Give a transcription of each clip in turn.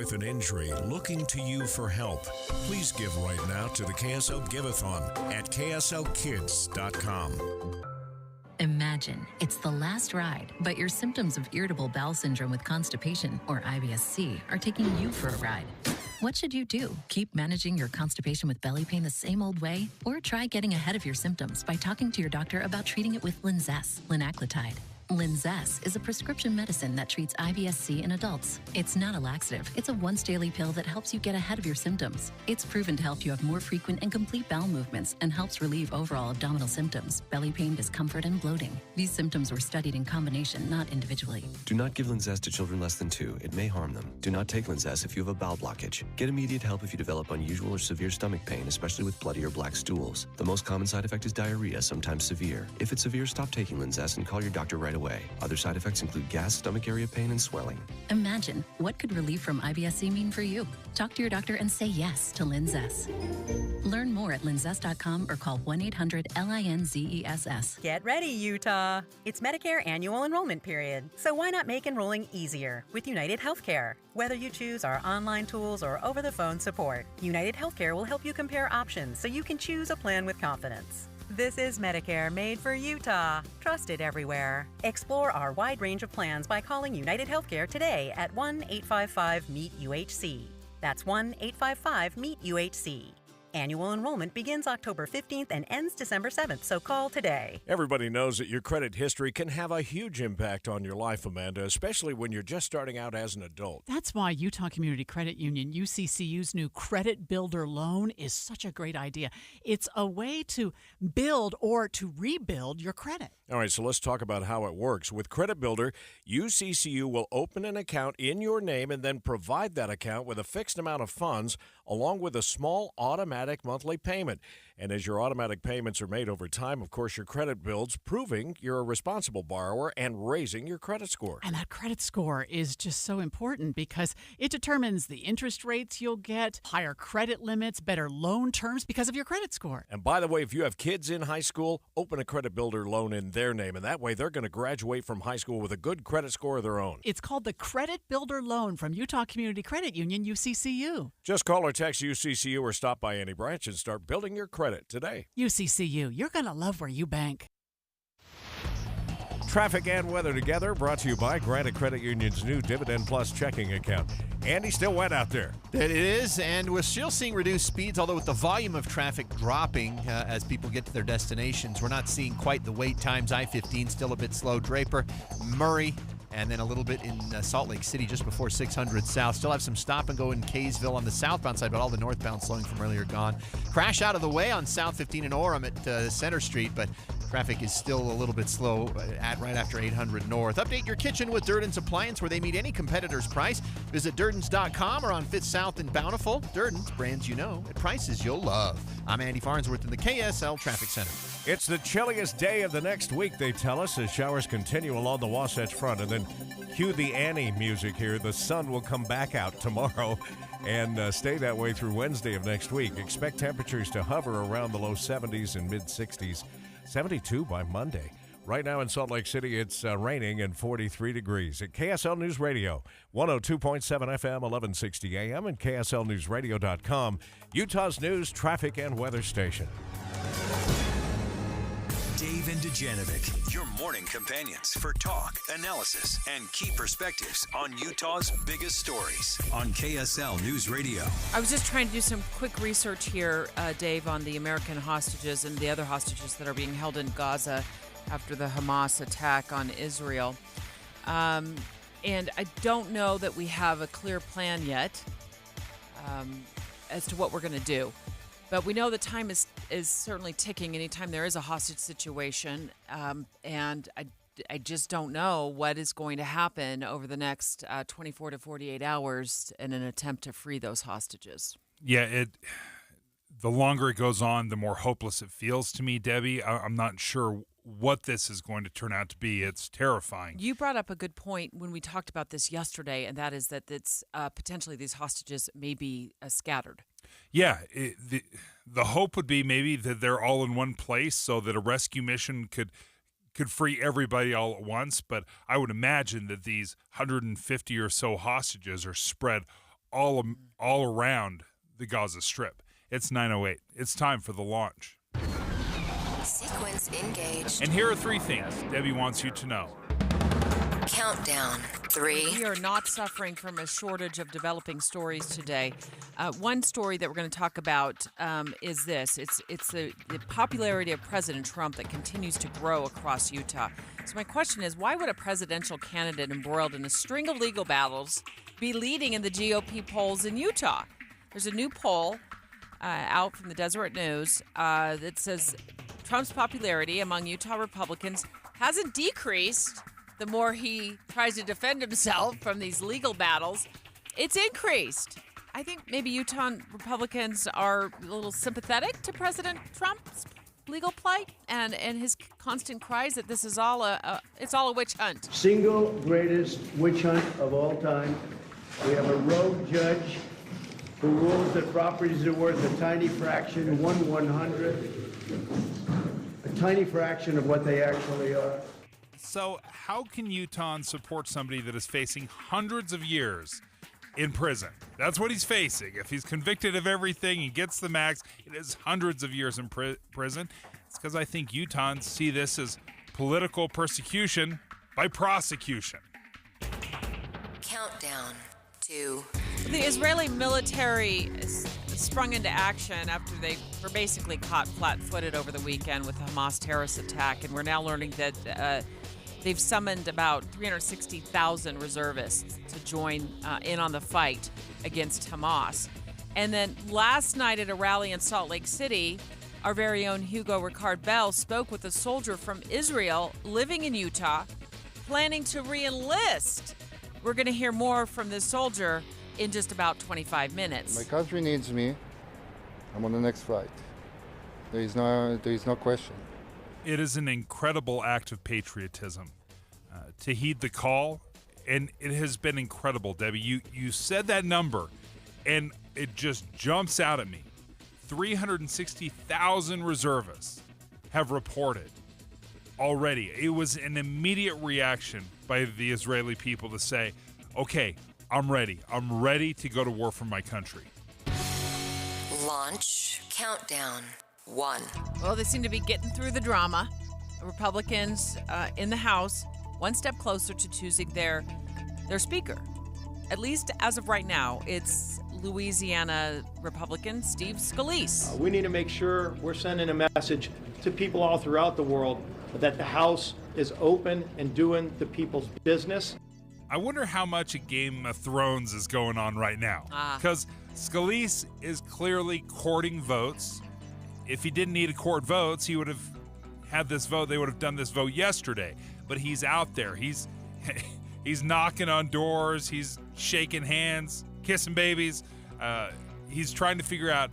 With an injury, looking to you for help. Please give right now to the KSL Giveathon at kslkids.com. Imagine it's the last ride, but your symptoms of irritable bowel syndrome with constipation, or IBS-C, are taking you for a ride. What should you do? Keep managing your constipation with belly pain the same old way? Or try getting ahead of your symptoms by talking to your doctor about treating it with Linzess, linaclotide. Linzess is a prescription medicine that treats IBS-C in adults. It's not a laxative. It's a once-daily pill that helps you get ahead of your symptoms. It's proven to help you have more frequent and complete bowel movements and helps relieve overall abdominal symptoms, belly pain, discomfort, and bloating. These symptoms were studied in combination, not individually. Do not give Linzess to children less than 2. It may harm them. Do not take Linzess if you have a bowel blockage. Get immediate help if you develop unusual or severe stomach pain, especially with bloody or black stools. The most common side effect is diarrhea, sometimes severe. If it's severe, stop taking Linzess and call your doctor right away. Other side effects include gas, stomach area pain, and swelling. Imagine, what could relief from IBS-C mean for you? Talk to your doctor and say yes to Linzess. Learn more at linzess.com or call 1-800-LINZESS. Get ready, Utah! It's Medicare annual enrollment period, so why not make enrolling easier with United Healthcare? Whether you choose our online tools or over-the-phone support, United Healthcare will help you compare options so you can choose a plan with confidence. This is Medicare made for Utah, trusted everywhere. Explore our wide range of plans by calling United Healthcare today at 1-855-MEET-UHC. That's 1-855-MEET-UHC. Annual enrollment begins October 15th and ends December 7th, so call today. Everybody knows that your credit history can have a huge impact on your life, Amanda, especially when you're just starting out as an adult. That's why Utah Community Credit Union, UCCU's new Credit Builder Loan is such a great idea. It's a way to build or to rebuild your credit. All right, so let's talk about how it works. With Credit Builder, UCCU will open an account in your name and then provide that account with a fixed amount of funds along with a small automatic monthly payment. And as your automatic payments are made over time, of course, your credit builds, proving you're a responsible borrower and raising your credit score. And that credit score is just so important because it determines the interest rates you'll get, higher credit limits, better loan terms because of your credit score. And by the way, if you have kids in high school, open a Credit Builder loan in their name, and that way they're going to graduate from high school with a good credit score of their own. It's called the Credit Builder Loan from Utah Community Credit Union, UCCU. Just call or text UCCU or stop by any branch and start building your credit today. UCCU, you're going to love where you bank. Traffic and weather together, brought to you by Granite Credit Union's new Dividend Plus checking account. Andy, still wet out there. It is, and we're still seeing reduced speeds, although with the volume of traffic dropping as people get to their destinations, we're not seeing quite the wait times. I-15 still a bit slow. Draper, Murray, and then a little bit in Salt Lake City just before 600 South. Still have some stop and go in Kaysville on the southbound side, but all the northbound slowing from earlier gone. Crash out of the way on South 15 in Orem at Center Street, but traffic is still a little bit slow at right after 800 North. Update your kitchen with Durden's Appliance, where they meet any competitor's price. Visit Durdens.com or on 5th South in Bountiful. Durden's, brands you know, at prices you'll love. I'm Andy Farnsworth in the KSL Traffic Center. It's the chilliest day of the next week, they tell us, as showers continue along the Wasatch Front. And then cue the Annie music here. The sun will come back out tomorrow and stay that way through Wednesday of next week. Expect temperatures to hover around the low 70s and mid-60s. 72 by Monday. Right now in Salt Lake City, it's raining and 43 degrees. At KSL News Radio, 102.7 FM, 1160 AM, and KSLNewsRadio.com, Utah's news, traffic, and weather station. Dave and Dujanovic, your morning companions for talk, analysis, and key perspectives on Utah's biggest stories on KSL News Radio. I was just trying to do some quick research here, Dave, on the American hostages and the other hostages that are being held in Gaza after the Hamas attack on Israel. And I don't know that we have a clear plan yet as to what we're going to do. But we know the time is certainly ticking anytime there is a hostage situation. And I just don't know what is going to happen over the next 24 to 48 hours in an attempt to free those hostages. Yeah, the longer it goes on, the more hopeless it feels to me, Debbie. I'm not sure what this is going to turn out to be. It's terrifying. You brought up a good point when we talked about this yesterday, and that is that it's potentially these hostages may be scattered. Yeah, the hope would be maybe that they're all in one place so that a rescue mission could free everybody all at once. But I would imagine that these 150 or so hostages are spread all around the Gaza Strip. It's 9:08. It's time for the launch. Sequence engaged. And here are 3 things Debbie wants you to know. Countdown. 3. We are not suffering from a shortage of developing stories today. One story that we're going to talk about is this. It's the popularity of President Trump that continues to grow across Utah. So my question is, why would a presidential candidate embroiled in a string of legal battles be leading in the GOP polls in Utah? There's a new poll out from the Deseret News that says Trump's popularity among Utah Republicans hasn't decreased the more he tries to defend himself from these legal battles. It's increased. I think maybe Utah Republicans are a little sympathetic to President Trump's legal plight and his constant cries that this is all a witch hunt. Single greatest witch hunt of all time. We have a rogue judge who rules that properties are worth a tiny fraction, 1/100th, a tiny fraction of what they actually are. So how can Utahns support somebody that is facing hundreds of years in prison? That's what he's facing. If he's convicted of everything and gets the max, it is hundreds of years in prison. It's because I think Utahns see this as political persecution by prosecution. Countdown. 2. The Israeli military sprung into action after they were basically caught flat-footed over the weekend with a Hamas terrorist attack, and we're now learning that they've summoned about 360,000 reservists to join in on the fight against Hamas. And then last night at a rally in Salt Lake City, our very own Hugo Ricard Bell spoke with a soldier from Israel living in Utah, planning to re-enlist. We're going to hear more from this soldier in just about 25 minutes. My country needs me. I'm on the next flight. There is no question. It is an incredible act of patriotism to heed the call, and it has been incredible, Debbie. You said that number, and it just jumps out at me. 360,000 reservists have reported already. It was an immediate reaction by the Israeli people to say, okay, I'm ready. I'm ready to go to war for my country. Launch countdown. 1. Well, they seem to be getting through the drama. Republicans in the House, one step closer to choosing their speaker. At least as of right now, it's Louisiana Republican Steve Scalise. We need to make sure we're sending a message to people all throughout the world that the House is open and doing the people's business. I wonder how much a Game of Thrones is going on right now. Because Scalise is clearly courting votes. If he didn't need to court votes, he would have had this vote. They would have done this vote yesterday. But he's out there. He's knocking on doors. He's shaking hands, kissing babies. He's trying to figure out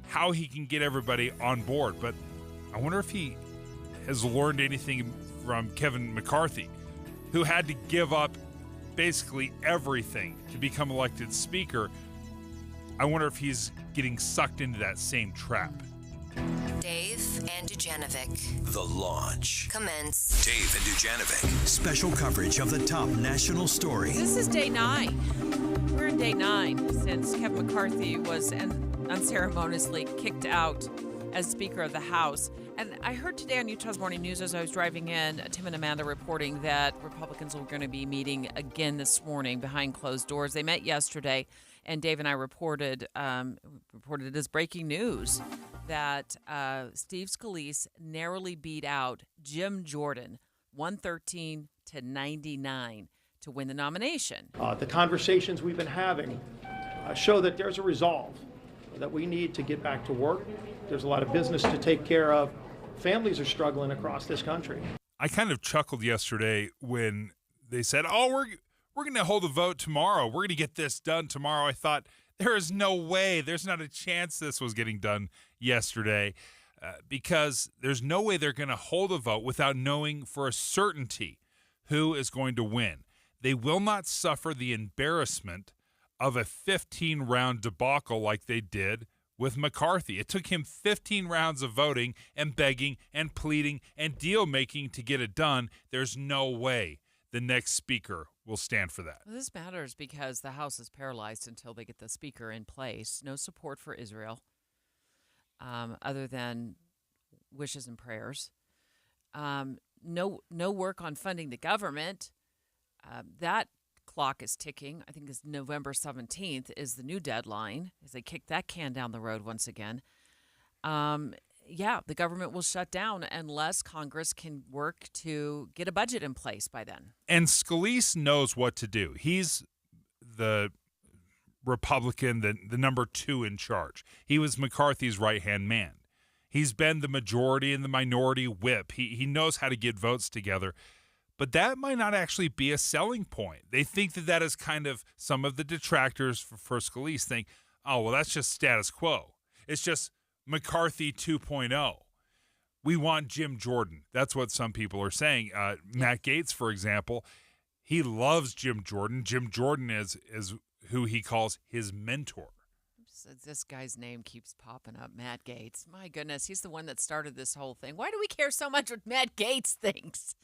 how he can get everybody on board. But I wonder if he has learned anything from Kevin McCarthy, who had to give up basically everything to become elected speaker. I wonder if he's getting sucked into that same trap. Dave and Dujanovic. The launch. Commence. Dave and Dujanovic. Special coverage of the top national stories. This is day 9. We're in day 9 since Kevin McCarthy was unceremoniously kicked out as Speaker of the House. And I heard today on Utah's Morning News as I was driving in, Tim and Amanda reporting that Republicans were going to be meeting again this morning behind closed doors. They met yesterday, and Dave and I reported it as breaking news that Steve Scalise narrowly beat out Jim Jordan, 113 to 99, to win the nomination. The conversations we've been having show that there's a resolve, that we need to get back to work. There's a lot of business to take care of. Families are struggling across this country. I kind of chuckled yesterday when they said, oh, we're going to hold a vote tomorrow. We're going to get this done tomorrow. I thought, there is no way. There's not a chance this was getting done yesterday because there's no way they're going to hold a vote without knowing for a certainty who is going to win. They will not suffer the embarrassment of a 15-round debacle like they did with McCarthy. It took him 15 rounds of voting and begging and pleading and deal-making to get it done. There's no way the next speaker will stand for that. Well, this matters because the House is paralyzed until they get the speaker in place. No support for Israel, other than wishes and prayers. No work on funding the government. That clock is ticking. I think it's November 17th is the new deadline as they kick that can down the road once again. The government will shut down unless Congress can work to get a budget in place by then. And Scalise knows what to do. He's the Republican, the number 2 in charge. He was McCarthy's right-hand man. He's been the majority and the minority whip. He knows how to get votes together. But that might not actually be a selling point. They think that is kind of some of the detractors for Scalise think, oh, well, that's just status quo. It's just McCarthy 2.0. We want Jim Jordan. That's what some people are saying. Matt Gaetz, for example, he loves Jim Jordan. Jim Jordan is who he calls his mentor. This guy's name keeps popping up, Matt Gaetz. My goodness, he's the one that started this whole thing. Why do we care so much what Matt Gaetz thinks?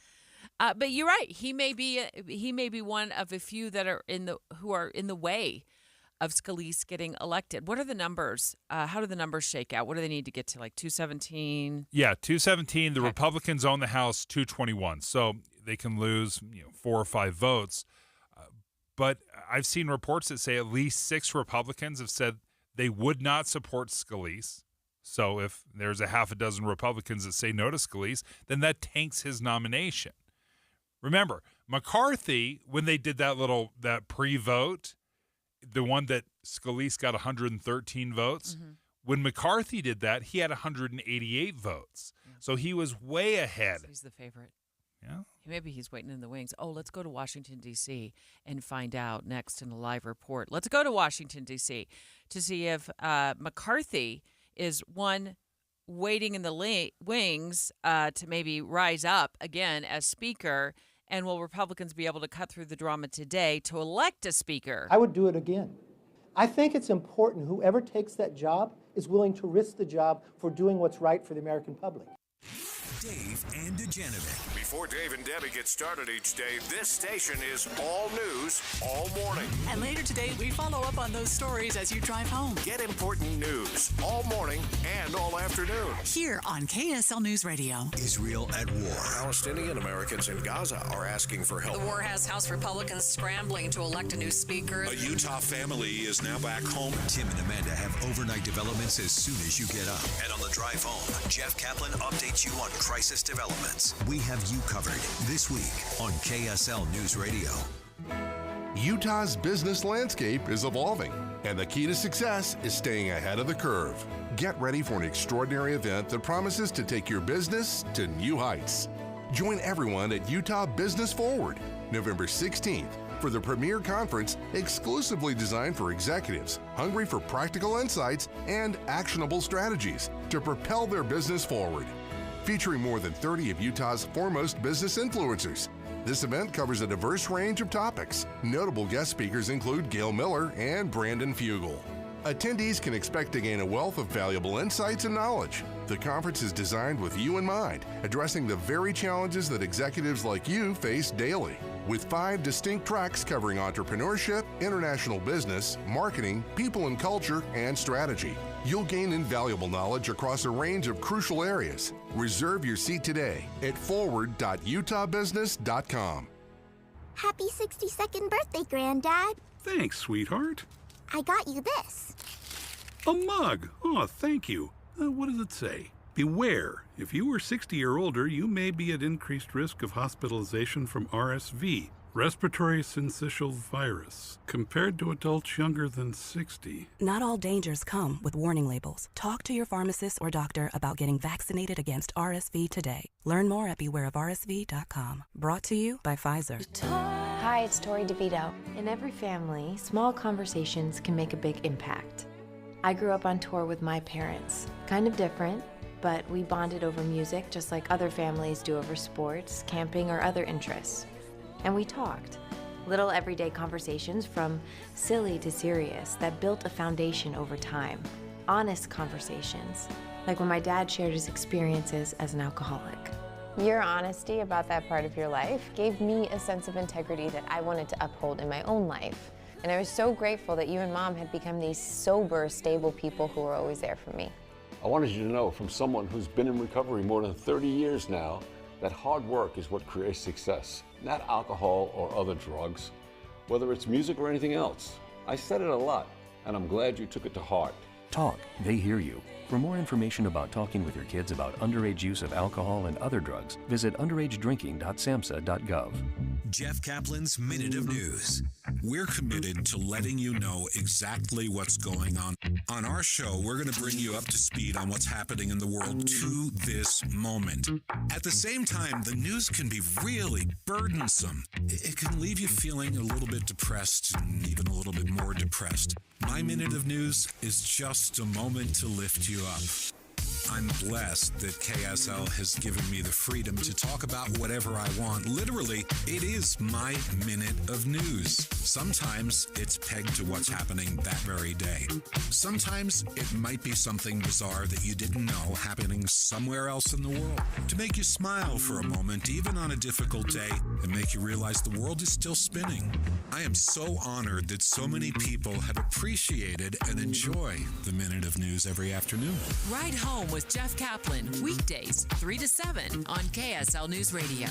But you're right. He may be one of a few that are in the way of Scalise getting elected. What are the numbers? How do the numbers shake out? What do they need to get to, like 217? Yeah, 217. The Republicans own the House 221, so they can lose 4 or 5 votes. But I've seen reports that say at least 6 Republicans have said they would not support Scalise. So if there's a half a dozen Republicans that say no to Scalise, then that tanks his nomination. Remember, McCarthy, when they did that pre-vote, the one that Scalise got 113 votes, when McCarthy did that, he had 188 votes. Yeah. So he was way ahead. So he's the favorite. Yeah. Maybe he's waiting in the wings. Oh, let's go to Washington, D.C. and find out next in a live report. Let's go to Washington, D.C. to see if McCarthy is one waiting in the wings to maybe rise up again as speaker. And will Republicans be able to cut through the drama today to elect a speaker? I would do it again. I think it's important whoever takes that job is willing to risk the job for doing what's right for the American public. Dave and Dujanovic. Before Dave and Debbie get started each day, this station is all news all morning. And later today, we follow up on those stories as you drive home. Get important news all morning and all afternoon. Here on KSL News Radio. Israel at war. Palestinian Americans in Gaza are asking for help. The war has House Republicans scrambling to elect a new speaker. A Utah family is now back home. Tim and Amanda have overnight developments as soon as you get up. And on the drive home, Jeff Kaplan updates you on crisis developments. We have you covered this week on KSL News Radio. Utah's business landscape is evolving, and the key to success is staying ahead of the curve. Get ready for an extraordinary event that promises to take your business to new heights. Join everyone at Utah Business Forward, November 16th, for the premier conference exclusively designed for executives hungry for practical insights and actionable strategies to propel their business forward. Featuring more than 30 of Utah's foremost business influencers. This event covers a diverse range of topics. Notable guest speakers include Gail Miller and Brandon Fugel. Attendees can expect to gain a wealth of valuable insights and knowledge. The conference is designed with you in mind, addressing the very challenges that executives like you face daily. With 5 distinct tracks covering entrepreneurship, international business, marketing, people and culture, and strategy. You'll gain invaluable knowledge across a range of crucial areas. Reserve your seat today at forward.utahbusiness.com. Happy 62nd birthday, Granddad. Thanks, sweetheart. I got you this. A mug. Oh, thank you. What does it say? Beware. If you are 60 or older, you may be at increased risk of hospitalization from RSV, respiratory syncytial virus, compared to adults younger than 60. Not all dangers come with warning labels. Talk to your pharmacist or doctor about getting vaccinated against RSV today. Learn more at bewareofrsv.com. Brought to you by Pfizer. Hi, it's Tori DeVito. In every family, small conversations can make a big impact. I grew up on tour with my parents. Kind of different, but we bonded over music just like other families do over sports, camping, or other interests. And we talked. Little everyday conversations from silly to serious that built a foundation over time. Honest conversations, like when my dad shared his experiences as an alcoholic. Your honesty about that part of your life gave me a sense of integrity that I wanted to uphold in my own life. And I was so grateful that you and Mom had become these sober, stable people who were always there for me. I wanted you to know, from someone who's been in recovery more than 30 years now, that hard work is what creates success, not alcohol or other drugs, whether it's music or anything else. I said it a lot, and I'm glad you took it to heart. Talk, they hear you. For more information about talking with your kids about underage use of alcohol and other drugs, visit underagedrinking.samhsa.gov. Jeff Kaplan's Minute of News. We're committed to letting you know exactly what's going on. On our show, we're going to bring you up to speed on what's happening in the world to this moment. At the same time, the news can be really burdensome. It can leave you feeling a little bit depressed and even a little bit more depressed. My Minute of News is just a moment to lift you up. I'm blessed that KSL has given me the freedom to talk about whatever I want. Literally, it is my minute of news. Sometimes it's pegged to what's happening that very day. Sometimes it might be something bizarre that you didn't know happening somewhere else in the world. To make you smile for a moment, even on a difficult day, and make you realize the world is still spinning. I am so honored that so many people have appreciated and enjoy the Minute of News every afternoon. Ride Home with Jeff Kaplan, weekdays 3 to 7 on KSL News Radio.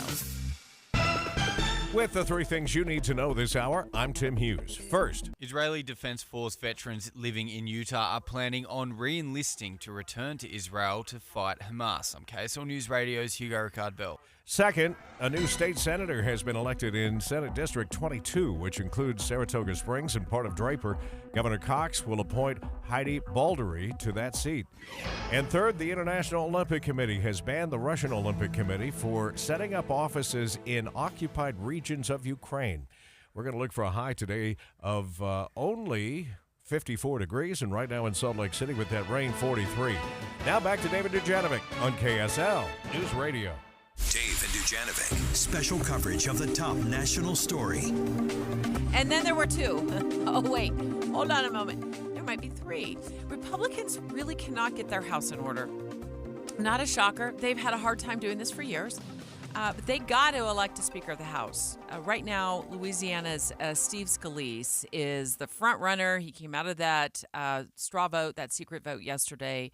With the three things you need to know this hour, I'm Tim Hughes. First, Israeli Defense Force veterans living in Utah are planning on re-enlisting to return to Israel to fight Hamas. I'm KSL News Radio's Hugo Ricard-Bell. second, a new state senator has been elected in Senate District 22, which includes Saratoga Springs and part of Draper. Governor Cox will appoint Heidi Baldery to that seat. And third, the International Olympic Committee has banned the Russian Olympic Committee for setting up offices in occupied regions of Ukraine. We're going to look for a high today of only 54 degrees, and right now in Salt Lake City with that rain, 43. Now back to David Dujanovic on KSL News Radio. Dave and Dujanovic, special coverage of the top national story. And then there were two. Oh, wait. Hold on a moment. There might be three. Republicans really cannot get their house in order. Not a shocker. They've had a hard time doing this for years. But they got to elect a Speaker of the House. Right now, Louisiana's Steve Scalise is the front runner. He came out of that straw vote, that secret vote yesterday,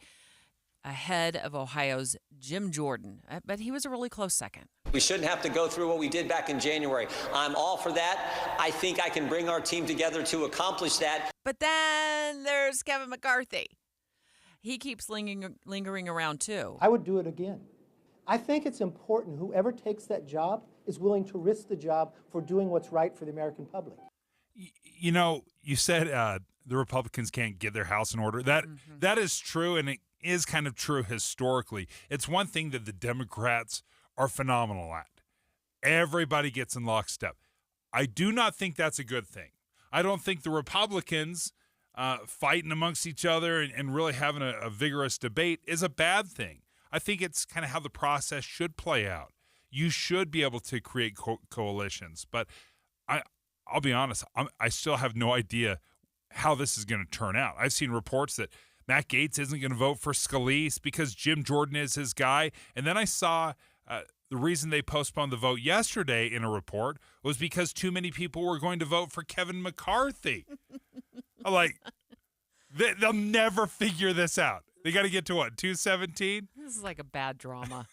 ahead of Ohio's Jim Jordan. But he was a really close second. We shouldn't have to go through what we did back in January. I'm all for that. I think I can bring our team together to accomplish that. But then there's Kevin McCarthy. He keeps lingering around, too. I would do it again. I think it's important whoever takes that job is willing to risk the job for doing what's right for the American public. You know, you said the Republicans can't get their house in order. That is true, and it is kind of true historically. It's one thing that the Democrats are phenomenal at. Everybody gets in lockstep. I do not think that's a good thing. I don't think the Republicans fighting amongst each other and really having a vigorous debate is a bad thing. I think it's kind of how the process should play out. You should be able to create coalitions, but I'll be honest, I still have no idea how this is going to turn out. I've seen reports that Matt Gaetz isn't going to vote for Scalise because Jim Jordan is his guy, and then I saw the reason they postponed the vote yesterday in a report was because too many people were going to vote for Kevin McCarthy. I'm like, they'll never figure this out. They got to get to what, 217? This is like a bad drama.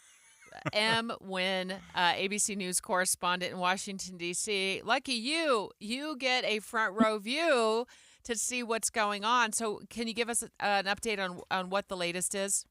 M. Wynn, ABC News correspondent in Washington, D.C. Lucky you get a front row view to see what's going on. So can you give us an update on what the latest is?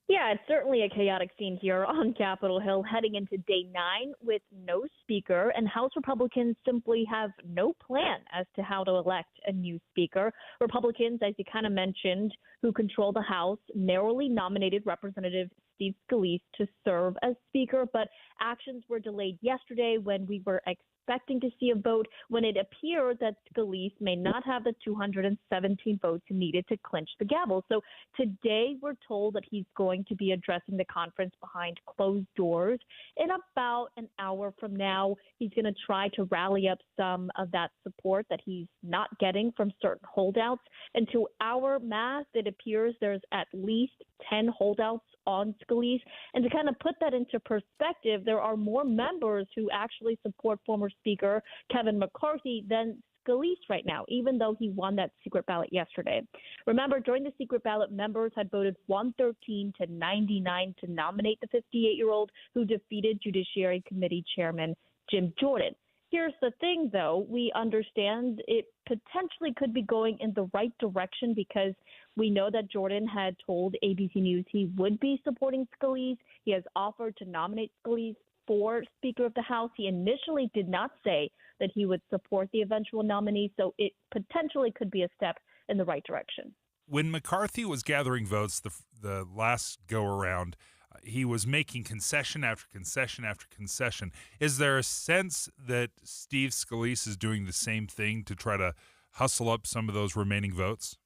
Yeah, it's certainly a chaotic scene here on Capitol Hill heading into day 9 with no speaker, and House Republicans simply have no plan as to how to elect a new speaker. Republicans, as you kind of mentioned, who control the House, narrowly nominated Representative Steve Scalise to serve as speaker, but actions were delayed yesterday when we were expecting to see a vote when it appeared that Scalise may not have the 217 votes needed to clinch the gavel. So today we're told that he's going to be addressing the conference behind closed doors. In about an hour from now, he's going to try to rally up some of that support that he's not getting from certain holdouts. And to our math, it appears there's at least 10 holdouts on Scalise. And to kind of put that into perspective, there are more members who actually support former Speaker Kevin McCarthy than Scalise right now, even though he won that secret ballot yesterday. Remember, during the secret ballot, members had voted 113 to 99 to nominate the 58-year-old who defeated Judiciary Committee Chairman Jim Jordan. Here's the thing, though. We understand it potentially could be going in the right direction because we know that Jordan had told ABC News he would be supporting Scalise. He has offered to nominate Scalise for Speaker of the House. He initially did not say that he would support the eventual nominee, so it potentially could be a step in the right direction. When McCarthy was gathering votes the last go-around, he was making concession after concession after concession. Is there a sense that Steve Scalise is doing the same thing to try to hustle up some of those remaining votes?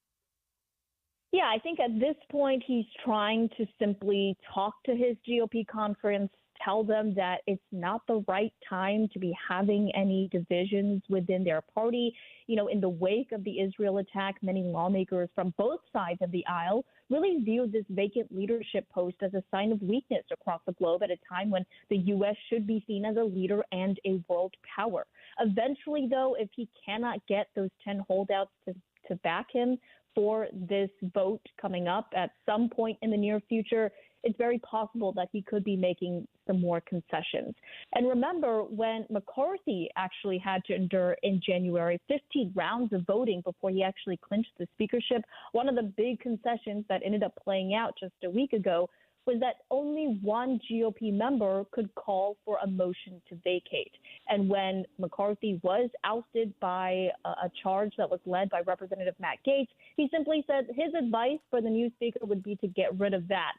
Yeah, I think at this point he's trying to simply talk to his GOP conference, tell them that it's not the right time to be having any divisions within their party. You know, in the wake of the Israel attack, many lawmakers from both sides of the aisle really viewed this vacant leadership post as a sign of weakness across the globe at a time when the U.S. should be seen as a leader and a world power. Eventually, though, if he cannot get those 10 holdouts to back him for this vote coming up at some point in the near future, it's very possible that he could be making some more concessions. And remember, when McCarthy actually had to endure in January 15 rounds of voting before he actually clinched the speakership, one of the big concessions that ended up playing out just a week ago was that only one GOP member could call for a motion to vacate. And when McCarthy was ousted by a charge that was led by Representative Matt Gaetz, he simply said his advice for the new speaker would be to get rid of that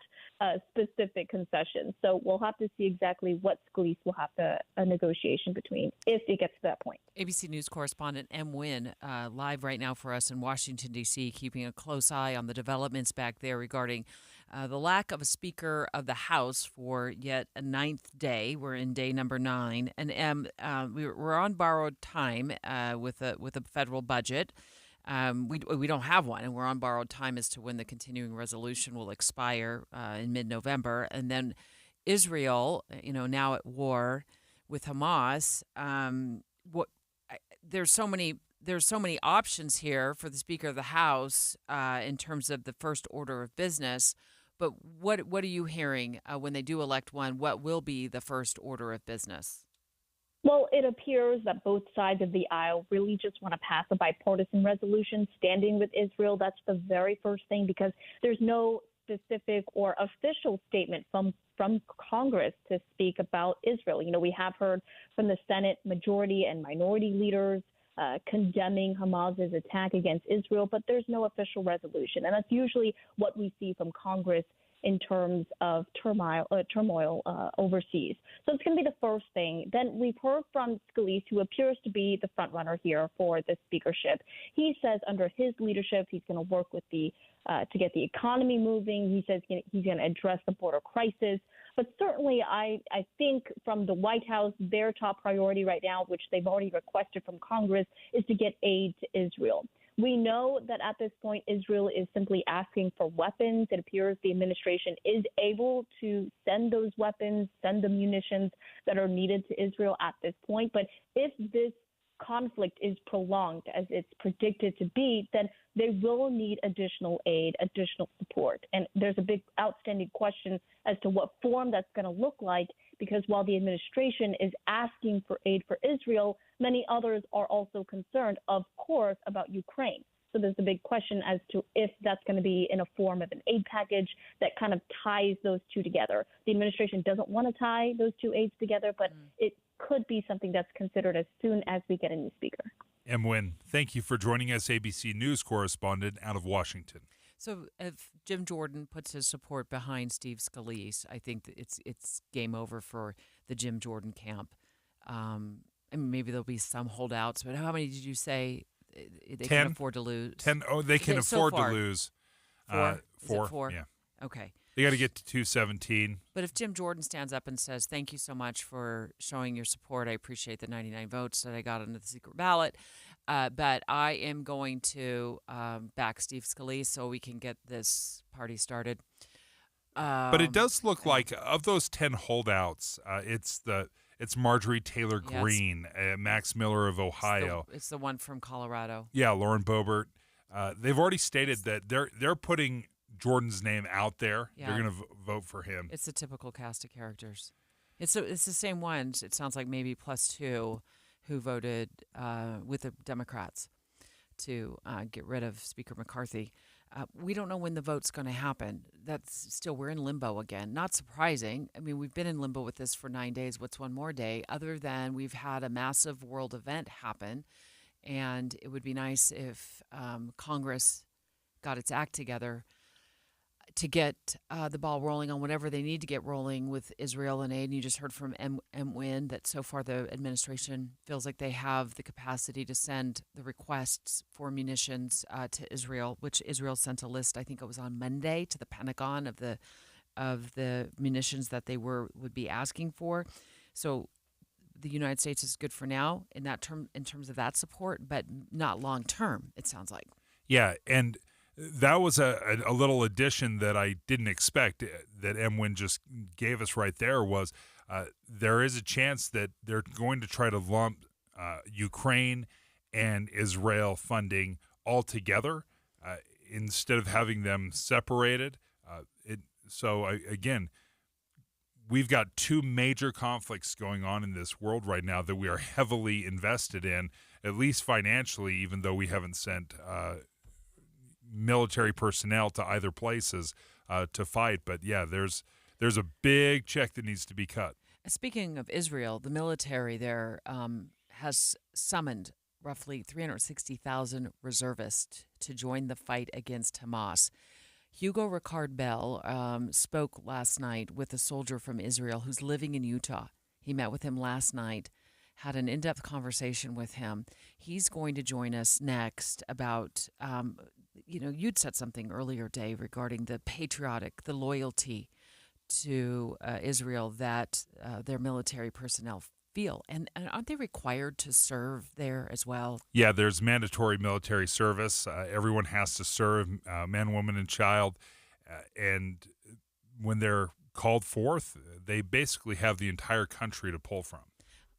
specific concession. So we'll have to see exactly what Scalise will have a negotiation between if it gets to that point. ABC News correspondent M. Wynn live right now for us in Washington, D.C., keeping a close eye on the developments back there regarding the lack of a Speaker of the House for yet a ninth day. We're in day number 9. And we're on borrowed time with a federal budget. We don't have one, and we're on borrowed time as to when the continuing resolution will expire in mid-November. And then Israel, now at war with Hamas. There's so many options here for the Speaker of the House in terms of the first order of business. But what are you hearing when they do elect one? What will be the first order of business? Well, it appears that both sides of the aisle really just want to pass a bipartisan resolution standing with Israel. That's the very first thing, because there's no specific or official statement from Congress to speak about Israel. We have heard from the Senate majority and minority leaders condemning Hamas's attack against Israel, but there's no official resolution. And that's usually what we see from Congress in terms of turmoil overseas. So it's going to be the first thing. Then we've heard from Scalise, who appears to be the front runner here for the speakership. He says under his leadership, he's going to work with to get the economy moving. He says he's going to address the border crisis. But certainly, I think from the White House, their top priority right now, which they've already requested from Congress, is to get aid to Israel. We know that at this point, Israel is simply asking for weapons. It appears the administration is able to send those weapons, send the munitions that are needed to Israel at this point. But if this conflict is prolonged, as it's predicted to be, then they will need additional aid, additional support. And there's a big outstanding question as to what form that's going to look like, because while the administration is asking for aid for Israel, many others are also concerned, of course, about Ukraine. So there's a big question as to if that's going to be in a form of an aid package that kind of ties those two together. The administration doesn't want to tie those two aids together, but it could be something that's considered as soon as we get a new speaker. M. Wynn, thank you for joining us, ABC News correspondent out of Washington. So if Jim Jordan puts his support behind Steve Scalise, I think that it's game over for the Jim Jordan camp. Maybe there'll be some holdouts, but how many did you say they 10, can afford to lose? 10. Oh, they can afford to lose. 4? Is it 4? 4? Yeah. Okay. They got to get to 217. But if Jim Jordan stands up and says, thank you so much for showing your support, I appreciate the 99 votes that I got into the secret ballot, but I am going to back Steve Scalise so we can get this party started. But it does look like of those 10 holdouts, it's Marjorie Taylor Greene, Max Miller of Ohio. It's the one from Colorado. Yeah, Lauren Boebert. They've already stated that they're putting Jordan's name out there. Yeah. They're going to vote for him. It's a typical cast of characters. It's the same ones. It sounds like maybe plus two who voted with the Democrats to get rid of Speaker McCarthy. We don't know when the vote's going to happen. We're in limbo again. Not surprising. I mean, we've been in limbo with this for 9 days. What's one more day? Other than we've had a massive world event happen, and it would be nice if Congress got its act together to get the ball rolling on whatever they need to get rolling with Israel and aid. And you just heard from Wynn that so far the administration feels like they have the capacity to send the requests for munitions to Israel, which Israel sent a list, I think it was on Monday, to the Pentagon of the munitions that they would be asking for. So the United States is good for now in terms of that support, but not long term, it sounds like. Yeah, and that was a little addition that I didn't expect that Wynn just gave us right there was there is a chance that they're going to try to lump Ukraine and Israel funding all together instead of having them separated. Again, we've got two major conflicts going on in this world right now that we are heavily invested in, at least financially, even though we haven't sent military personnel to either places to fight. But yeah, there's a big check that needs to be cut. Speaking of Israel, the military there has summoned roughly 360,000 reservists to join the fight against Hamas. Hugo Ricard Bell spoke last night with a soldier from Israel who's living in Utah. He met with him last night, had an in-depth conversation with him. He's going to join us next about you'd said something earlier, Dave, regarding the loyalty to Israel that their military personnel feel. And aren't they required to serve there as well? Yeah, there's mandatory military service. Everyone has to serve, man, woman, and child. And when they're called forth, they basically have the entire country to pull from.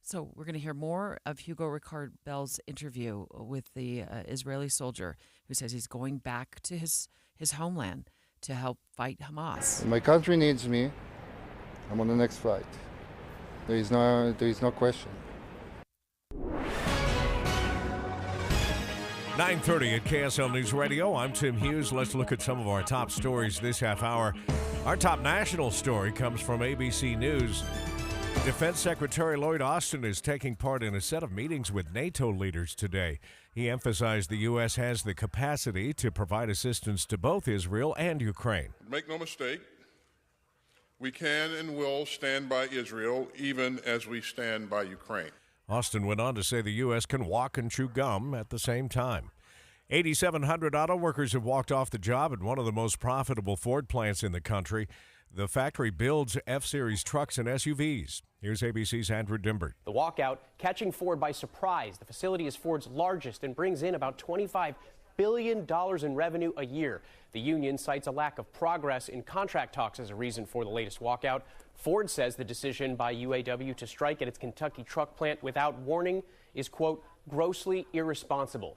So we're going to hear more of Hugo Ricard Bell's interview with the Israeli soldier who says he's going back to his homeland to help fight Hamas. My country needs me. I'm on the next flight. There is no question. 9:30 at KSL News Radio. I'm Tim Hughes. Let's look at some of our top stories this half hour. Our top national story comes from ABC News. Defense Secretary Lloyd Austin is taking part in a set of meetings with NATO leaders today. He emphasized the U.S. has the capacity to provide assistance to both Israel and Ukraine. Make no mistake, we can and will stand by Israel even as we stand by Ukraine. Austin went on to say the U.S. can walk and chew gum at the same time. 8,700 auto workers have walked off the job at one of the most profitable Ford plants in the country. The factory builds F-Series trucks and SUVs. Here's ABC's Andrew Dimbert. The walkout catching Ford by surprise. The facility is Ford's largest and brings in about $25 billion in revenue a year. The union cites a lack of progress in contract talks as a reason for the latest walkout. Ford says the decision by UAW to strike at its Kentucky truck plant without warning is, quote, grossly irresponsible.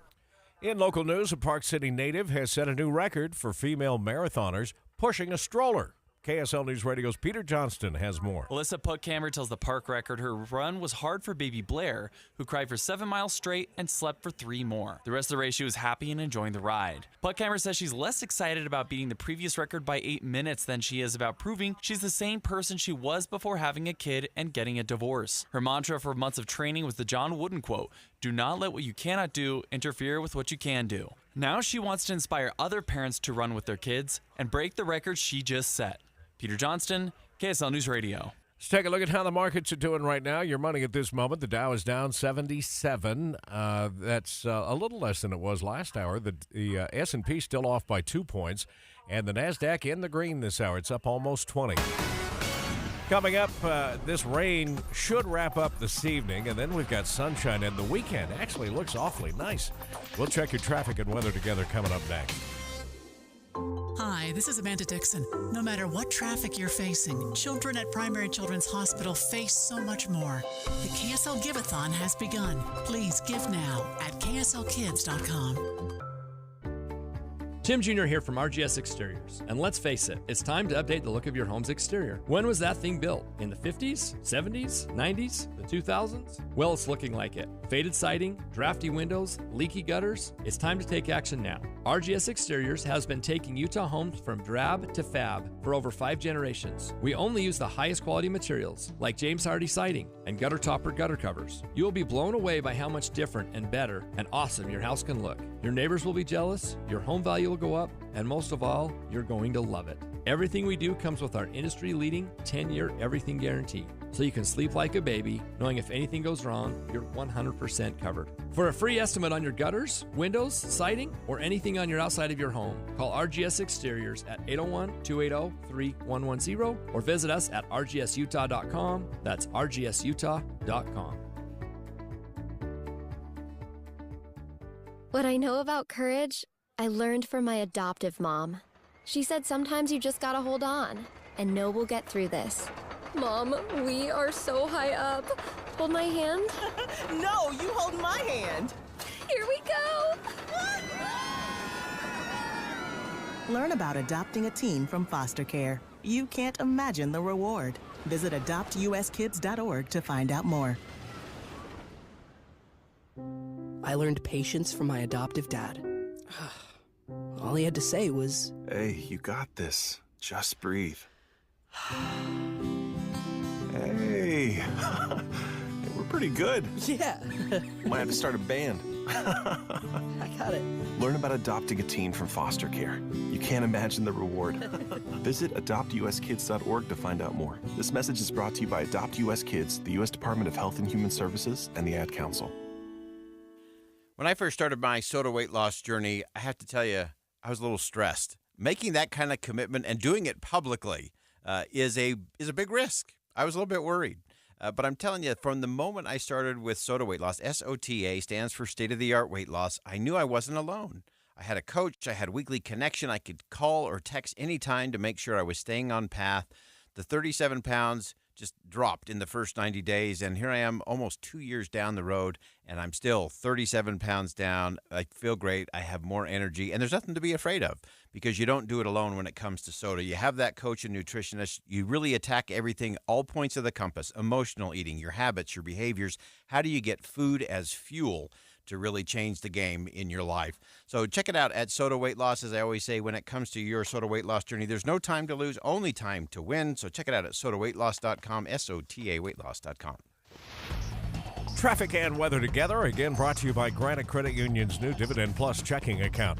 In local news, a Park City native has set a new record for female marathoners pushing a stroller. KSL News Radio's Peter Johnston has more. Alyssa Puckhammer tells the park record her run was hard for baby Blair, who cried for 7 miles straight and slept for 3 more. The rest of the race, she was happy and enjoying the ride. Puckhammer says she's less excited about beating the previous record by 8 minutes than she is about proving she's the same person she was before having a kid and getting a divorce. Her mantra for months of training was the John Wooden quote, "Do not let what you cannot do interfere with what you can do." Now she wants to inspire other parents to run with their kids and break the record she just set. Peter Johnston, KSL News Radio. Let's take a look at how the markets are doing right now. Your money at this moment, the Dow is down 77. That's a little less than it was last hour. The S&P still off by 2 points, and the NASDAQ in the green this hour. It's up almost 20. Coming up, this rain should wrap up this evening, and then we've got sunshine, and the weekend actually looks awfully nice. We'll check your traffic and weather together coming up next. Hi, Hi, this is Amanda Dixon. No matter what traffic you're facing, children at Primary Children's Hospital face so much more. The KSL Give-a-thon has begun. Please give now at kslkids.com. Tim Jr. here from RGS Exteriors. And let's face it, it's time to update the look of your home's exterior. When was that thing built? In the 50s, 70s, 90s, the 2000s? Well, it's looking like it. Faded siding, drafty windows, leaky gutters. It's time to take action now. RGS Exteriors has been taking Utah homes from drab to fab for over 5 generations. We only use the highest quality materials like James Hardy siding and gutter topper gutter covers. You will be blown away by how much different and better and awesome your house can look. Your neighbors will be jealous, your home value will go up, and most of all, you're going to love it. Everything we do comes with our industry-leading 10-year everything guarantee, so you can sleep like a baby, knowing if anything goes wrong, you're 100% covered. For a free estimate on your gutters, windows, siding, or anything on your outside of your home, call RGS Exteriors at 801-280-3110 or visit us at rgsutah.com. That's rgsutah.com. What I know about courage, I learned from my adoptive mom. She said sometimes you just gotta hold on and know we'll get through this. Mom, we are so high up. Hold my hand. No, you hold my hand. Here we go. Learn about adopting a teen from foster care. You can't imagine the reward. Visit adoptuskids.org to find out more. I learned patience from my adoptive dad. All he had to say was, "Hey, you got this. Just breathe." Hey, we're pretty good. Yeah. Might have to start a band. I got it. Learn about adopting a teen from foster care. You can't imagine the reward. Visit adoptuskids.org to find out more. This message is brought to you by Adopt US Kids, the U.S. Department of Health and Human Services, and the Ad Council. When I first started my soda weight loss journey, I have to tell you, I was a little stressed. Making that kind of commitment and doing it publicly is a big risk. I was a little bit worried. But I'm telling you, from the moment I started with Soda Weight Loss, SOTA stands for state-of-the-art weight loss, I knew I wasn't alone. I had a coach. I had weekly connection. I could call or text anytime to make sure I was staying on path. The 37 pounds just dropped in the first 90 days, and here I am almost 2 years down the road, and I'm still 37 pounds down. I feel great. I have more energy, and there's nothing to be afraid of because you don't do it alone when it comes to soda. You have that coach and nutritionist. You really attack everything, all points of the compass, emotional eating, your habits, your behaviors. How do you get food as fuel to really change the game in your life? So check it out at Soda Weight Loss. As I always say, when it comes to your soda weight loss journey, there's no time to lose, only time to win. So check it out at sodaweightloss.com, SOTA weightloss.com. Traffic and weather together, again brought to you by Granite Credit Union's new Dividend Plus checking account.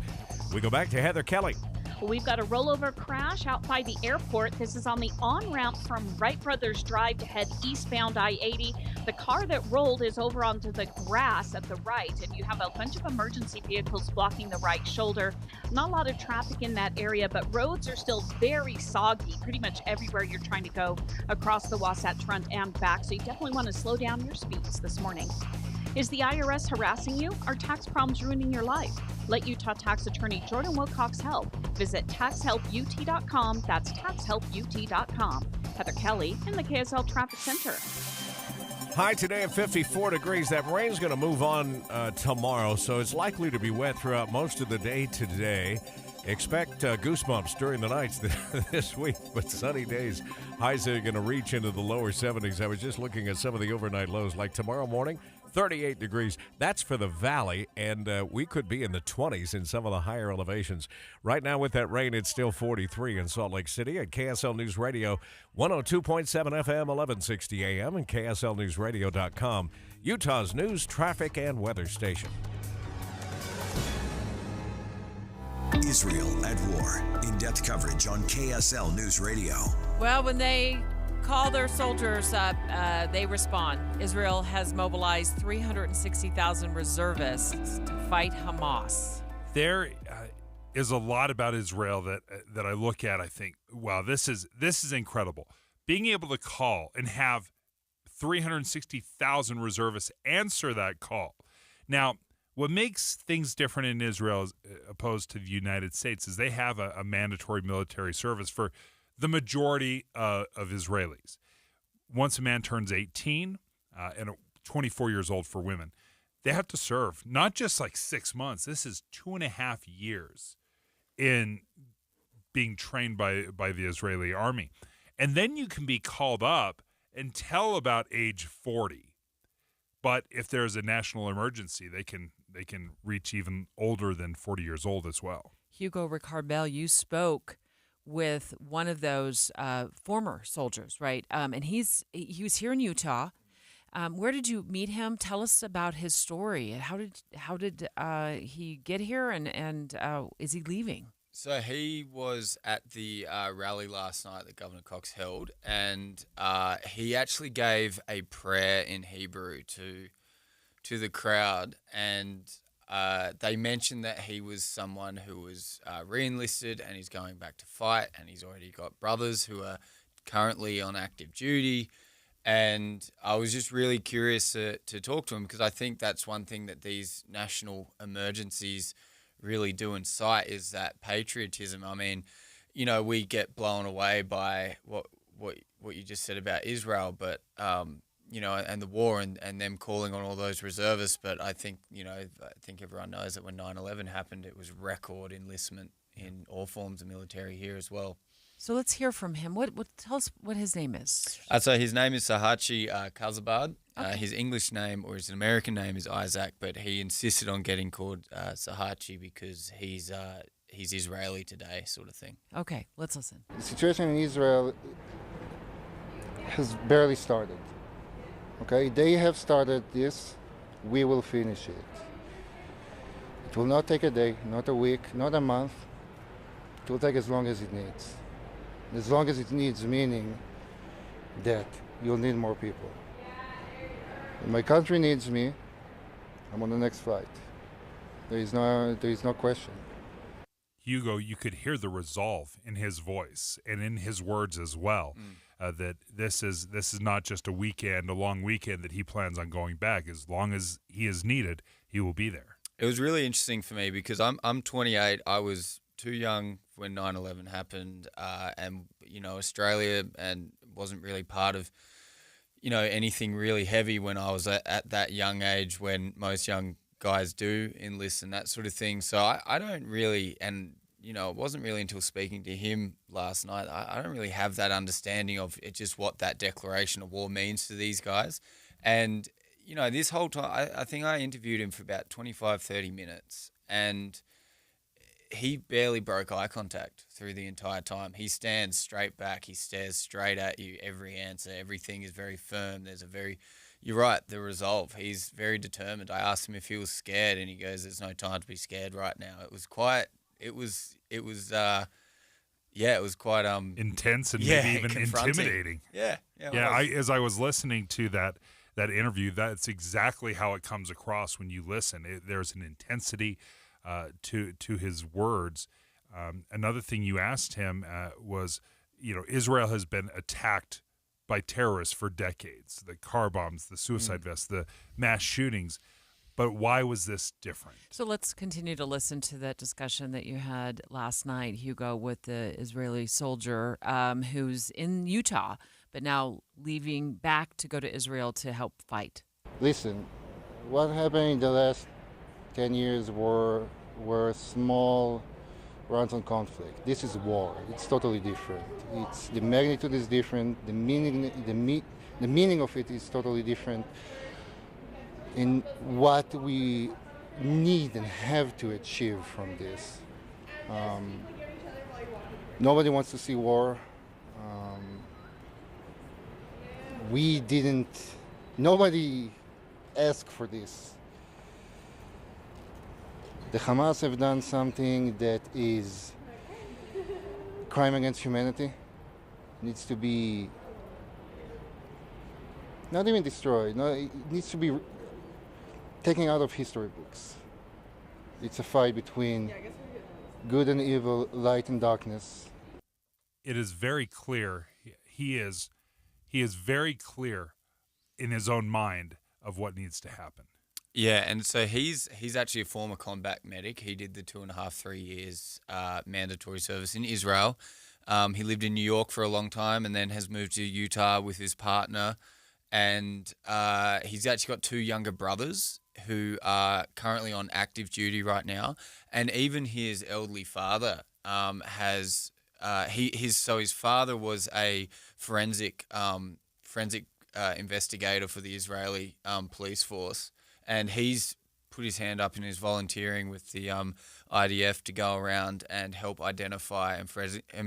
We go back to Heather Kelly. We've got a rollover crash out by the airport. This is on the on-ramp from Wright Brothers Drive to head eastbound I-80. The car that rolled is over onto the grass at the right, and you have a bunch of emergency vehicles blocking the right shoulder. Not a lot of traffic in that area, but roads are still very soggy pretty much everywhere you're trying to go across the Wasatch Front and back, so you definitely want to slow down your speeds this morning. Is the IRS harassing you? Are tax problems ruining your life? Let Utah tax attorney Jordan Wilcox help. Visit taxhelput.com. That's taxhelput.com. Heather Kelly in the KSL Traffic Center. High today at 54 degrees. That rain's going to move on tomorrow, so it's likely to be wet throughout most of the day today. Expect goosebumps during the nights this week, but sunny days. Highs are going to reach into the lower 70s. I was just looking at some of the overnight lows, like tomorrow morning, 38 degrees. That's for the valley, and we could be in the 20s in some of the higher elevations. Right now with that rain, it's still 43 in Salt Lake City at KSL News Radio, 102.7 FM, 1160 AM, and KSLNewsRadio.com, Utah's news, traffic, and weather station. Israel at war. In-depth coverage on KSL News Radio. Well, when they call their soldiers up, they respond. Israel has mobilized 360,000 reservists to fight Hamas. There is a lot about Israel that I look at. I think, wow, this is incredible. Being able to call and have 360,000 reservists answer that call. Now, What makes things different in Israel as opposed to the United States is they have a mandatory military service for the majority of Israelis. Once a man turns 18 and 24 years old for women, they have to serve not just like 6 months. This is 2.5 years in being trained by the Israeli army. And then you can be called up until about age 40. But if there's a national emergency, they can reach even older than 40 years old as well. Hugo Ricardbel, you spoke with one of those former soldiers, right? And he was here in Utah. Where did you meet him? Tell us about his story. How did he get here, and is he leaving? So he was at the rally last night that Governor Cox held, and he actually gave a prayer in Hebrew to the crowd, and they mentioned that he was someone who was re-enlisted and he's going back to fight, and he's already got brothers who are currently on active duty. And I was just really curious to talk to him, because I think that's one thing that these national emergencies really do incite, is that patriotism. I mean, you know, we get blown away by what you just said about Israel, but you know, and the war and them calling on all those reservists. But I think, you know, I think everyone knows that when 9/11 happened, it was record enlistment in all forms of military here as well. So let's hear from him. Tell us what his name is. So his name is Sahachi Kazabad. Okay. His English name, or his American name, is Isaac, but he insisted on getting called Sahachi because he's Israeli today, sort of thing. Okay, let's listen. The situation in Israel has barely started. Okay, they have started this. We will finish it. It will not take a day, not a week, not a month. It will take as long as it needs. As long as it needs, meaning that you'll need more people. When my country needs me, I'm on the next flight. There is no question. Hugo, you could hear the resolve in his voice and in his words as well. That this is not just a long weekend that he plans on going back. As long as he is needed, he will be there. It was really interesting for me because I'm 28. I was too young when 9/11 happened, and you know, Australia and wasn't really part of, you know, anything really heavy when I was at that young age when most young guys do enlist and that sort of thing. So I don't really, and you know, it wasn't really until speaking to him last night, I don't really have that understanding of it, just what that declaration of war means to these guys. And you know, this whole time, I think I interviewed him for about 25, 30 minutes, and he barely broke eye contact through the entire time. He stands straight back. He stares straight at you. Every answer, everything is very firm. You're right, the resolve. He's very determined. I asked him if he was scared, and he goes, "There's no time to be scared right now." It was quite intense and maybe even intimidating. Yeah. As I was listening to that interview, that's exactly how it comes across when you listen. There's an intensity to his words. Another thing you asked him was, you know, Israel has been attacked by terrorists for decades, the car bombs, the suicide vests, the mass shootings. But why was this different? So let's continue to listen to that discussion that you had last night, Hugo, with the Israeli soldier who's in Utah, but now leaving back to go to Israel to help fight. Listen, what happened in the last 10 years were small runs on conflict. This is war. It's totally different. The magnitude is different. The meaning of it is totally different. In what we need and have to achieve from this. Nobody wants to see war. Nobody asked for this. The Hamas have done something that is crime against humanity. Needs to be not even destroyed. No, it needs to be taken out of history books. It's a fight between good and evil, light and darkness. It is very clear. He is very clear in his own mind of what needs to happen. Yeah, and so he's actually a former combat medic. He did the 2.5, 3 years mandatory service in Israel. He lived in New York for a long time and then has moved to Utah with his partner. And he's actually got 2 younger brothers who are currently on active duty right now. And even his elderly father his father was a forensic investigator for the Israeli police force. And he's put his hand up and is volunteering with the IDF to go around and help identify and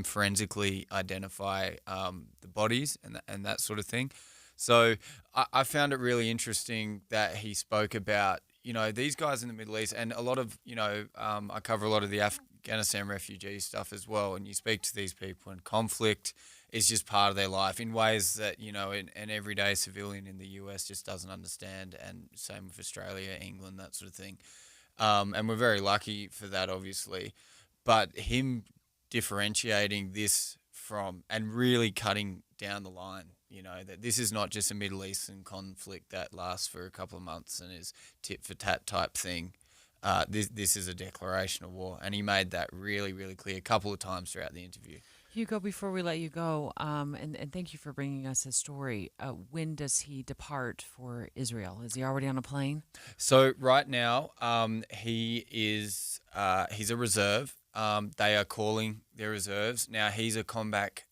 forensically identify the bodies and that sort of thing. So I found it really interesting that he spoke about, these guys in the Middle East, and a lot of, I cover a lot of the Afghanistan refugee stuff as well. And you speak to these people, and conflict is just part of their life in ways that, an everyday civilian in the US just doesn't understand. And same with Australia, England, that sort of thing. And we're very lucky for that, obviously. But him differentiating this from and really cutting down the line, that this is not just a Middle Eastern conflict that lasts for a couple of months and is tit for tat type thing. This is a declaration of war. And he made that really, really clear a couple of times throughout the interview. Hugo, before we let you go, and thank you for bringing us his story, when does he depart for Israel? Is he already on a plane? So right now, he's a reserve. They are calling their reserves. Now, he's a combat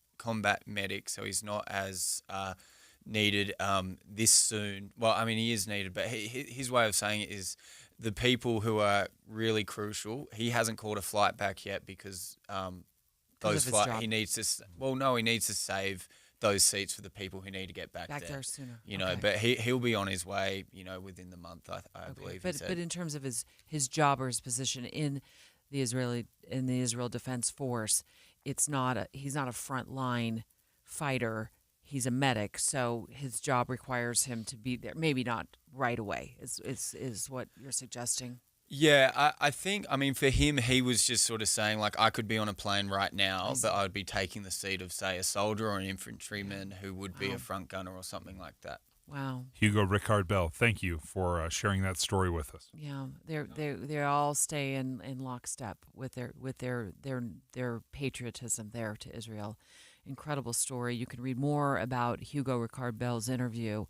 medic, so he's not as needed this soon. Well, I mean, he is needed, but his way of saying it is the people who are really crucial, he hasn't called a flight back yet because he needs to save those seats for the people who need to get back there sooner. But he'll be on his way, within the month, I believe. But in terms of his job or his position in the Israel Defense Force, he's not a frontline fighter. He's a medic, so his job requires him to be there. Maybe not right away. Is what you're suggesting? Yeah, I think, for him, he was just sort of saying, I could be on a plane right now, but I would be taking the seat of, say, a soldier or an infantryman who would be a front gunner or something like that. Wow. Hugo Ricard Bell, thank you for sharing that story with us. Yeah, they all stay in lockstep with their patriotism there to Israel. Incredible story. You can read more about Hugo Ricard Bell's interview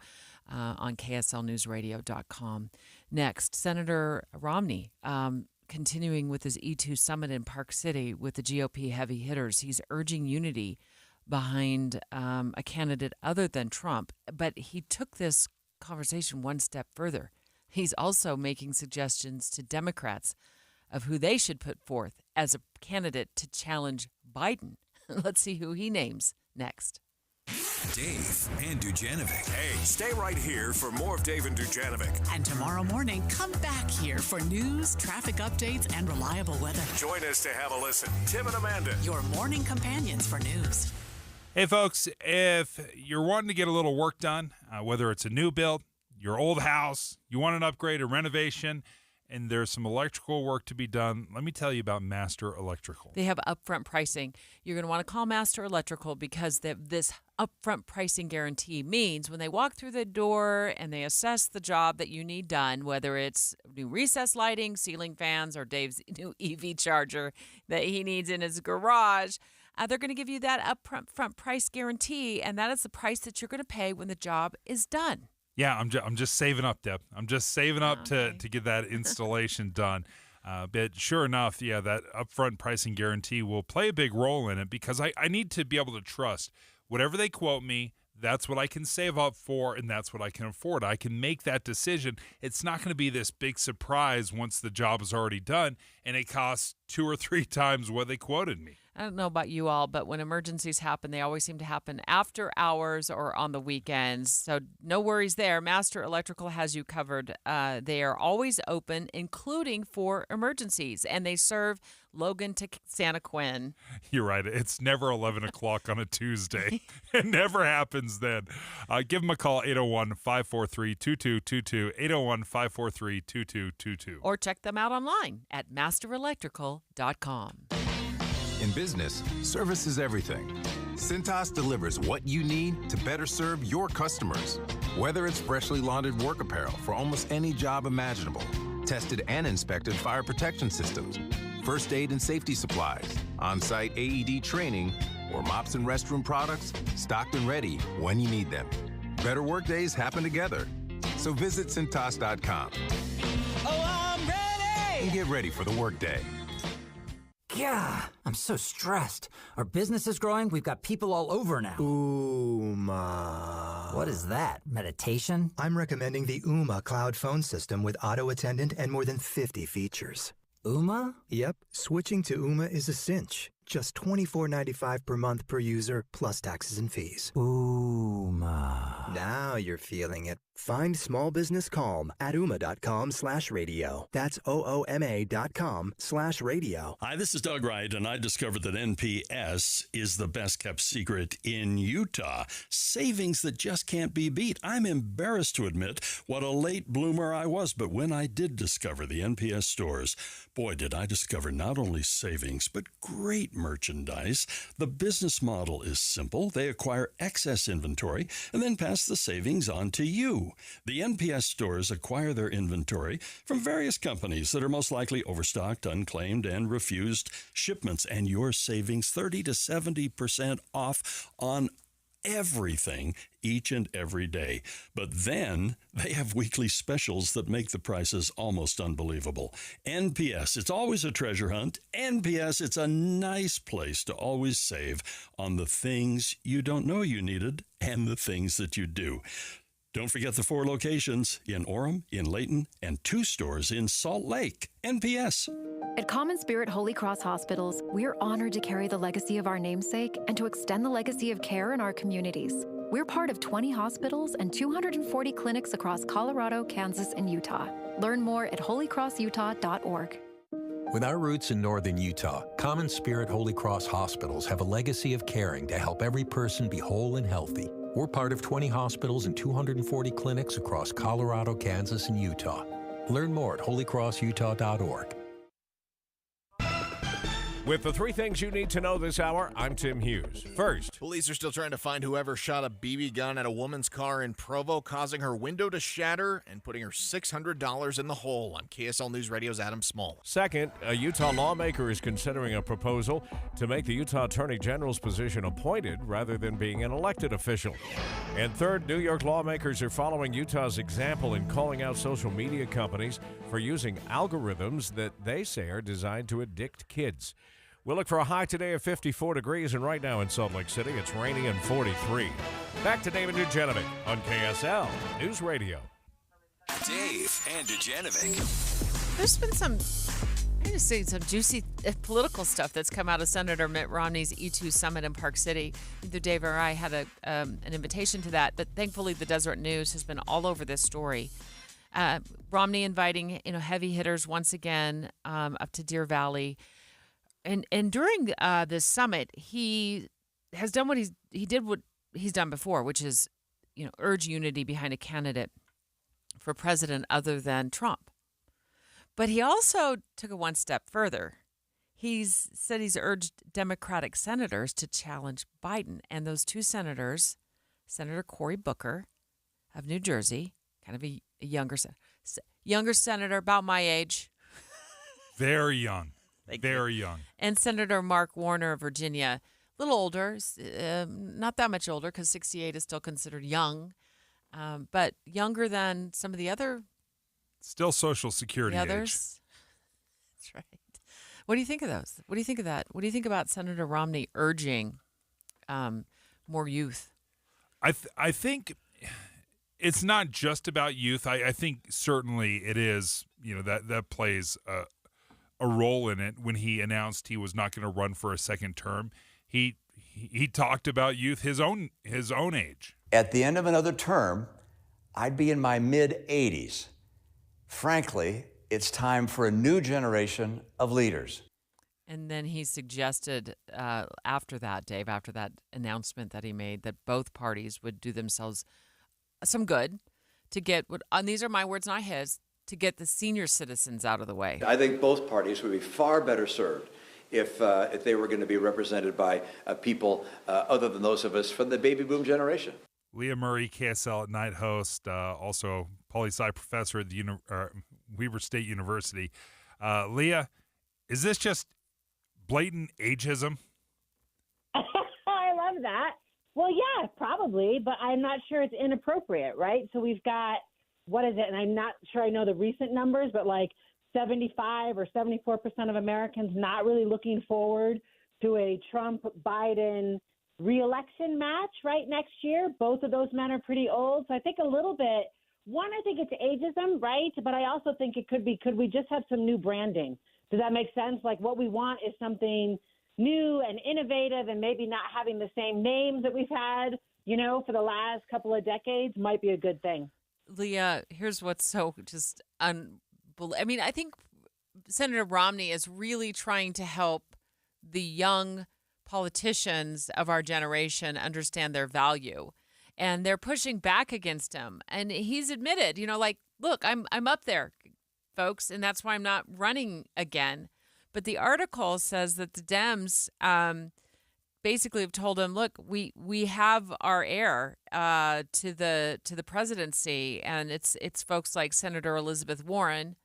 on KSLNewsRadio.com. Next, Senator Romney, continuing with his E2 summit in Park City with the GOP heavy hitters. He's urging unity behind a candidate other than Trump, but he took this conversation one step further. He's also making suggestions to Democrats of who they should put forth as a candidate to challenge Biden. Let's see who he names next. Dave and Dujanovic. Hey, stay right here for more of Dave and Dujanovic. And tomorrow morning, come back here for news, traffic updates, and reliable weather. Join us to have a listen. Tim and Amanda. Your morning companions for news. Hey, folks, if you're wanting to get a little work done, whether it's a new build, your old house, you want an upgrade, a renovation, and there's some electrical work to be done, let me tell you about Master Electrical. They have upfront pricing. You're going to want to call Master Electrical because this upfront pricing guarantee means when they walk through the door and they assess the job that you need done, whether it's new recess lighting, ceiling fans, or Dave's new EV charger that he needs in his garage, they're going to give you that upfront price guarantee, and that is the price that you're going to pay when the job is done. Yeah, I'm just saving up, Deb. I'm just saving up to get that installation done. But sure enough, yeah, that upfront pricing guarantee will play a big role in it because I need to be able to trust whatever they quote me, that's what I can save up for, and that's what I can afford. I can make that decision. It's not going to be this big surprise once the job is already done and it costs 2 or 3 times what they quoted me. I don't know about you all, but when emergencies happen, they always seem to happen after hours or on the weekends. So no worries there. Master Electrical has you covered. They are always open, including for emergencies, and they serve Logan to Santa Quinn. You're right. It's never 11 o'clock on a Tuesday. It never happens then. Give them a call, 801-543-2222, 801-543-2222. Or check them out online at masterelectrical.com. In business, service is everything. Cintas delivers what you need to better serve your customers. Whether it's freshly laundered work apparel for almost any job imaginable, tested and inspected fire protection systems, first aid and safety supplies, on-site AED training, or mops and restroom products, stocked and ready when you need them. Better work days happen together. So visit Cintas.com. Oh, I'm ready! And get ready for the workday. Yeah, I'm so stressed. Our business is growing. We've got people all over now. Ooma. What is that? Meditation? I'm recommending the Ooma cloud phone system with auto attendant and more than 50 features. Ooma? Yep, switching to Ooma is a cinch. Just $24.95 per month per user, plus taxes and fees. Ooma. Now you're feeling it. Find small business calm at ooma.com/radio. That's OOMA.com/radio. Hi, this is Doug Wright, and I discovered that NPS is the best kept secret in Utah. Savings that just can't be beat. I'm embarrassed to admit what a late bloomer I was, but when I did discover the NPS stores, boy, did I discover not only savings, but great merchandise. The business model is simple. They acquire excess inventory and then pass the savings on to you. The NPS stores acquire their inventory from various companies that are most likely overstocked, unclaimed, and refused shipments, and your savings 30 to 70% off on everything each and every day. But then they have weekly specials that make the prices almost unbelievable. NPS, it's always a treasure hunt. NPS, it's a nice place to always save on the things you don't know you needed and the things that you do. Don't forget the 4 locations in Orem, in Layton, and 2 stores in Salt Lake. NPS. At Common Spirit Holy Cross Hospitals, we're honored to carry the legacy of our namesake and to extend the legacy of care in our communities. We're part of 20 hospitals and 240 clinics across Colorado, Kansas, and Utah. Learn more at holycrossutah.org. With our roots in northern Utah, Common Spirit Holy Cross Hospitals have a legacy of caring to help every person be whole and healthy. We're part of 20 hospitals and 240 clinics across Colorado, Kansas, and Utah. Learn more at holycrossutah.org. With the 3 things you need to know this hour, I'm Tim Hughes. First, police are still trying to find whoever shot a BB gun at a woman's car in Provo, causing her window to shatter and putting her $600 in the hole. On KSL News Radio's Adam Small. Second, a Utah lawmaker is considering a proposal to make the Utah Attorney General's position appointed rather than being an elected official. And third, New York lawmakers are following Utah's example in calling out social media companies for using algorithms that they say are designed to addict kids. We'll look for a high today of 54 degrees, and right now in Salt Lake City, it's raining and 43. Back to David Dujanovic on KSL News Radio. Dave and Dujanovic. There's been some juicy political stuff that's come out of Senator Mitt Romney's E2 summit in Park City. Either Dave or I had an invitation to that, but thankfully the Deseret News has been all over this story. Romney inviting heavy hitters once again up to Deer Valley. And during this summit, he has done what he's done before, which is, urge unity behind a candidate for president other than Trump. But he also took it one step further. He's said he's urged Democratic senators to challenge Biden, and those 2 senators, Senator Cory Booker of New Jersey, kind of a younger senator, about my age, very young. Very young. And Senator Mark Warner of Virginia, a little older, not that much older because 68 is still considered young, but younger than some of the other. Still Social Security others. That's right. What do you think of those? What do you think of that? What do you think about Senator Romney urging more youth? I think it's not just about youth. I think certainly it is, that plays a role in it. When he announced he was not going to run for a second term, he talked about youth his own age. At the end of another term, I'd be in my mid-80s. Frankly, it's time for a new generation of leaders. And then he suggested after that announcement that he made, that both parties would do themselves some good to get and these are my words, not his, to get the senior citizens out of the way. I think both parties would be far better served if they were going to be represented by people other than those of us from the baby boom generation. Leah Murray, KSL at Night host, also poli-sci professor at the Weber State University. Leah, is this just blatant ageism? I love that. Well, yeah, probably, but I'm not sure it's inappropriate, right? So we've got, what is it? And I'm not sure I know the recent numbers, but like 75 or 74% of Americans not really looking forward to a Trump-Biden re-election match right next year. Both of those men are pretty old. So I think a little bit, one, I think it's ageism, right? But I also think it could be, could we just have some new branding? Does that make sense? Like what we want is something new and innovative, and maybe not having the same names that we've had, for the last couple of decades might be a good thing. Leah, here's what's so just unbelievable. I mean, I think Senator Romney is really trying to help the young politicians of our generation understand their value, and they're pushing back against him. And he's admitted, look, I'm up there, folks, and that's why I'm not running again. But the article says that the Dems basically have told him, look, we have our heir to the presidency, and it's folks like Senator Elizabeth Warren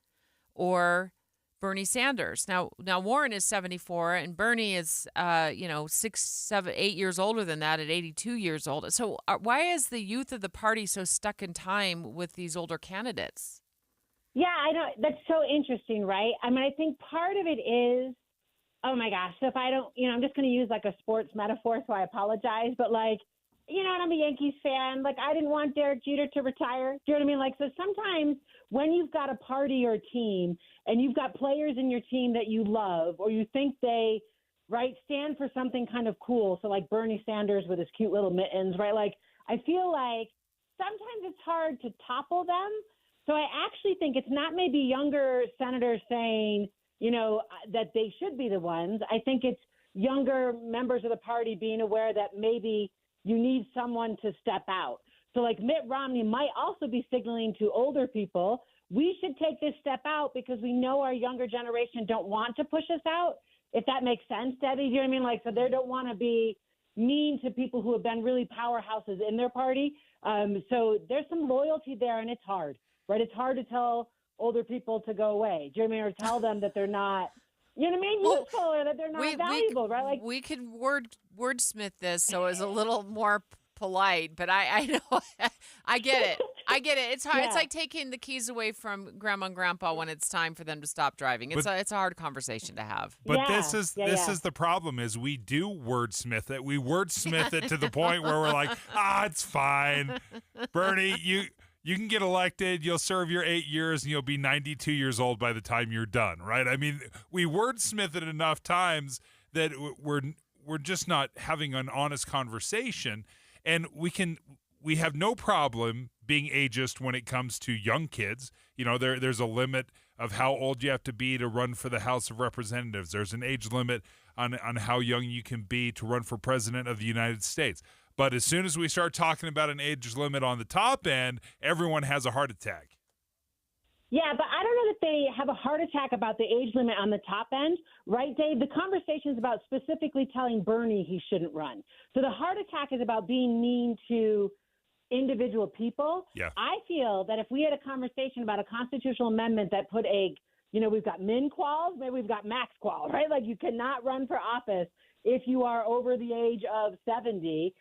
or Bernie Sanders. Now Warren is 74, and Bernie is 6, 7, 8 years older than that at 82 years old. So why is the youth of the party so stuck in time with these older candidates? Yeah, I know. That's so interesting, right? I mean, I think part of it is, oh my gosh, so if I don't, I'm just going to use like a sports metaphor, so I apologize, but like, and I'm a Yankees fan, like I didn't want Derek Jeter to retire. Do you know what I mean? Like, so sometimes when you've got a party or a team and you've got players in your team that you love, or you think they, right, stand for something kind of cool. So like Bernie Sanders with his cute little mittens, right? Like, I feel like sometimes it's hard to topple them. So I actually think it's not maybe younger senators saying, that they should be the ones. I think it's younger members of the party being aware that maybe you need someone to step out. So like Mitt Romney might also be signaling to older people, we should take this step out because we know our younger generation don't want to push us out, if that makes sense, Debbie. Do you know what I mean? Like, so they don't want to be mean to people who have been really powerhouses in their party. So there's some loyalty there, and it's hard. Right, it's hard to tell older people to go away. Do you know what I mean? Or tell them that they're not, useful, or that they're not valuable, right? Like we could wordsmith this so it's a little more polite, but I know I get it. It's hard. Yeah. It's like taking the keys away from grandma and grandpa when it's time for them to stop driving. It's a hard conversation to have. But this is the problem: is we do wordsmith it. We wordsmith it to the point where we're like, it's fine, Bernie, You can get elected, you'll serve your 8 years, and you'll be 92 years old by the time you're done, right? I mean, we wordsmith it enough times that we're just not having an honest conversation, and we have no problem being ageist when it comes to young kids. There's a limit of how old you have to be to run for the House of Representatives. There's an age limit on how young you can be to run for president of the United States. But as soon as we start talking about an age limit on the top end, everyone has a heart attack. Yeah, but I don't know that they have a heart attack about the age limit on the top end, right, Dave? The conversation is about specifically telling Bernie he shouldn't run. So the heart attack is about being mean to individual people. Yeah. I feel that if we had a conversation about a constitutional amendment that put we've got min quals, maybe we've got max qual, right? Like you cannot run for office if you are over the age of 70.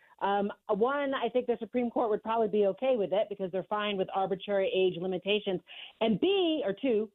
One, I think the Supreme Court would probably be okay with it because they're fine with arbitrary age limitations. And two,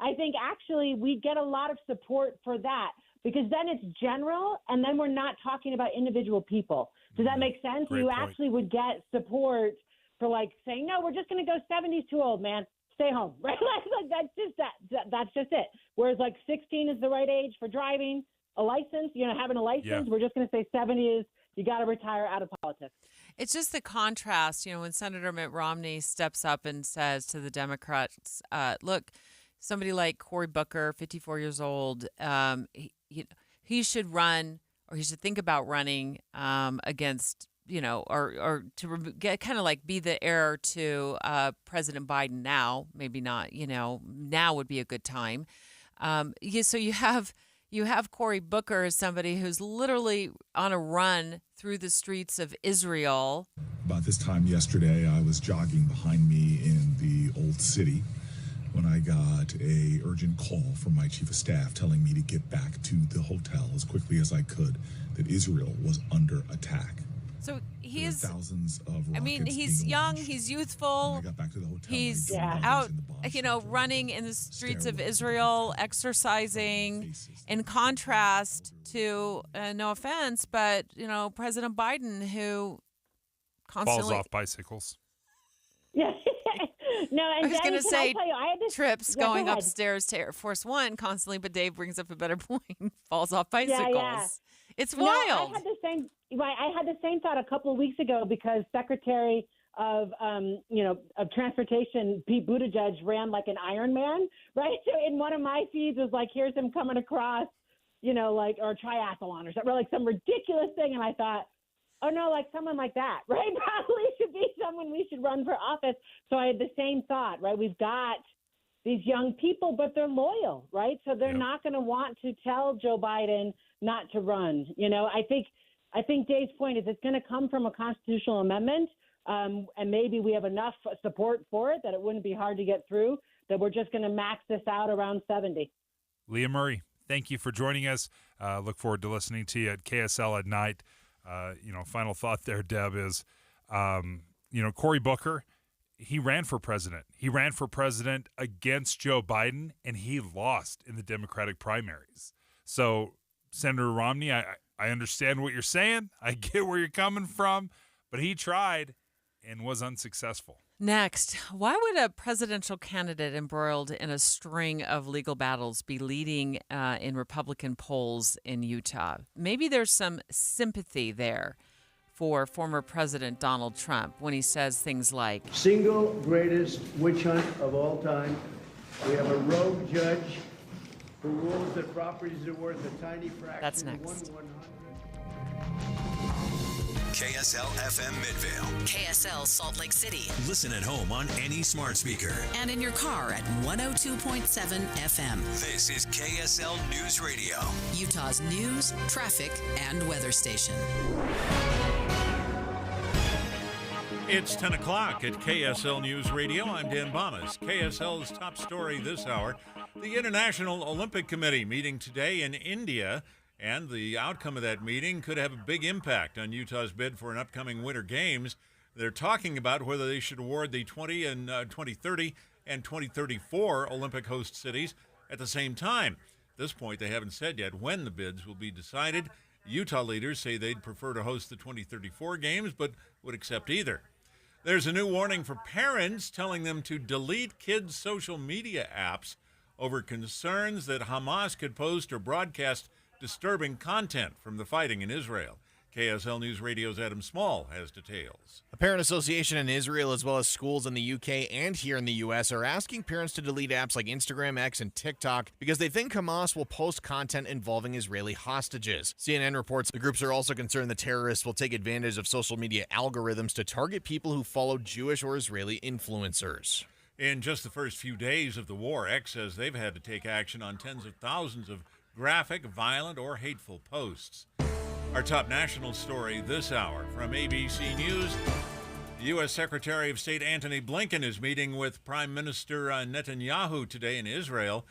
I think actually we get a lot of support for that because then it's general and then we're not talking about individual people. Does that make sense? Great You point. actually would get support for like saying, no, we're just going to go 70's too old, man. Stay home, right? Like that's just it. Whereas like 16 is the right age for driving a license, having a license. Yeah. We're just going to say 70 is you got to retire out of politics. It's just the contrast, when Senator Mitt Romney steps up and says to the Democrats, look, somebody like Cory Booker, 54 years old, he should run or he should think about running against, or to get kind of like be the heir to President Biden now. Maybe not, now would be a good time. So you have you have Cory Booker as somebody who's literally on a run through the streets of Israel. About this time yesterday, I was jogging behind me in the Old City when I got a urgent call from my chief of staff telling me to get back to the hotel as quickly as I could, that Israel was under attack. So he's thousands of he's young, he's youthful. He's out, running in the streets of Israel, exercising. In contrast to, no offense, but President Biden, who constantly falls off bicycles. Yeah. No, and I was going to say I had this, trips going upstairs to Air Force One constantly, but Dave brings up a better point. Falls off bicycles. Yeah. It's No, wild. I had the same thought a couple of weeks ago because Secretary of Transportation Pete Buttigieg ran like an Ironman, right? So in one of my feeds was like, here's him coming across, or triathlon or something, like some ridiculous thing, and I thought, oh no, like someone like that, right? Probably should be someone we should run for office. So I had the same thought, right? We've got these young people, but they're loyal, right? So they're not going to want to tell Joe Biden not to run. I think Dave's point is it's going to come from a constitutional amendment, and maybe we have enough support for it that it wouldn't be hard to get through, that we're just going to max this out around 70. Leah Murray, thank you for joining us. Look forward to listening to you at KSL at night. Final thought there, Deb, is, Cory Booker, he ran for president. He ran for president against Joe Biden, and he lost in the Democratic primaries. So, Senator Romney, I understand what you're saying. I get where you're coming from, but he tried and was unsuccessful. Next, why would a presidential candidate embroiled in a string of legal battles be leading in Republican polls in Utah? Maybe there's some sympathy there for former President Donald Trump when he says things like, single greatest witch hunt of all time. We have a rogue judge who rules that properties are worth a tiny fraction. That's next. KSL FM Midvale. KSL Salt Lake City. Listen at home on any smart speaker. And in your car at 102.7 FM. This is KSL News Radio. Utah's news, traffic, and weather station. It's 10 o'clock at KSL News Radio. I'm Dan Bomas. KSL's top story this hour. The International Olympic Committee meeting today in India. And the outcome of that meeting could have a big impact on Utah's bid for an upcoming Winter Games. They're talking about whether they should award the 2030 and 2034 Olympic host cities at the same time. At this point, they haven't said yet when the bids will be decided. Utah leaders say they'd prefer to host the 2034 Games, but would accept either. There's a new warning for parents telling them to delete kids' social media apps over concerns that Hamas could post or broadcast disturbing content from the fighting in Israel. KSL News Radio's Adam Small has details. A parent association in Israel, as well as schools in the UK and here in the U.S., are asking parents to delete apps like Instagram, X, and TikTok because they think Hamas will post content involving Israeli hostages. CNN reports the groups are also concerned the terrorists will take advantage of social media algorithms to target people who follow Jewish or Israeli influencers. In just the first few days of the war, X says they've had to take action on tens of thousands of graphic, violent, or hateful posts. Our top national story this hour from ABC News. The U.S. Secretary of State Antony Blinken is meeting with Prime Minister Netanyahu today in Israel.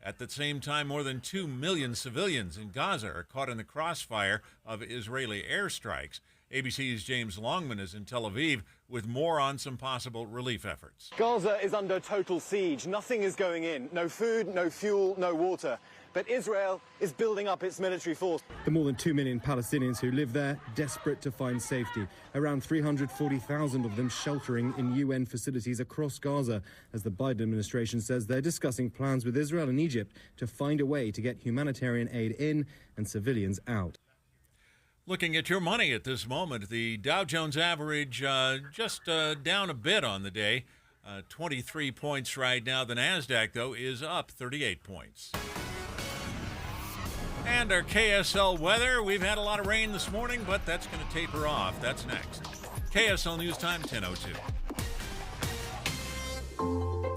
At the same time, more than 2 million civilians in Gaza are caught in the crossfire of Israeli airstrikes. ABC's James Longman is in Tel Aviv with more on some possible relief efforts. Gaza is under total siege. Nothing is going in. No food, no fuel, no water. But Israel is building up its military force. The more than 2 million Palestinians who live there, desperate to find safety. Around 340,000 of them sheltering in UN facilities across Gaza, as the Biden administration says they're discussing plans with Israel and Egypt to find a way to get humanitarian aid in and civilians out. Looking at your money at this moment, the Dow Jones average just down a bit on the day, 23 points right now. The NASDAQ, though, is up 38 points. And our KSL weather, we've had a lot of rain this morning, but that's going to taper off. That's next. KSL News Time, 10:02.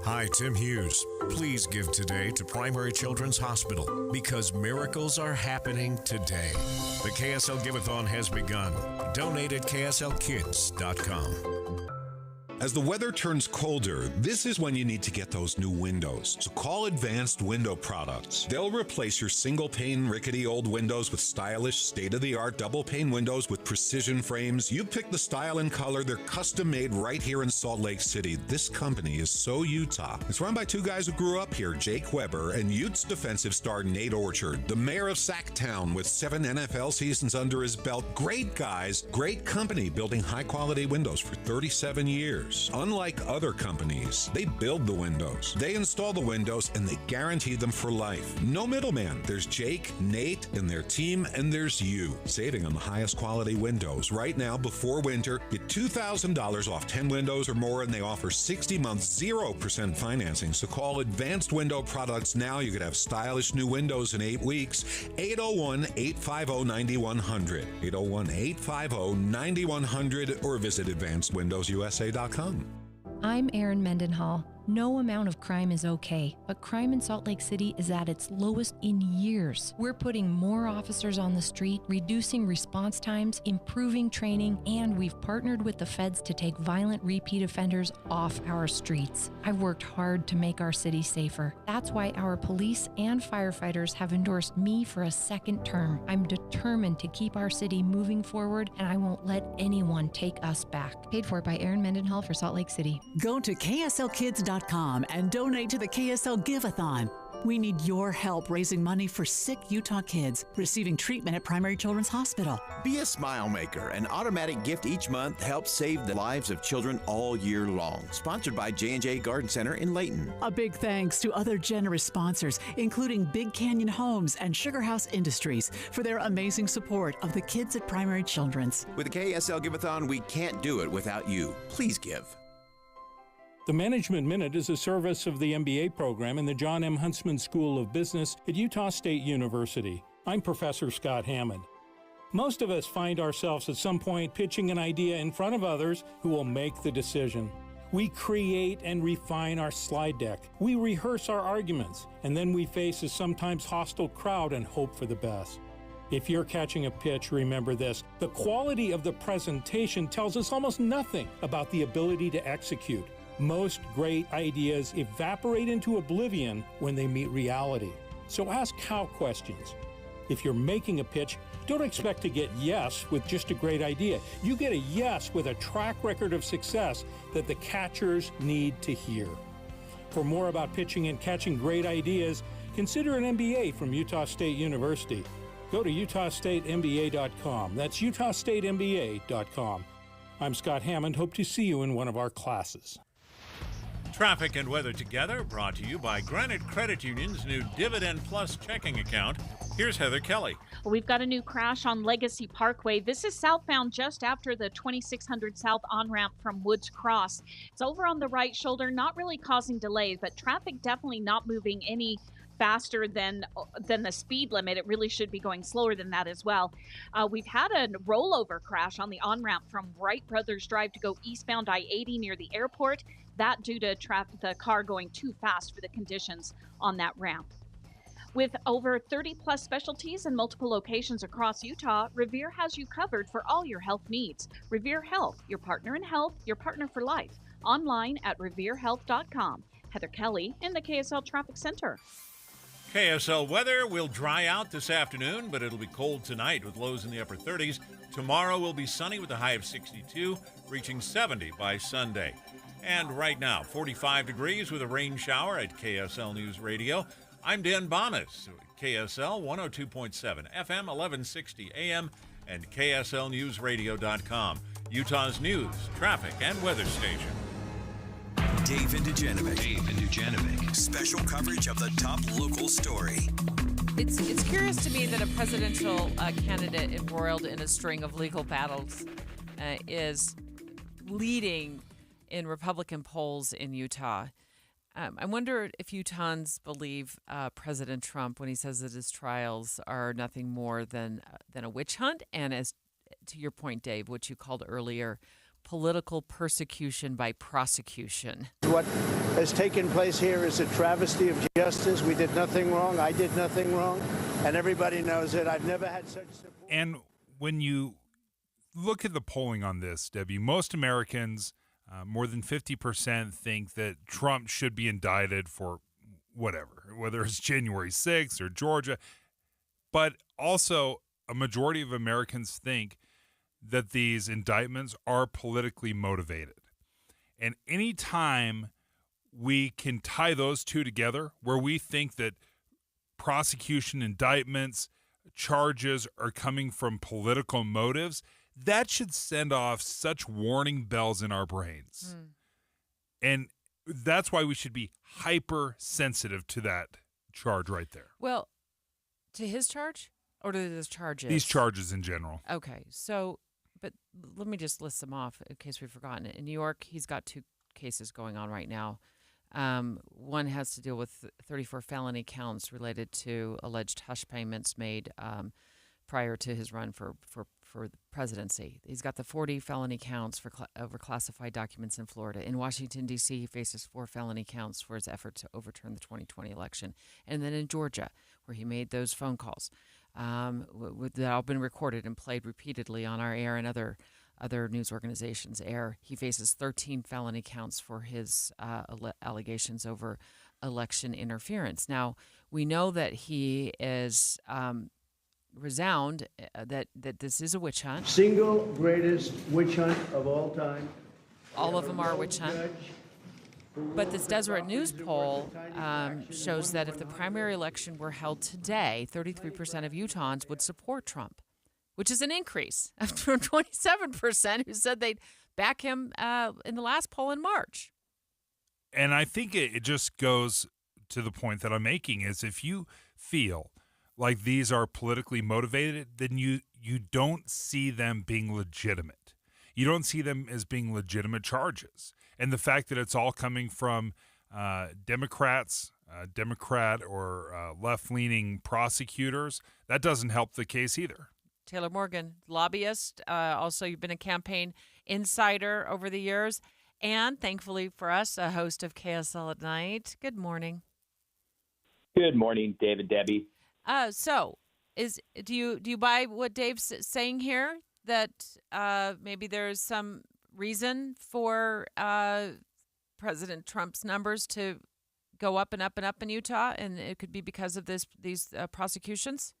Hi, Tim Hughes. Please give today to Primary Children's Hospital because miracles are happening today. The KSL Giveathon has begun. Donate at kslkids.com. As the weather turns colder, this is when you need to get those new windows. So call Advanced Window Products. They'll replace your single-pane, rickety old windows with stylish, state-of-the-art double-pane windows with precision frames. You pick the style and color. They're custom-made right here in Salt Lake City. This company is so Utah. It's run by two guys who grew up here, Jake Weber and Utes defensive star Nate Orchard, the mayor of Sacktown with 7 NFL seasons under his belt. Great guys, great company building high-quality windows for 37 years. Unlike other companies, they build the windows, they install the windows, and they guarantee them for life. No middleman. There's Jake, Nate, and their team, and there's you. Saving on the highest quality windows. Right now, before winter, get $2,000 off 10 windows or more, and they offer 60 months, 0% financing. So call Advanced Window Products now. You could have stylish new windows in 8 weeks. 801-850-9100. 801-850-9100 or visit advancedwindowsusa.com. I'm Erin Mendenhall. No amount of crime is okay, but crime in Salt Lake City is at its lowest in years. We're putting more officers on the street, reducing response times, improving training, and we've partnered with the feds to take violent repeat offenders off our streets. I've worked hard to make our city safer. That's why our police and firefighters have endorsed me for a second term. I'm determined to keep our city moving forward, and I won't let anyone take us back. Paid for by Erin Mendenhall for Salt Lake City. Go to kslkids.com and donate to the KSL Giveathon. We need your help raising money for sick Utah kids receiving treatment at Primary Children's Hospital. Be a smile maker. An automatic gift each month helps save the lives of children all year long. Sponsored by J&J Garden Center in Layton. A big thanks to other generous sponsors, including Big Canyon Homes and Sugar House Industries, for their amazing support of the kids at Primary Children's. With the KSL Giveathon, we can't do it without you. Please give. The Management Minute is a service of the MBA program in the John M. Huntsman School of Business at Utah State University. I'm Professor Scott Hammond. Most of us find ourselves at some point pitching an idea in front of others who will make the decision. We create and refine our slide deck. We rehearse our arguments, and then we face a sometimes hostile crowd and hope for the best. If you're catching a pitch, remember this: the quality of the presentation tells us almost nothing about the ability to execute. Most great ideas evaporate into oblivion when they meet reality. So ask how questions. If you're making a pitch, don't expect to get yes with just a great idea. You get a yes with a track record of success that the catchers need to hear. For more about pitching and catching great ideas, consider an MBA from Utah State University. Go to utahstatemba.com. That's utahstatemba.com. I'm Scott Hammond. Hope to see you in one of our classes. Traffic and weather together, brought to you by Granite Credit Union's new Dividend Plus checking account. Here's Heather Kelly. We've got a new crash on Legacy Parkway. This is southbound just after the 2600 South on-ramp from Woods Cross. It's over on the right shoulder, not really causing delays, but traffic definitely not moving any faster than the speed limit. It really should be going slower than that as well. We've had a rollover crash on the on-ramp from Wright Brothers Drive to go eastbound I-80 near the airport. That due to the car going too fast for the conditions on that ramp. With over 30 plus specialties in multiple locations across Utah, Revere has you covered for all your health needs. Revere Health, your partner in health, your partner for life. Online at reverehealth.com. Heather Kelly in the KSL Traffic Center. KSL weather will dry out this afternoon, but it'll be cold tonight with lows in the upper 30s. Tomorrow will be sunny with a high of 62, reaching 70 by Sunday. And right now, 45 degrees with a rain shower at KSL News Radio. I'm Dan Bonas, KSL 102.7 FM, 1160 AM, and KSLNewsRadio.com, Utah's news, traffic, and weather station. Dave and Dujanovic. Special coverage of the top local story. It's curious to me that a presidential candidate embroiled in a string of legal battles is leading in Republican polls in Utah. I wonder if Utahns believe President Trump when he says that his trials are nothing more than a witch hunt, and as to your point, Dave, which you called earlier, political persecution by prosecution. What has taken place here is a travesty of justice. We did nothing wrong. I did nothing wrong. And everybody knows it. I've never had such support. And when you look at the polling on this, Debbie, most Americans, more than 50%, think that Trump should be indicted for whatever, whether it's January 6th or Georgia. But also, a majority of Americans think that these indictments are politically motivated. And any time we can tie those two together, where we think that prosecution, indictments, charges are coming from political motives, that should send off such warning bells in our brains. And that's why we should be hypersensitive to that charge right there. Well, to his charge or to those charges? These charges in general. Okay. So, but let me just list them off in case we've forgotten it. In New York, he's got 2 cases going on right now. One has to deal with 34 felony counts related to alleged hush payments made prior to his run for the presidency. He's got the 40 felony counts for over classified documents in Florida. In Washington, D.C., he faces 4 felony counts for his effort to overturn the 2020 election. And then in Georgia, where he made those phone calls that all been recorded and played repeatedly on our air and other news organizations' air, he faces 13 felony counts for his allegations over election interference. Now, we know that he is resound that this is a witch hunt. Single greatest witch hunt of all time. All of them are a witch hunt. But this Deseret News poll shows that if the primary election were held today, 33% of Utahns would support Trump, which is an increase from 27% who said they'd back him in the last poll in March. And I think it just goes to the point that I'm making is if you feel like these are politically motivated, then you don't see them being legitimate. You don't see them as being legitimate charges. And the fact that it's all coming from Democrats, Democrat or left-leaning prosecutors, that doesn't help the case either. Taylor Morgan, lobbyist. Also, you've been a campaign insider over the years. And thankfully for us, a host of KSL at Night. Good morning. Good morning, David, Debbie. So, do you buy what Dave's saying here, that maybe there's some reason for President Trump's numbers to go up and up and up in Utah, and it could be because of these prosecutions?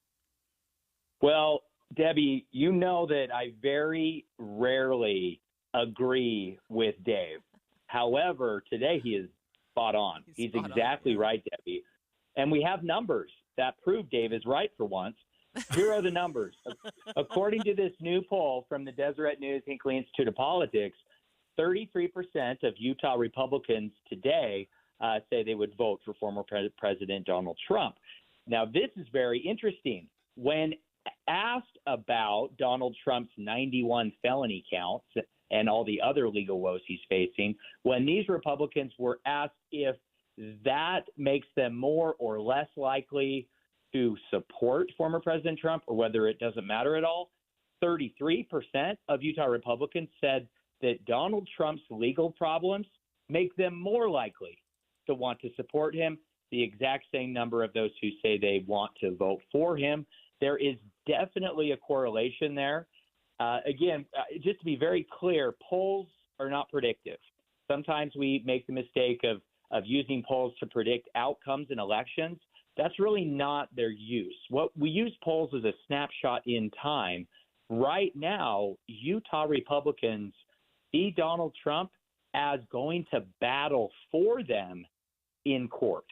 Well, Debbie, you know that I very rarely agree with Dave. However, today he is spot on. He's exactly right, Debbie. And we have numbers that prove Dave is right for once. Here are the numbers. According to this new poll from the Deseret News Hinckley Institute of Politics, 33% of Utah Republicans today say they would vote for former President Donald Trump. Now, this is very interesting. When asked about Donald Trump's 91 felony counts and all the other legal woes he's facing, when these Republicans were asked if that makes them more or less likely to support former President Trump or whether it doesn't matter at all, 33% of Utah Republicans said that Donald Trump's legal problems make them more likely to want to support him. The exact same number of those who say they want to vote for him. There is definitely a correlation there. Again, just to be very clear, polls are not predictive. Sometimes we make the mistake of using polls to predict outcomes in elections. That's really not their use. What we use polls as a snapshot in time. Right now, Utah Republicans see Donald Trump as going to battle for them in court.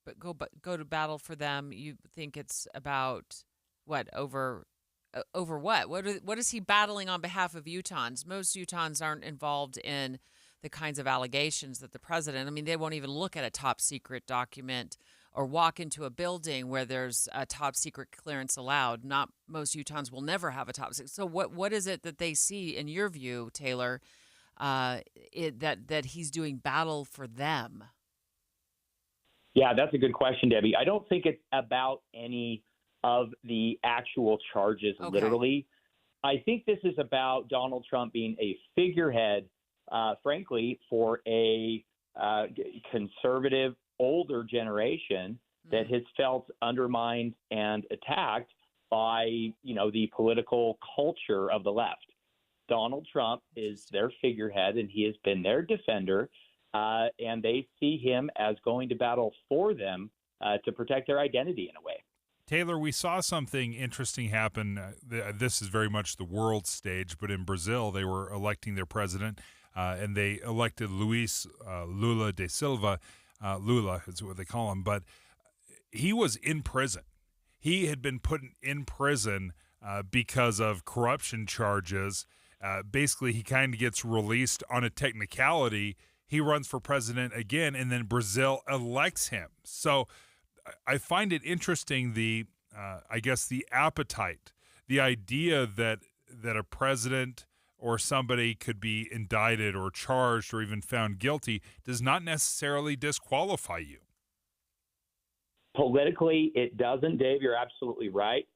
But go to battle for them. You think it's about what over what? What is he battling on behalf of Utahns? Most Utahns aren't involved in the kinds of allegations that the president. I mean, they won't even look at a top secret document or walk into a building where there's a top secret clearance allowed. Not most Utahns will never have a top secret. So what is it that they see in your view, Taylor, that he's doing battle for them? Yeah, that's a good question, Debbie. I don't think it's about any of the actual charges, literally. I think this is about Donald Trump being a figurehead, frankly, for a conservative, older generation that has felt undermined and attacked by, the political culture of the left. Donald Trump is their figurehead, and he has been their defender, and they see him as going to battle for them to protect their identity in a way. Taylor, we saw something interesting happen. This is very much the world stage, but in Brazil, they were electing their president, and they elected Luis Lula da Silva. Lula is what they call him, but he was in prison. He had been put in prison because of corruption charges. Basically, he kind of gets released on a technicality. He runs for president again, and then Brazil elects him. So I find it interesting, the appetite, the idea that a president or somebody could be indicted or charged or even found guilty does not necessarily disqualify you. Politically, it doesn't, Dave. You're absolutely right.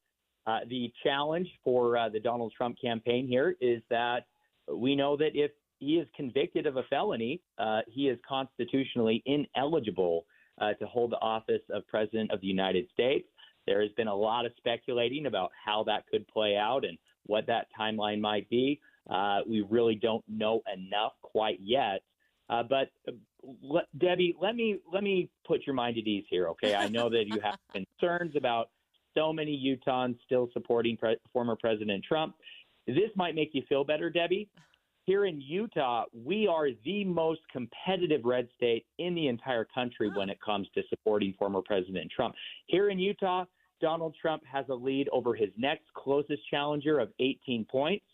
The challenge for the Donald Trump campaign here is that we know that if he is convicted of a felony, he is constitutionally ineligible to hold the office of President of the United States. There has been a lot of speculating about how that could play out and what that timeline might be. We really don't know enough quite yet. But Debbie, let me put your mind at ease here, okay? I know that you have concerns about so many Utahns still supporting former President Trump. This might make you feel better, Debbie. Here in Utah, we are the most competitive red state in the entire country when it comes to supporting former President Trump. Here in Utah, Donald Trump has a lead over his next closest challenger of 18 points.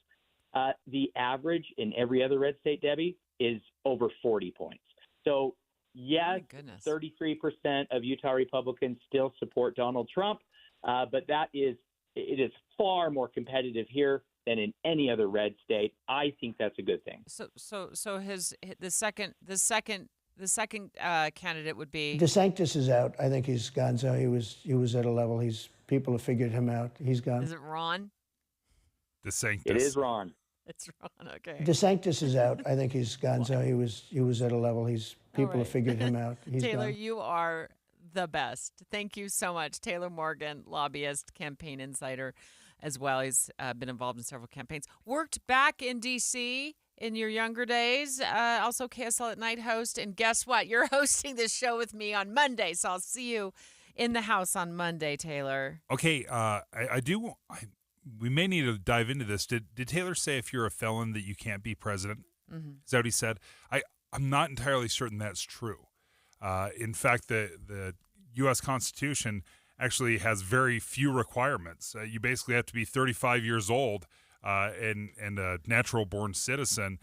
The average in every other red state, Debbie, is over 40 points. So, yes, 33% of Utah Republicans still support Donald Trump, but it is far more competitive here than in any other red state. I think that's a good thing. So the second candidate would be DeSantis is out. I think he's gone. So he was at a level. People have figured him out. He's gone. Is it Ron? DeSantis. It is Ron. It's Ron. Okay. DeSantis is out. I think he's gone. So he was at a level. People have figured him out. He's Taylor, gone. you are the best. Thank you so much. Taylor Morgan, lobbyist, campaign insider as well. He's been involved in several campaigns. Worked back in D.C. in your younger days. Also KSL at Night host. And guess what? You're hosting this show with me on Monday. So I'll see you in the house on Monday, Taylor. Okay. We may need to dive into this. Did Taylor say if you're a felon that you can't be president? Mm-hmm. Is that what he said? I'm not entirely certain that's true. In fact, the U.S. Constitution actually has very few requirements. You basically have to be 35 years old and a natural-born citizen.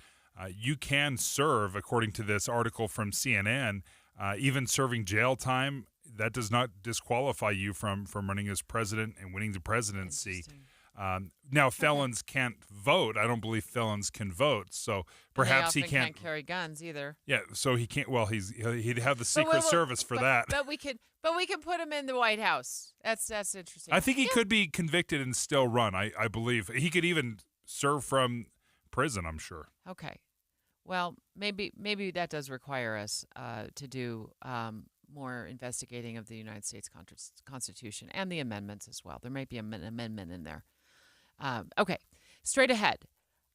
You can serve, according to this article from CNN, even serving jail time. That does not disqualify you from running as president and winning the presidency. Now, felons can't vote. I don't believe felons can vote. So perhaps he can't carry guns either. Yeah, so he can't. Well, he'd have the Secret Service for that. But we could put him in the White House. That's interesting. I think he could be convicted and still run. I believe he could even serve from prison. I'm sure. Okay, well, maybe that does require us to do more investigating of the United States Constitution and the amendments as well. There might be an amendment in there. Okay, straight ahead.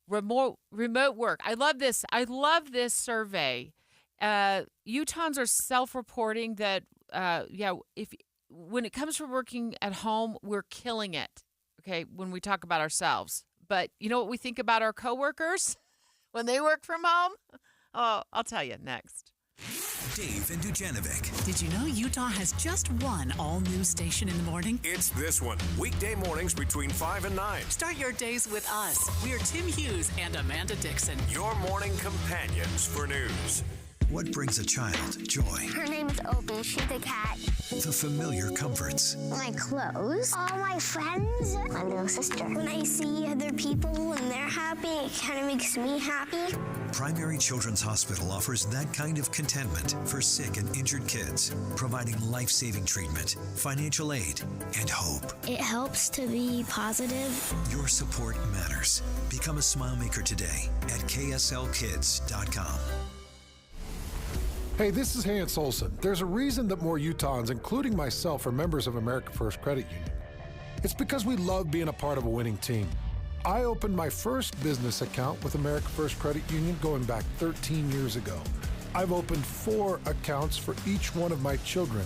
Remote work. I love this. I love this survey. Utahns are self-reporting that when it comes to working at home, we're killing it. Okay, when we talk about ourselves, but you know what we think about our coworkers when they work from home? Oh, I'll tell you next. Dave and Dujanovic. Did you know Utah has just one all-new station in the morning? It's this one. Weekday mornings between 5 and 9. Start your days with us. We're Tim Hughes and Amanda Dixon. Your morning companions for news. What brings a child joy? Her name's Opie. She's a cat. The familiar comforts. My clothes. All my friends. My little sister. When I see other people and they're happy, it kind of makes me happy. Primary Children's Hospital offers that kind of contentment for sick and injured kids, providing life-saving treatment, financial aid, and hope. It helps to be positive. Your support matters. Become a smile maker today at kslkids.com. Hey, this is Hans Olsen. There's a reason that more Utahns, including myself, are members of America First Credit Union. It's because we love being a part of a winning team. I opened my first business account with America First Credit Union going back 13 years ago. I've opened 4 accounts for each one of my children.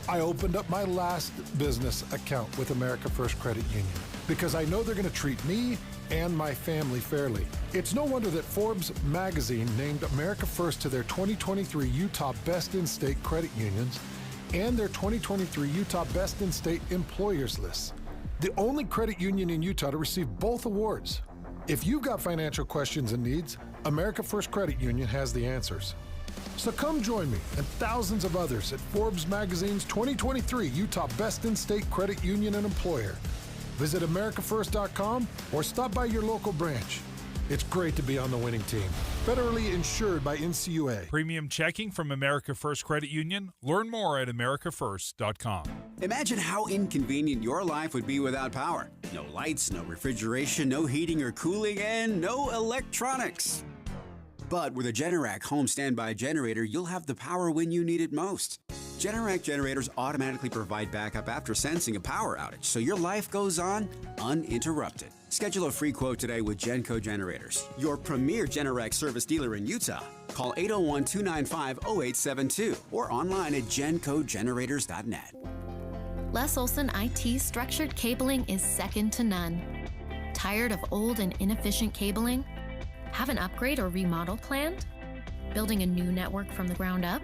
I opened up my last business account with America First Credit Union because I know they're going to treat me and my family fairly. It's no wonder that Forbes magazine named America First to their 2023 Utah Best in State Credit Unions and their 2023 Utah Best in State Employers list. The only credit union in Utah to receive both awards. If you've got financial questions and needs, America First Credit Union has the answers. So come join me and thousands of others at Forbes Magazine's 2023 Utah Best in State Credit Union and Employer. Visit AmericaFirst.com or stop by your local branch. It's great to be on the winning team. Federally insured by NCUA. Premium checking from America First Credit Union. Learn more at AmericaFirst.com. Imagine how inconvenient your life would be without power. No lights, no refrigeration, no heating or cooling, and no electronics. But with a Generac home standby generator, you'll have the power when you need it most. Generac generators automatically provide backup after sensing a power outage, so your life goes on uninterrupted. Schedule a free quote today with Genco Generators, your premier Generac service dealer in Utah. Call 801-295-0872 or online at gencogenerators.net. Les Olson IT structured cabling is second to none. Tired of old and inefficient cabling? Have an upgrade or remodel planned? Building a new network from the ground up?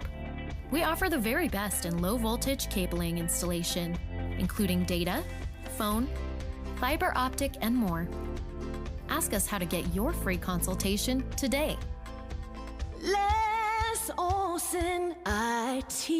We offer the very best in low voltage cabling installation, including data, phone, fiber optic, and more. Ask us how to get your free consultation today. Les Olson IT.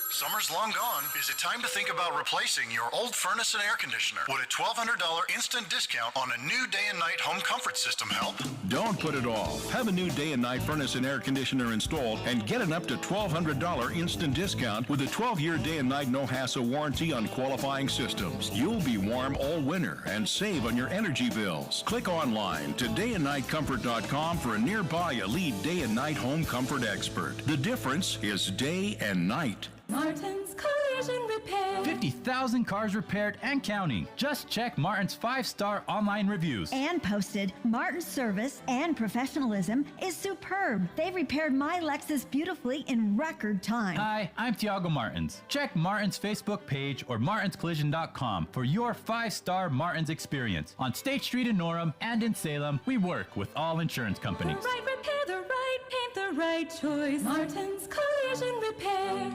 Summer's long gone. Is it time to think about replacing your old furnace and air conditioner? Would a $1,200 instant discount on a new day and night home comfort system help? Don't put it off. Have a new day and night furnace and air conditioner installed and get an up to $1,200 instant discount with a 12-year day and night no-hassle warranty on qualifying systems. You'll be warm all winter and save on your energy bills. Click online to dayandnightcomfort.com for a nearby elite day and night home comfort expert. The difference is day and night. Martin's Collision Repair. 50,000 cars repaired and counting. Just check Martin's 5-star online reviews. And posted, Martin's service and professionalism is superb. They've repaired my Lexus beautifully in record time. Hi, I'm Tiago Martins. Check Martin's Facebook page or martinscollision.com for your 5-star Martin's experience. On State Street in Norham and in Salem, we work with all insurance companies. The right repair, the right paint, the right choice. Martin's Collision Repair.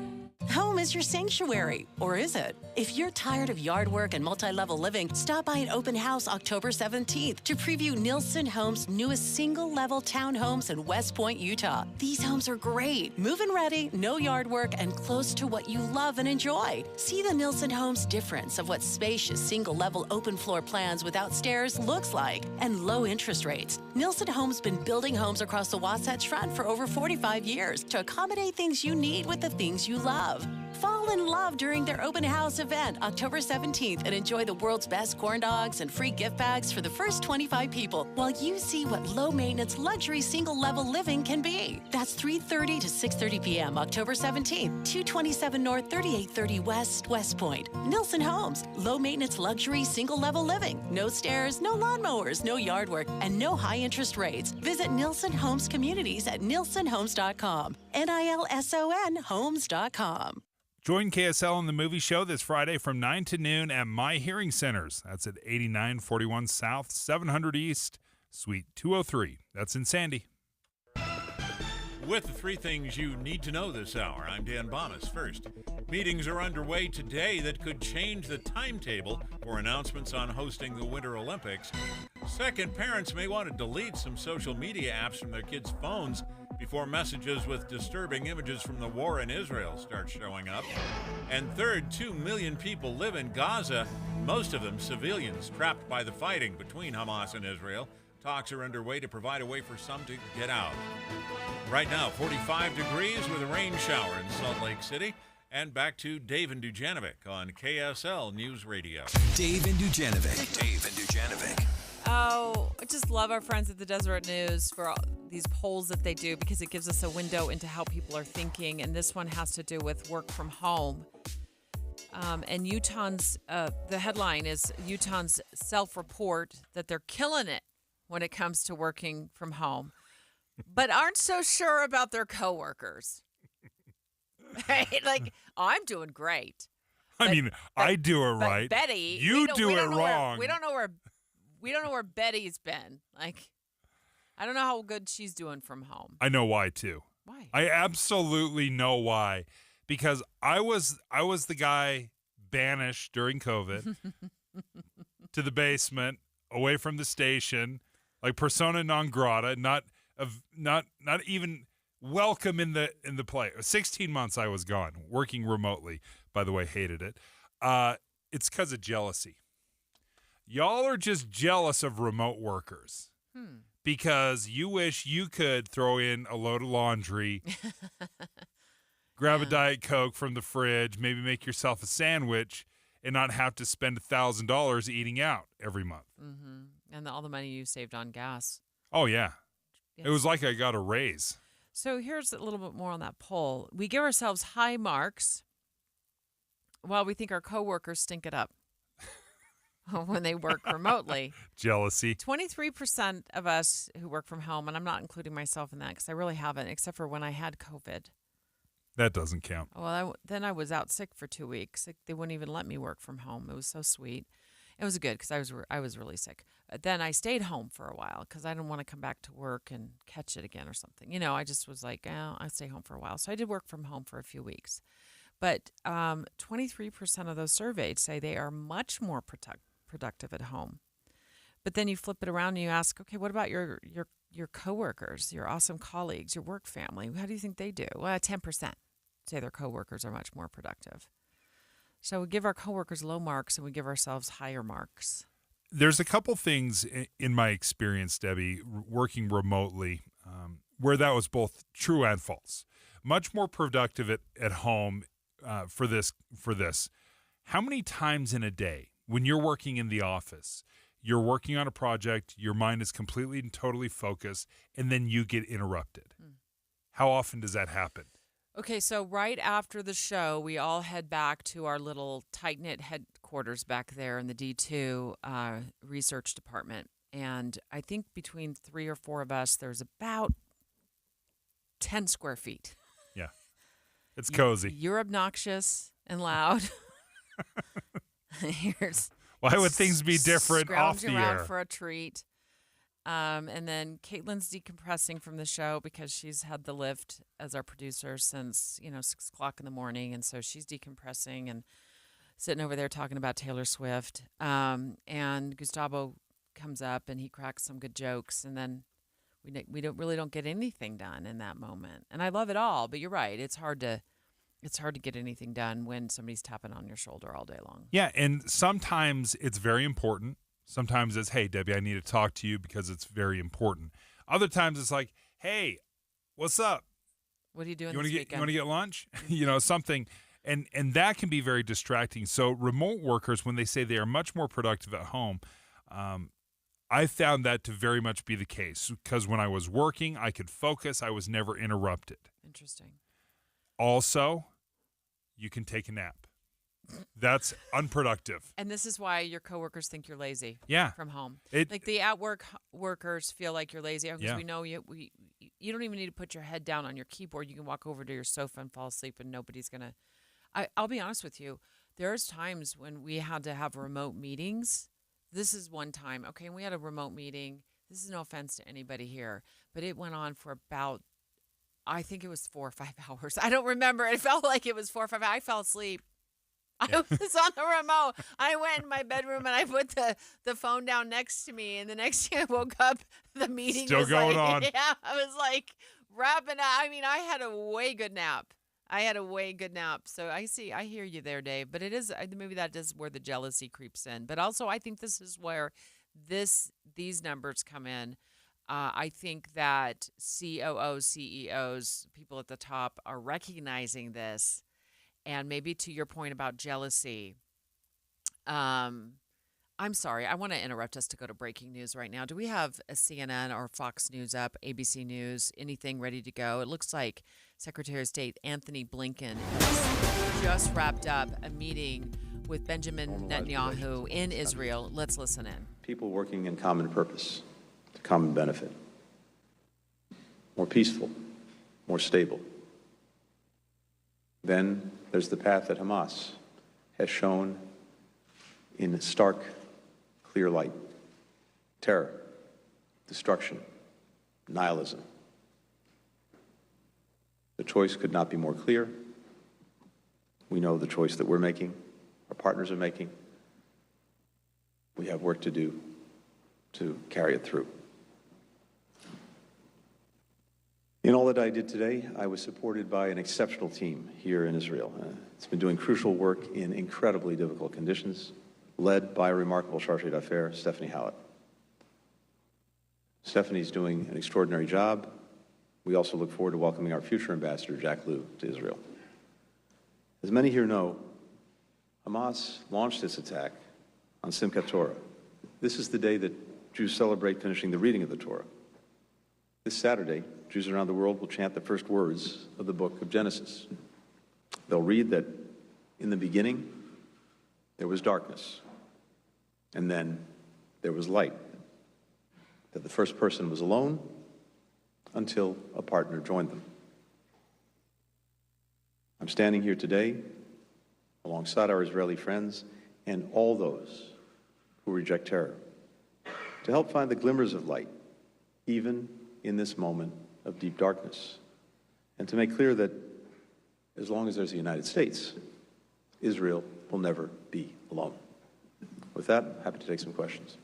Home is your sanctuary, or is it? If you're tired of yard work and multi-level living, stop by an open house October 17th to preview Nielsen Homes' newest single-level townhomes in West Point, Utah. These homes are great, move-in ready, no yard work, and close to what you love and enjoy. See the Nielsen Homes difference of what spacious single-level open floor plans without stairs looks like, and low interest rates. Nielsen Homes been building homes across the Wasatch Front for over 45 years to accommodate things you need with the things you love. Fall in love during their open house event October 17th and enjoy the world's best corn dogs and free gift bags for the first 25 people while you see what low-maintenance luxury single-level living can be. That's 3:30 to 6:30 p.m. October 17th, 227 North, 3830 West, West Point. Nielsen Homes, low-maintenance luxury single-level living. No stairs, no lawnmowers, no yard work, and no high-interest rates. Visit Nielsen Homes Communities at nielsenhomes.com. NILSON homes.com. Join KSL in the movie show this Friday from 9 to noon at My Hearing Centers. That's at 8941 South, 700 East, Suite 203. That's in Sandy. With the 3 things you need to know this hour, I'm Dan Bonas. First, meetings are underway today that could change the timetable for announcements on hosting the Winter Olympics. Second, parents may want to delete some social media apps from their kids' phones before messages with disturbing images from the war in Israel start showing up. And third, 2 million people live in Gaza, most of them civilians trapped by the fighting between Hamas and Israel. Talks are underway to provide a way for some to get out. Right now, 45 degrees with a rain shower in Salt Lake City. And back to Dave and Dujanovic on KSL News Radio. Dave and Dujanovic. Dave and Dujanovic. Oh, I just love our friends at the Deseret News for all these polls that they do because it gives us a window into how people are thinking. And this one has to do with work from home. And Utah's, the headline is Utah's self-report that they're killing it when it comes to working from home, but aren't so sure about their coworkers. Right? Like, I'm doing great. I do it right. Betty, you do it wrong. We don't know where Betty's been. Like, I don't know how good she's doing from home. I know why too. Why? I absolutely know why. Because I was the guy banished during COVID to the basement, away from the station, like persona non grata, not even welcome in the play. 16 months I was gone, working remotely. By the way, hated it. It's because of jealousy. Y'all are just jealous of remote workers because you wish you could throw in a load of laundry, grab a Diet Coke from the fridge, maybe make yourself a sandwich, and not have to spend $1,000 eating out every month. Mm-hmm. And all the money you saved on gas. Oh, yeah. Yes. It was like I got a raise. So here's a little bit more on that poll. We give ourselves high marks while we think our coworkers stink it up when they work remotely. Jealousy. 23% of us who work from home, and I'm not including myself in that because I really haven't, except for when I had COVID. That doesn't count. Well, then I was out sick for 2 weeks. They wouldn't even let me work from home. It was so sweet. It was good because I was really sick. Then I stayed home for a while because I didn't want to come back to work and catch it again or something. You know, I just was like, I'll stay home for a while. So I did work from home for a few weeks. But 23% of those surveyed say they are much more productive at home. But then you flip it around and you ask, okay, what about your coworkers, your awesome colleagues, your work family? How do you think they do? Well, 10% say their coworkers are much more productive. So we give our coworkers low marks and we give ourselves higher marks. There's a couple things in my experience, Debbie, working remotely, where that was both true and false. Much more productive at home for this. How many times in a day when you're working in the office, you're working on a project, your mind is completely and totally focused, and then you get interrupted? How often does that happen? Okay, so right after the show, we all head back to our little tight-knit headquarters back there in the D2 research department. And I think between 3 or 4 of us, there's about 10 square feet. Yeah, it's cozy. You're obnoxious and loud. Why would things be different off the around air? For a treat. And then Caitlin's decompressing from the show because she's had the lift as our producer since, 6 o'clock in the morning. And so she's decompressing and sitting over there talking about Taylor Swift. And Gustavo comes up and he cracks some good jokes. And then we don't get anything done in that moment. And I love it all, but you're right. It's hard to get anything done when somebody's tapping on your shoulder all day long. Yeah, and sometimes it's very important. Sometimes it's, hey, Debbie, I need to talk to you because it's very important. Other times it's like, hey, what's up? What are you doing this weekend? You want to get lunch? Something. And that can be very distracting. So remote workers, when they say they are much more productive at home, I found that to very much be the case because when I was working, I could focus. I was never interrupted. Interesting. Also, you can take a nap. That's unproductive. And this is why your coworkers think you're lazy. Yeah. From home. Like the at-work workers feel like you're lazy because we know you don't even need to put your head down on your keyboard. You can walk over to your sofa and fall asleep and nobody's going to. I'll be honest with you. There's times when we had to have remote meetings. This is one time. Okay, we had a remote meeting. This is no offense to anybody here, but it went on for about, I think it was 4 or 5 hours. I don't remember. It felt like it was 4 or 5 hours. I fell asleep. I was on the remote. I went in my bedroom and I put the phone down next to me. And the next thing I woke up, the meeting still was going like, on. Yeah, I was like Wrapping up. I mean, I had a way good nap. So I hear you there, Dave. But it is maybe that is where the jealousy creeps in. But also, I think this is where these numbers come in. I think that COOs, CEOs, people at the top are recognizing this, and maybe to your point about jealousy. I'm sorry. I want to interrupt us to go to breaking news right now. Do we have a CNN or Fox News up, ABC News, anything ready to go? It looks like Secretary of State Anthony Blinken has just wrapped up a meeting with Benjamin Netanyahu in Israel. Let's listen in. People working in common purpose, to common benefit. More peaceful, more stable. Then there's the path that Hamas has shown in stark, clear light. Terror, destruction, nihilism. The choice could not be more clear. We know the choice that we're making, our partners are making. We have work to do to carry it through. In all that I did today, I was supported by an exceptional team here in Israel. It's been doing crucial work in incredibly difficult conditions, led by a remarkable chargé d'affaires, Stephanie Hallett. Stephanie's doing an extraordinary job. We also look forward to welcoming our future ambassador, Jack Lew, to Israel. As many here know, Hamas launched its attack on Simchat Torah. This is the day that Jews celebrate finishing the reading of the Torah. This Saturday, Jews around the world will chant the first words of the book of Genesis. They'll read that in the beginning, there was darkness, and then there was light. That the first person was alone until a partner joined them. I'm standing here today alongside our Israeli friends and all those who reject terror to help find the glimmers of light, even in this moment of deep darkness, and to make clear that as long as there's the United States, Israel will never be alone. With that, I'm happy to take some questions.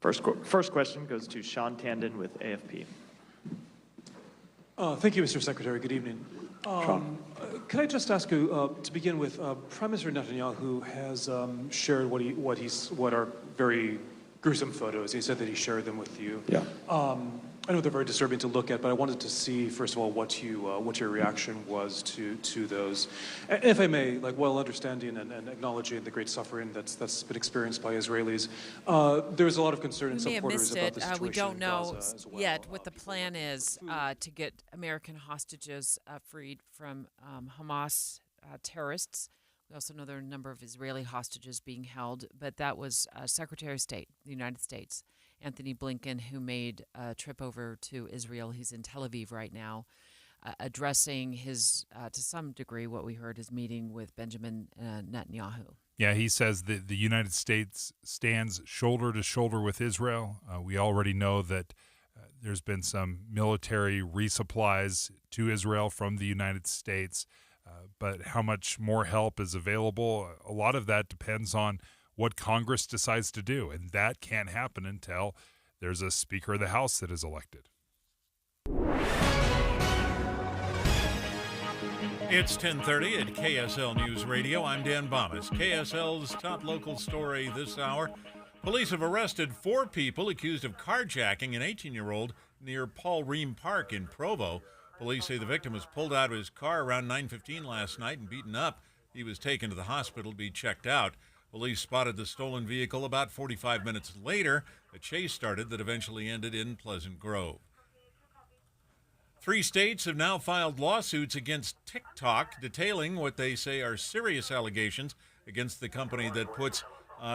First question goes to Sean Tandon with AFP. Thank you, Mr. Secretary. Good evening. Could I just ask you to begin with? Prime Minister Netanyahu has shared what are very gruesome photos. He said that he shared them with you. Yeah. I know they're very disturbing to look at, but I wanted to see, first of all, what your reaction was to those. And if I may, while understanding and acknowledging the great suffering that's been experienced by Israelis, there's a lot of concern in some quarters about the situation we don't in know Gaza as well. yet what the plan is to get American hostages freed from Hamas terrorists. We also know there are a number of Israeli hostages being held, but that was Secretary of State of the United States, Anthony Blinken, who made a trip over to Israel. He's in Tel Aviv right now, addressing his, to some degree, what we heard, his meeting with Benjamin Netanyahu. Yeah, he says that the United States stands shoulder to shoulder with Israel. We already know that there's been some military resupplies to Israel from the United States, but how much more help is available, a lot of that depends on what Congress decides to do, and that can't happen until there's a Speaker of the House that is elected. It's 10:30 at KSL News Radio. I'm Dan Bomas. KSL's top local story this hour. Police have arrested 4 people accused of carjacking an 18-year-old near Paul Ream Park in Provo. Police say the victim was pulled out of his car around 9:15 last night and beaten up. He was taken to the hospital to be checked out. Police spotted the stolen vehicle about 45 minutes later. A chase started that eventually ended in Pleasant Grove. 3 states have now filed lawsuits against TikTok, detailing what they say are serious allegations against the company that puts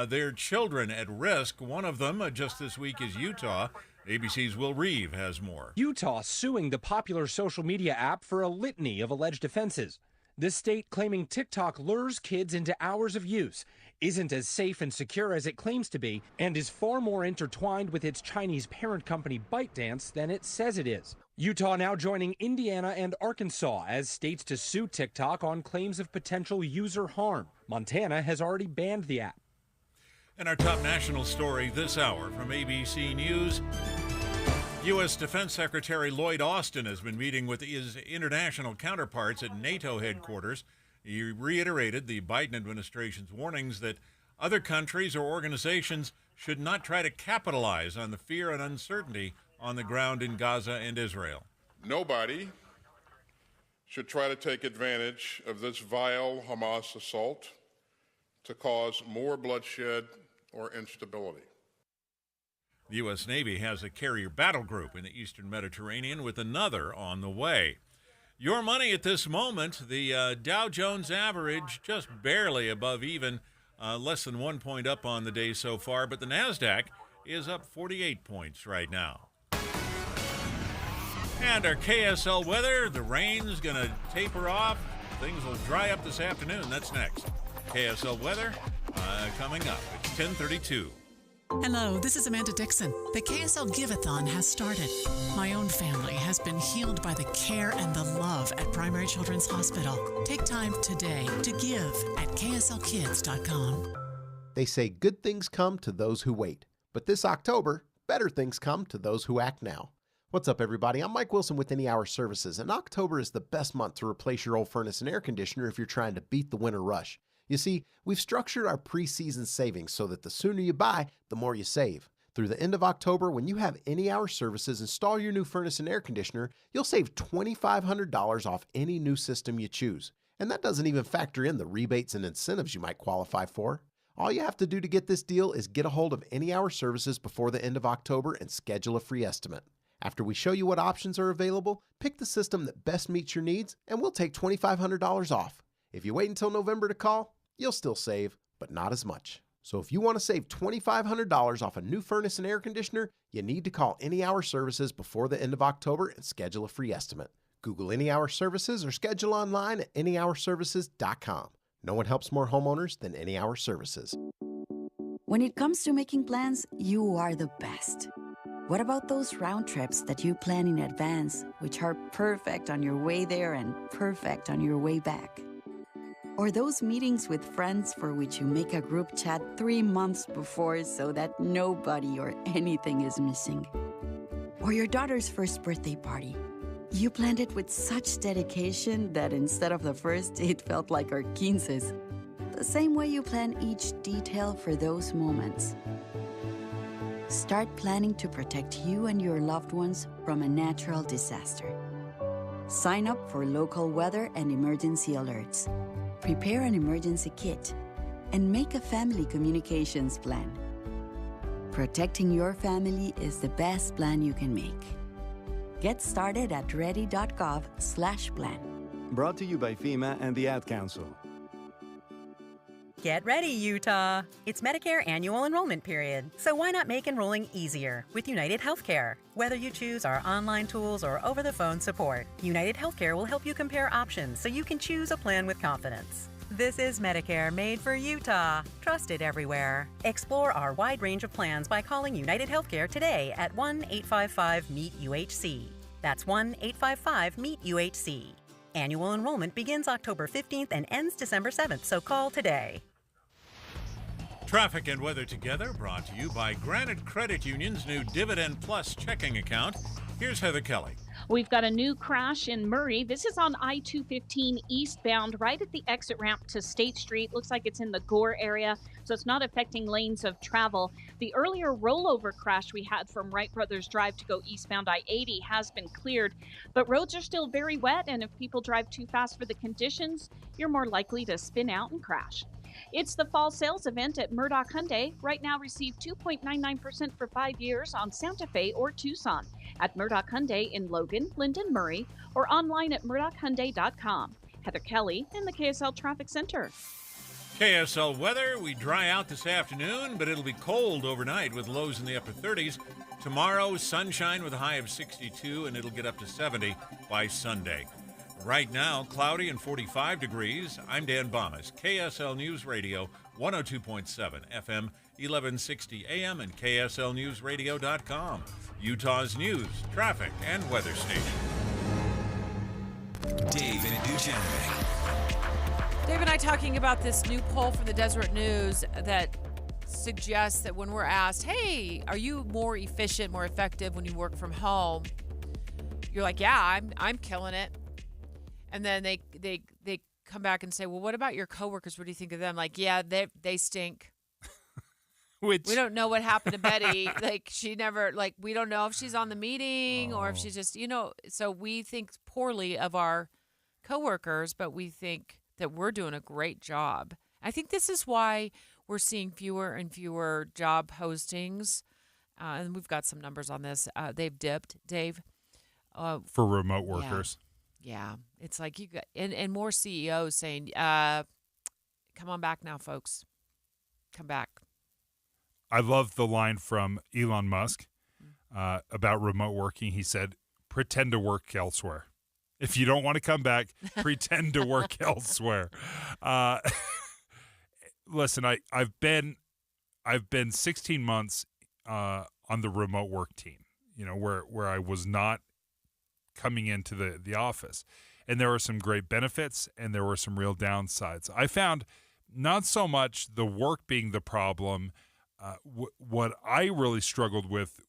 their children at risk. One of them, just this week, is Utah. ABC's Will Reeve has more. Utah suing the popular social media app for a litany of alleged offenses. This state claiming TikTok lures kids into hours of use, isn't as safe and secure as it claims to be, and is far more intertwined with its Chinese parent company ByteDance than it says it is. Utah now joining Indiana and Arkansas as states to sue TikTok on claims of potential user harm. Montana has already banned the app. And our top national story this hour from ABC News. U.S. Defense Secretary Lloyd Austin has been meeting with his international counterparts at NATO headquarters. He reiterated the Biden administration's warnings that other countries or organizations should not try to capitalize on the fear and uncertainty on the ground in Gaza and Israel. Nobody should try to take advantage of this vile Hamas assault to cause more bloodshed or instability. The U.S. Navy has a carrier battle group in the eastern Mediterranean with another on the way. Your money at this moment, the Dow Jones average just barely above even, less than 1 point up on the day so far, but the NASDAQ is up 48 points right now. And our KSL weather, the rain's going to taper off. Things will dry up this afternoon. That's next. KSL weather coming up. It's 10:32. Hello, this is Amanda Dixon. The KSL Give-a-thon has started. My own family has been healed by the care and the love at Primary Children's Hospital. Take time today to give at kslkids.com. They say good things come to those who wait. But this October, better things come to those who act now. What's up, everybody? I'm Mike Wilson with Any Hour Services, and October is the best month to replace your old furnace and air conditioner if you're trying to beat the winter rush. You see, we've structured our pre-season savings so that the sooner you buy, the more you save. Through the end of October, when you have Any Hour Services install your new furnace and air conditioner, you'll save $2,500 off any new system you choose. And that doesn't even factor in the rebates and incentives you might qualify for. All you have to do to get this deal is get a hold of Any Hour Services before the end of October and schedule a free estimate. After we show you what options are available, pick the system that best meets your needs, and we'll take $2,500 off. If you wait until November to call, you'll still save, but not as much. So if you want to save $2,500 off a new furnace and air conditioner, you need to call Any Hour Services before the end of October and schedule a free estimate. Google Any Hour Services or schedule online at anyhourservices.com. No one helps more homeowners than Any Hour Services. When it comes to making plans, you are the best. What about those round trips that you plan in advance, which are perfect on your way there and perfect on your way back? Or those meetings with friends for which you make a group chat 3 months before so that nobody or anything is missing? Or your daughter's first birthday party. You planned it with such dedication that instead of the first, it felt like our 15s. The same way you plan each detail for those moments. Start planning to protect you and your loved ones from a natural disaster. Sign up for local weather and emergency alerts. Prepare an emergency kit and make a family communications plan. Protecting your family is the best plan you can make. Get started at ready.gov/plan. Brought to you by FEMA and the Ad Council. Get ready, Utah! It's Medicare annual enrollment period, so why not make enrolling easier with United Healthcare? Whether you choose our online tools or over-the-phone support, United Healthcare will help you compare options so you can choose a plan with confidence. This is Medicare made for Utah, trusted everywhere. Explore our wide range of plans by calling United Healthcare today at 1-855-MEET-UHC. That's 1-855-MEET-UHC. Annual enrollment begins October 15th and ends December 7th, so call today. Traffic and weather together, brought to you by Granite Credit Union's new Dividend Plus checking account. Here's Heather Kelly. We've got a new crash in Murray. This is on I-215 eastbound, right at the exit ramp to State Street. Looks like it's in the Gore area, so it's not affecting lanes of travel. The earlier rollover crash we had from Wright Brothers Drive to go eastbound I-80 has been cleared, but roads are still very wet, and if people drive too fast for the conditions, you're more likely to spin out and crash. It's the fall sales event at Murdoch Hyundai. Right now, receive 2.99% for 5 years on Santa Fe or Tucson at Murdoch Hyundai in Logan, Linden, Murray, or online at murdochhyundai.com. Heather Kelly in the KSL Traffic Center. KSL weather, we dry out this afternoon, but it'll be cold overnight with lows in the upper 30s. Tomorrow, sunshine with a high of 62, and it'll get up to 70 by Sunday. Right now, cloudy and 45 degrees. I'm Dan Bomas, KSL News Radio, 102.7 FM, 1160 AM, and KSLNewsRadio.com. Utah's news, traffic, and weather station. Dave and Dujanovic. Dave and I talking about this new poll for the Deseret News that suggests that when we're asked, hey, are you more efficient, more effective when you work from home? You're like, yeah, I'm killing it. And then they come back and say, well, what about your coworkers? What do you think of them? Like, yeah, they stink. We don't know what happened to Betty. Like, she never, like, we don't know if she's on the meeting or if she's just, so we think poorly of our coworkers, but we think that we're doing a great job. I think this is why we're seeing fewer and fewer job postings. And we've got some numbers on this. They've dipped, Dave. For remote workers. Yeah. It's like you got, and more CEOs saying, come on back now, folks. Come back. I love the line from Elon Musk about remote working. He said, pretend to work elsewhere. If you don't want to come back, pretend to work elsewhere. Listen, I've been 16 months on the remote work team, where I was not coming into the office. And there were some great benefits and there were some real downsides. I found not so much the work being the problem. What I really struggled with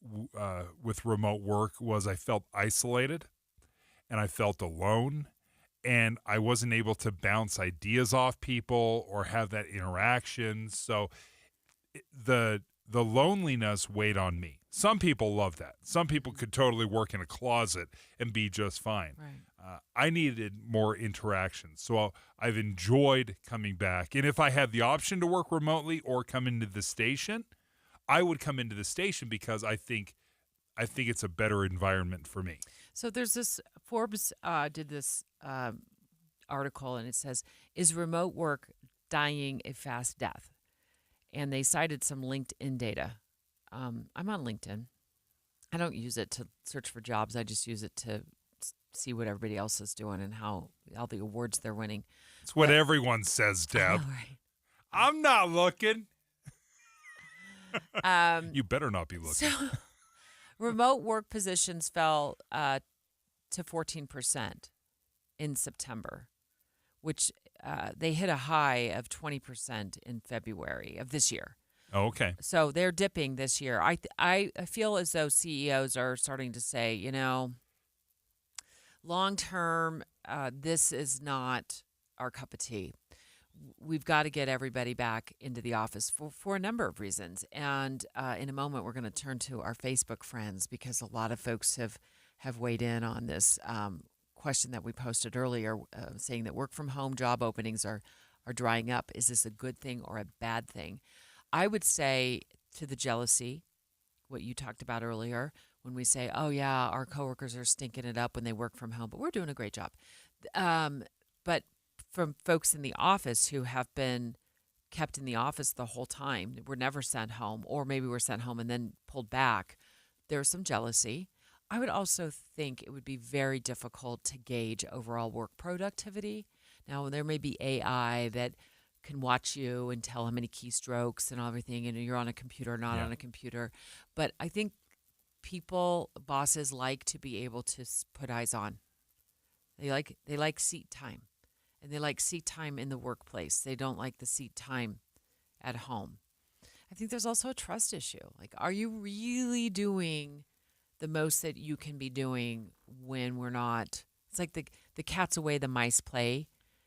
remote work was I felt isolated and I felt alone and I wasn't able to bounce ideas off people or have that interaction. So the loneliness weighed on me. Some people love that. Some people could totally work in a closet and be just fine. Right. I needed more interaction. So I've enjoyed coming back. And if I had the option to work remotely or come into the station, I would come into the station because I think it's a better environment for me. So there's this, Forbes did this article, and it says, is remote work dying a fast death? And they cited some LinkedIn data. I'm on LinkedIn. I don't use it to search for jobs. I just use it to see what everybody else is doing and how all the awards they're winning. It's what everyone says, Deb. Right. I'm not looking. You better not be looking. So, remote work positions fell to 14% in September, which they hit a high of 20% in February of this year. Oh, okay. So they're dipping this year. I feel as though CEOs are starting to say, long term, this is not our cup of tea. We've got to get everybody back into the office for a number of reasons. And in a moment, we're going to turn to our Facebook friends because a lot of folks have weighed in on this question that we posted earlier, saying that work from home job openings are drying up. Is this a good thing or a bad thing? I would say to the jealousy, what you talked about earlier, when we say, oh, yeah, our coworkers are stinking it up when they work from home, but we're doing a great job. But from folks in the office who have been kept in the office the whole time, we're never sent home, or maybe we're sent home and then pulled back, there's some jealousy. I would also think it would be very difficult to gauge overall work productivity. Now, there may be AI that can watch you and tell how many keystrokes and everything, and you're on a computer or not on a computer. But I think bosses like to be able to put eyes on. They like seat time, and they like seat time in the workplace. They don't like the seat time at home. I think there's also a trust issue. Like, are you really doing the most that you can be doing when we're not? It's like the cat's away, the mice play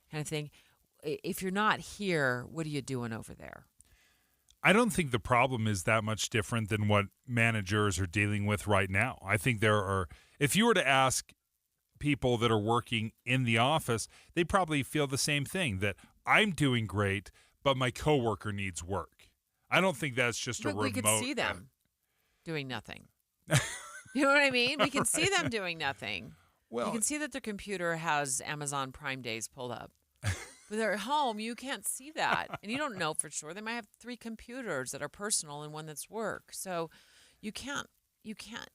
kind of thing. If you're not here, what are you doing over there? I don't think the problem is that much different than what managers are dealing with right now. I think if you were to ask people that are working in the office, they probably feel the same thing, that I'm doing great, but my coworker needs work. I don't think that's just a remote. We could see them doing nothing. You know what I mean? We can see them doing nothing. Well, you can see that their computer has Amazon Prime Days pulled up. But they're at home, you can't see that. And you don't know for sure. They might have 3 computers that are personal and one that's work. So you can't.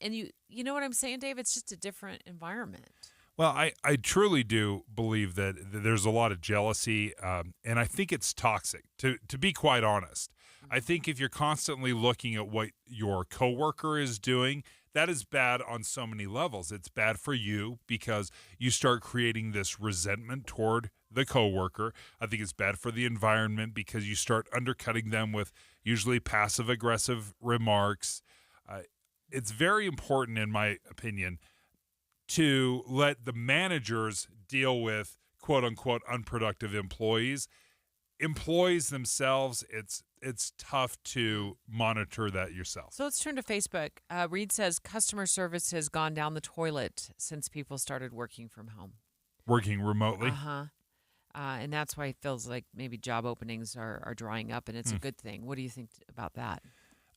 And you know what I'm saying, Dave? It's just a different environment. Well, I truly do believe that there's a lot of jealousy, and I think it's toxic, to be quite honest. I think if you're constantly looking at what your coworker is doing, that is bad on so many levels. It's bad for you because you start creating this resentment toward the coworker. I think it's bad for the environment because you start undercutting them with usually passive-aggressive remarks. It's very important, in my opinion, to let the managers deal with quote-unquote unproductive employees. Employees themselves, it's tough to monitor that yourself. So let's turn to Facebook. Reed says customer service has gone down the toilet since people started working from home. Working remotely? Uh-huh. And that's why it feels like maybe job openings are drying up, and it's a good thing. What do you think about that?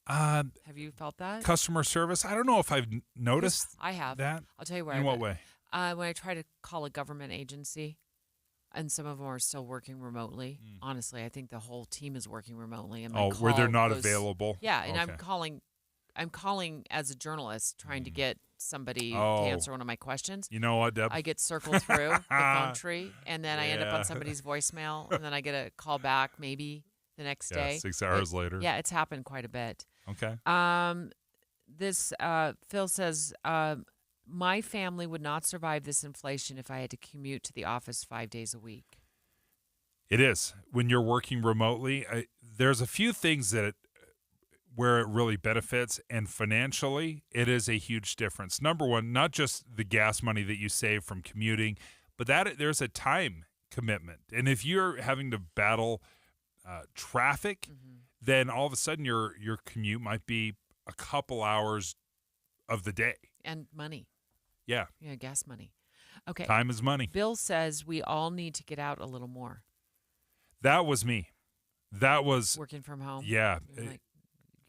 Have you felt that? Customer service? I don't know if I've noticed I have. that. I'll tell you where. In what way? When I try to call a government agency, and some of them are still working remotely. Honestly, I think the whole team is working remotely. And where they're not available? Yeah, and Okay. I'm calling as a journalist trying to get somebody to answer one of my questions. You know what, Deb? I get circled through the phone tree, and then I end up on somebody's voicemail, and then I get a call back maybe the next day. 6 hours later. Yeah, it's happened quite a bit. Okay. This Phil says, my family would not survive this inflation if I had to commute to the office 5 days a week. It is. When you're working remotely, there's a few things where it really benefits, and financially, it is a huge difference. Number one, not just the gas money that you save from commuting, but there's a time commitment. And if you're having to battle traffic, then all of a sudden your commute might be a couple hours of the day. And money. Yeah. Yeah, gas money. Okay. Time is money. Bill says we all need to get out a little more. That was me. That was working from home. Yeah. Like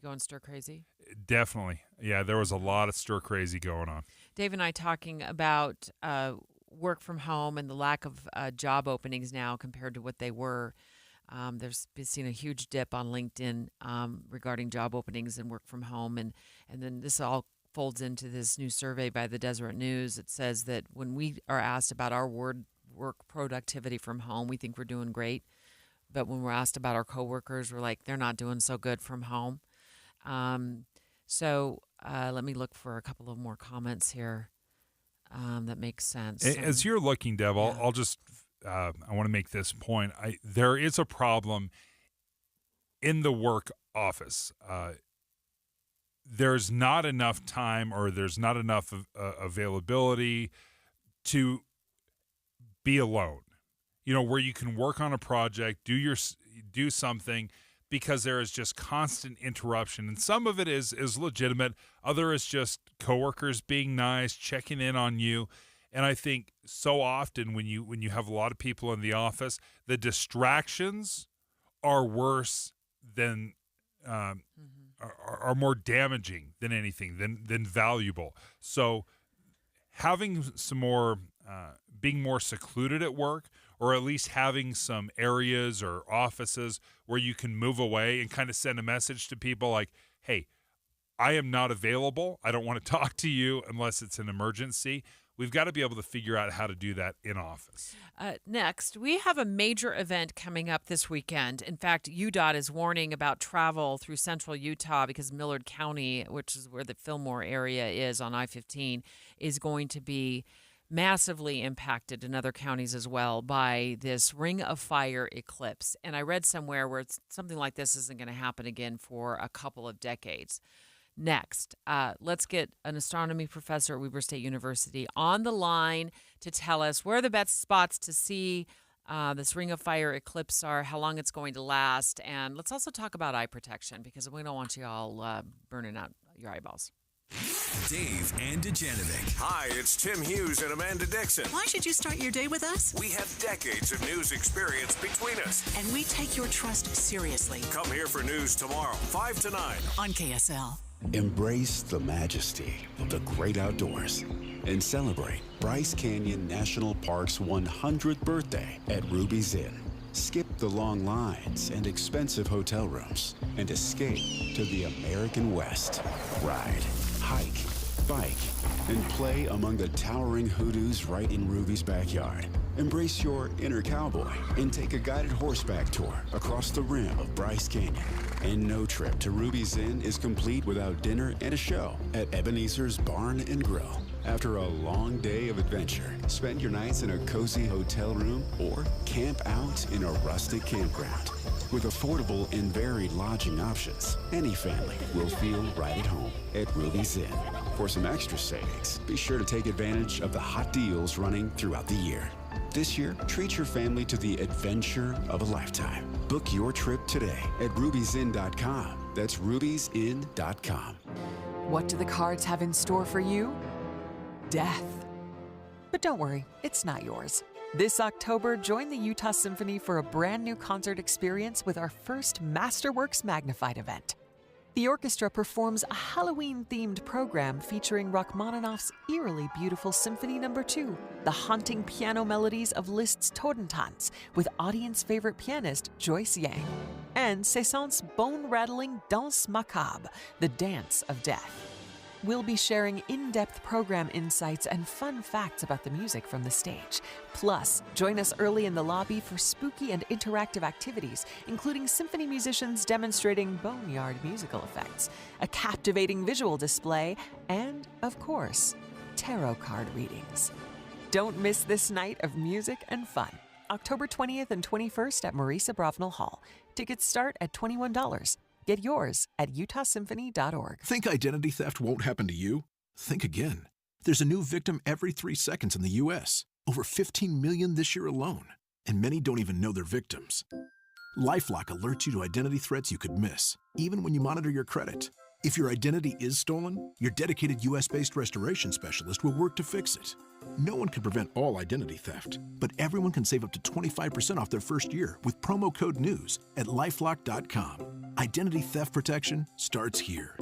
going stir crazy? Definitely. Yeah, there was a lot of stir crazy going on. Dave and I talking about work from home and the lack of job openings now compared to what they were. There's been seen a huge dip on LinkedIn regarding job openings and work from home. And then this all folds into this new survey by the Deseret News. It says that when we are asked about our work productivity from home, we think we're doing great. But when we're asked about our coworkers, we're like, they're not doing so good from home. So let me look for a couple of more comments here that make sense. As you're looking, Deb, I'll just I want to make this point. There is a problem in the work office. There's not enough time, or there's not enough availability to be alone. Where you can work on a project, do something, because there is just constant interruption. And some of it is legitimate. Other is just coworkers being nice, checking in on you. And I think so often when you have a lot of people in the office, the distractions are worse than are more damaging than anything, than valuable. So having some more, being more secluded at work, or at least having some areas or offices where you can move away and kind of send a message to people like, hey, I am not available. I don't want to talk to you unless it's an emergency. We've got to be able to figure out how to do that in office. Next, we have a major event coming up this weekend. In fact, UDOT is warning about travel through central Utah because Millard County, which is where the Fillmore area is on I-15, is going to be massively impacted, in other counties as well, by this Ring of Fire eclipse. And I read somewhere where something like this isn't going to happen again for a couple of decades. Next, let's get an astronomy professor at Weber State University on the line to tell us where the best spots to see this Ring of Fire eclipse are, how long it's going to last, and let's also talk about eye protection because we don't want you all burning out your eyeballs. Dave and Dujanovic. Hi, it's Tim Hughes and Amanda Dixon. Why should you start your day with us? We have decades of news experience between us. And we take your trust seriously. Come here for news tomorrow, 5 to 9. On KSL. Embrace the majesty of the great outdoors and celebrate Bryce Canyon National Park's 100th birthday at Ruby's Inn. Skip the long lines and expensive hotel rooms and escape to the American West. Ride, hike, bike, and play among the towering hoodoos right in Ruby's backyard. Embrace your inner cowboy and take a guided horseback tour across the rim of Bryce Canyon. And no trip to Ruby's Inn is complete without dinner and a show at Ebenezer's Barn and Grill. After a long day of adventure, spend your nights in a cozy hotel room or camp out in a rustic campground. With affordable and varied lodging options, any family will feel right at home at Ruby's Inn. For some extra savings, be sure to take advantage of the hot deals running throughout the year. This year, treat your family to the adventure of a lifetime. Book your trip today at ruby'sinn.com. That's ruby'sinn.com. What do the cards have in store for you? Death. But don't worry, it's not yours. This October, join the Utah Symphony for a brand new concert experience with our first Masterworks Magnified event. The orchestra performs a Halloween-themed program featuring Rachmaninoff's eerily beautiful Symphony No. 2, the haunting piano melodies of Liszt's Totentanz with audience favorite pianist Joyce Yang, and Cézanne's bone-rattling Danse Macabre, the Dance of Death. We'll be sharing in-depth program insights and fun facts about the music from the stage. Plus, join us early in the lobby for spooky and interactive activities, including symphony musicians demonstrating boneyard musical effects, a captivating visual display, and, of course, tarot card readings. Don't miss this night of music and fun. October 20th and 21st at Maurice Abravanel Hall. Tickets start at $21. Get yours at utahsymphony.org. Think identity theft won't happen to you? Think again. There's a new victim every 3 seconds in the U.S., over 15 million this year alone, and many don't even know they're victims. LifeLock alerts you to identity threats you could miss, even when you monitor your credit. If your identity is stolen, your dedicated U.S.-based restoration specialist will work to fix it. No one can prevent all identity theft, but everyone can save up to 25% off their first year with promo code NEWS at LifeLock.com. Identity theft protection starts here.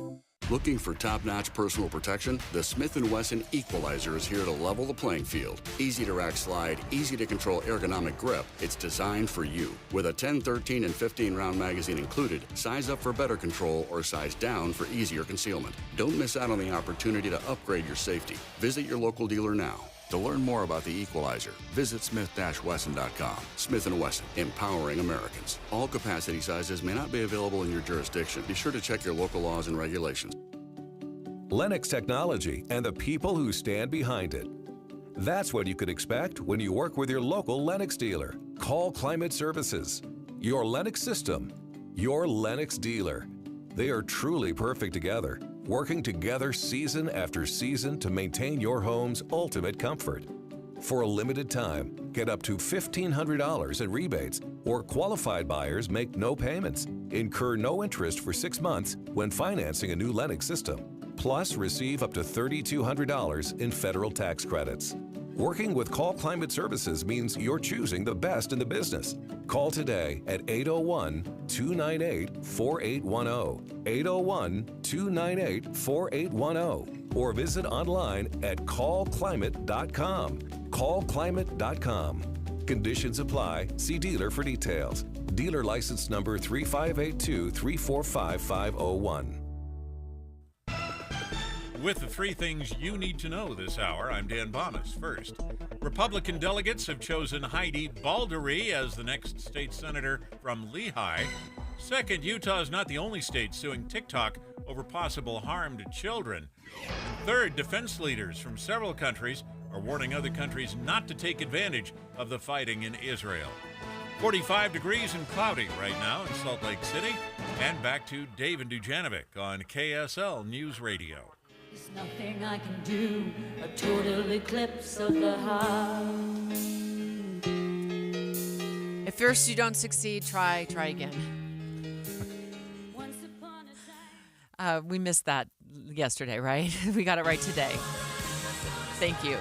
Looking for top-notch personal protection? The Smith & Wesson Equalizer is here to level the playing field. Easy to rack slide, easy to control ergonomic grip. It's designed for you. With a 10, 13, and 15-round magazine included, size up for better control or size down for easier concealment. Don't miss out on the opportunity to upgrade your safety. Visit your local dealer now. To learn more about the Equalizer, visit smith-wesson.com. Smith & Wesson, empowering Americans. All capacity sizes may not be available in your jurisdiction. Be sure to check your local laws and regulations. Lennox Technology and the people who stand behind it. That's what you could expect when you work with your local Lennox dealer. Call Climate Services. Your Lennox system. Your Lennox dealer. They are truly perfect together, working together season after season to maintain your home's ultimate comfort. For a limited time, get up to $1,500 in rebates, or qualified buyers make no payments, incur no interest for 6 months when financing a new Lennox system, plus receive up to $3,200 in federal tax credits. Working with Call Climate Services means you're choosing the best in the business. Call today at 801-298-4810, 801-298-4810, or visit online at callclimate.com. Callclimate.com. Conditions apply. See dealer for details. Dealer license number 35823455501. With the 3 things you need to know this hour, I'm Dan Bomas. First, Republican delegates have chosen Heidi Baldery as the next state senator from Lehigh. Second, Utah is not the only state suing TikTok over possible harm to children. Third, defense leaders from several countries are warning other countries not to take advantage of the fighting in Israel. 45 degrees and cloudy right now in Salt Lake City. And back to Dave and Dujanovic on KSL News Radio. There's nothing I can do, a total eclipse of the heart. If first you don't succeed, try again. We missed that yesterday, right? We got it right today. Thank you.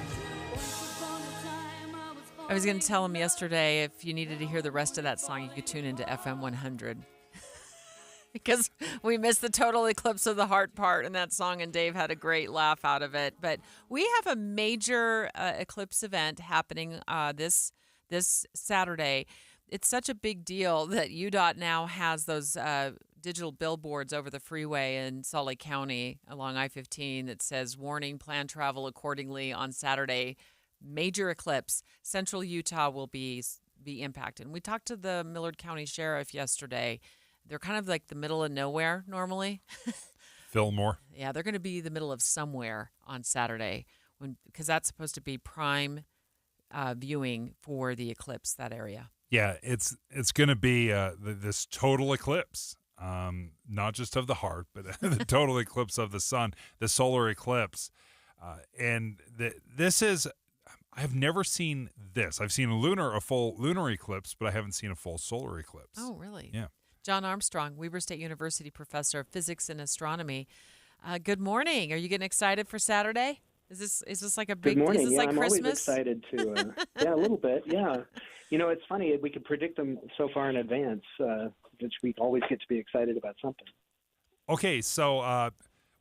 I was going to tell him yesterday if you needed to hear the rest of that song, you could tune into FM 100. Because we missed the total eclipse of the heart part in that song, and Dave had a great laugh out of it. But we have a major eclipse event happening this Saturday. It's such a big deal that UDOT now has those digital billboards over the freeway in Salt Lake County along I-15 that says, warning, plan travel accordingly on Saturday. Major eclipse. Central Utah will be impacted. And we talked to the Millard County Sheriff yesterday. They're kind of like the middle of nowhere normally. Fillmore. Yeah, they're going to be the middle of somewhere on Saturday because that's supposed to be prime viewing for the eclipse, that area. Yeah, it's going to be this total eclipse, not just of the heart, but the total eclipse of the sun, the solar eclipse. This is, I've never seen this. I've seen a full lunar eclipse, but I haven't seen a full solar eclipse. Oh, really? Yeah. John Armstrong, Weber State University professor of physics and astronomy. Good morning. Are you getting excited for Saturday? Is this like a big? Good morning. Is this like I'm Christmas? always excited to. Yeah, a little bit. Yeah, it's funny. We can predict them so far in advance, which we always get to be excited about something. Okay, so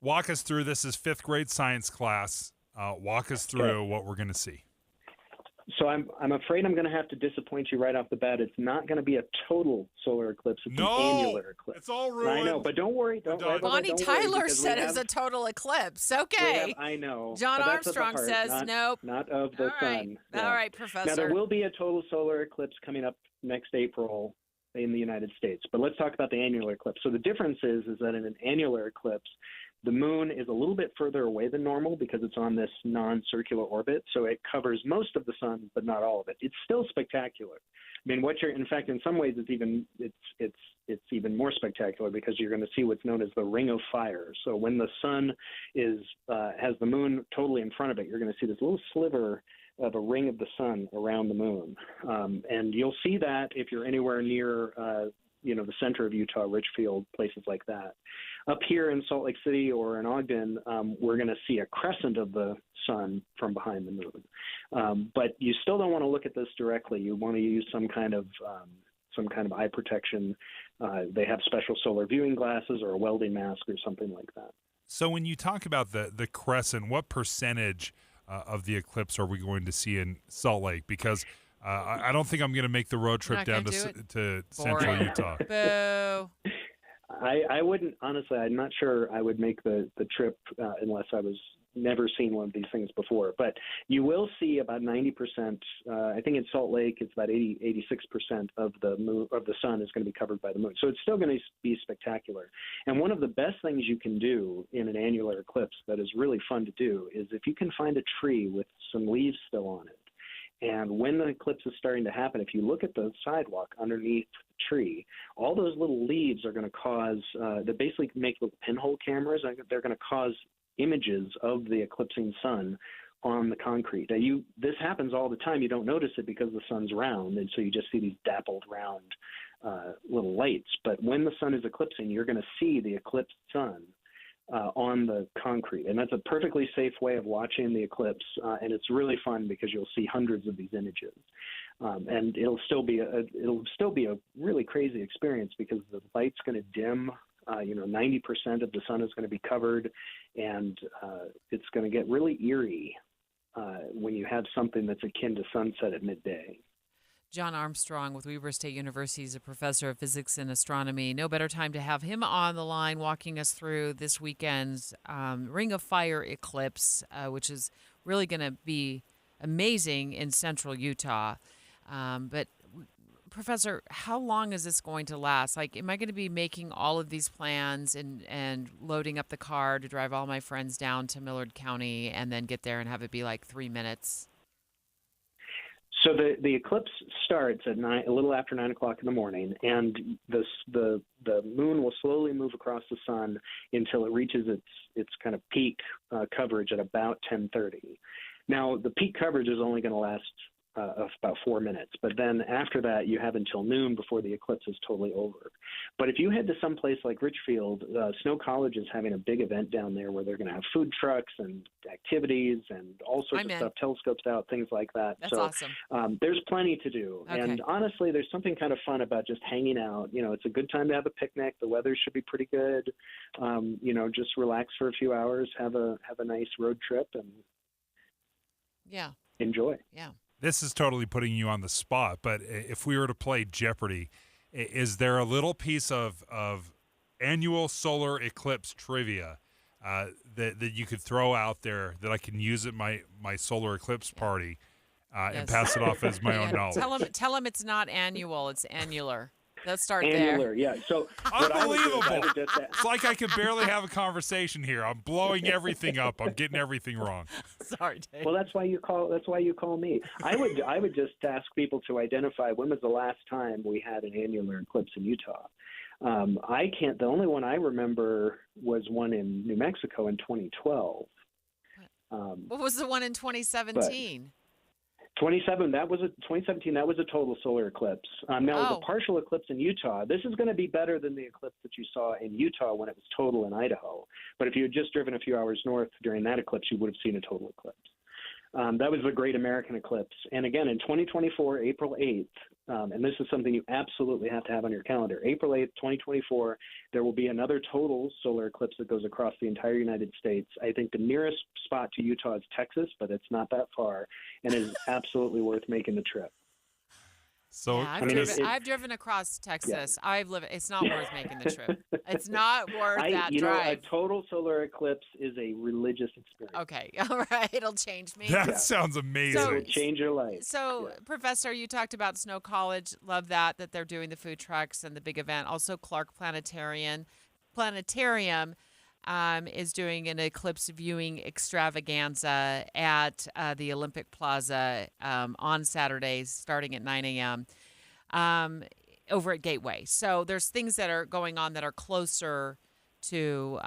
walk us through. This is 5th grade science class. Walk us through what we're going to see. So I'm afraid I'm going to have to disappoint you right off the bat. It's not going to be a total solar eclipse. It's an annular eclipse. It's all ruined. I know, but don't worry. Bonnie Tyler said it's a total eclipse. Okay. I know. John Armstrong says nope. Not of the sun. Yeah. All right, Professor. Now, there will be a total solar eclipse coming up next April in the United States. But let's talk about the annular eclipse. So the difference is that in an annular eclipse, the moon is a little bit further away than normal because it's on this non-circular orbit, so it covers most of the sun, but not all of it. It's still spectacular. I mean, in fact, in some ways, it's even more spectacular because you're going to see what's known as the ring of fire. So when the sun has the moon totally in front of it, you're going to see this little sliver of a ring of the sun around the moon, and you'll see that if you're anywhere near the center of Utah, Richfield, places like that. Up here in Salt Lake City or in Ogden, we're going to see a crescent of the sun from behind the moon. But you still don't want to look at this directly. You want to use some kind of eye protection. They have special solar viewing glasses or a welding mask or something like that. So when you talk about the crescent, what percentage of the eclipse are we going to see in Salt Lake? Because I don't think I'm going to make the road trip down to central Utah. Boo. I wouldn't, honestly. I'm not sure I would make the trip unless I was never seen one of these things before. But you will see about 90%. I think in Salt Lake, it's about 86% of the sun is going to be covered by the moon. So it's still going to be spectacular. And one of the best things you can do in an annular eclipse that is really fun to do is if you can find a tree with some leaves still on it. And when the eclipse is starting to happen, if you look at the sidewalk underneath the tree, all those little leaves are going to cause, they basically make little pinhole cameras. They're going to cause images of the eclipsing sun on the concrete. Now, this happens all the time. You don't notice it because the sun's round, and so you just see these dappled round little lights. But when the sun is eclipsing, you're going to see the eclipsed sun on the concrete, and that's a perfectly safe way of watching the eclipse, and it's really fun because you'll see hundreds of these images, and it'll still be a really crazy experience because the light's going to dim. 90% of the sun is going to be covered, and it's going to get really eerie when you have something that's akin to sunset at midday. John Armstrong with Weber State University is a professor of physics and astronomy. No better time to have him on the line walking us through this weekend's Ring of Fire eclipse, which is really going to be amazing in central Utah. But, Professor, how long is this going to last? Like, am I going to be making all of these plans and loading up the car to drive all my friends down to Millard County and then get there and have it be like 3 minutes? So the eclipse starts at a little after 9 o'clock in the morning, and the moon will slowly move across the sun until it reaches its kind of peak coverage at about 10:30. Now, the peak coverage is only going to last about 4 minutes, but then after that, you have until noon before the eclipse is totally over. But if you head to some place like Richfield, Snow College is having a big event down there where they're going to have food trucks and activities and all sorts of stuff, telescopes out, things like that. That's awesome. There's plenty to do. Okay. And honestly, there's something kind of fun about just hanging out. It's a good time to have a picnic. The weather should be pretty good. Just relax for a few hours, have a nice road trip, and enjoy. Yeah. This is totally putting you on the spot, but if we were to play Jeopardy, is there a little piece of annual solar eclipse trivia that you could throw out there that I can use at my solar eclipse party and pass it off as my own knowledge? Tell him it's not annual, it's annular. Let's start Annular, there. yeah. So what I would do is I Unbelievable. would just It's like I could barely have a conversation here. I'm blowing everything up. I'm getting everything wrong. Sorry, Dave. Well, that's why you call me. I would just ask people to identify when was the last time we had an annular eclipse in Utah. The only one I remember was one in New Mexico in 2012. What was the one in 2017? 2017, that was a total solar eclipse. Now, it was a partial eclipse in Utah. This is going to be better than the eclipse that you saw in Utah when it was total in Idaho. But if you had just driven a few hours north during that eclipse, you would have seen a total eclipse. That was the Great American Eclipse. And again, in 2024, April 8th, and this is something you absolutely have to have on your calendar, April 8th, 2024, there will be another total solar eclipse that goes across the entire United States. I think the nearest spot to Utah is Texas, but it's not that far, and it is absolutely worth making the trip. So yeah, I've driven across Texas. Yeah. It's not worth making the trip. It's not worth that drive. A total solar eclipse is a religious experience. Okay, all right, it'll change me. That sounds amazing. It'll change your life. So, Professor, you talked about Snow College. Love that they're doing the food trucks and the big event. Also, Clark Planetarium is doing an eclipse viewing extravaganza at the Olympic Plaza on Saturdays starting at 9 a.m. Over at Gateway. So there's things that are going on that are closer to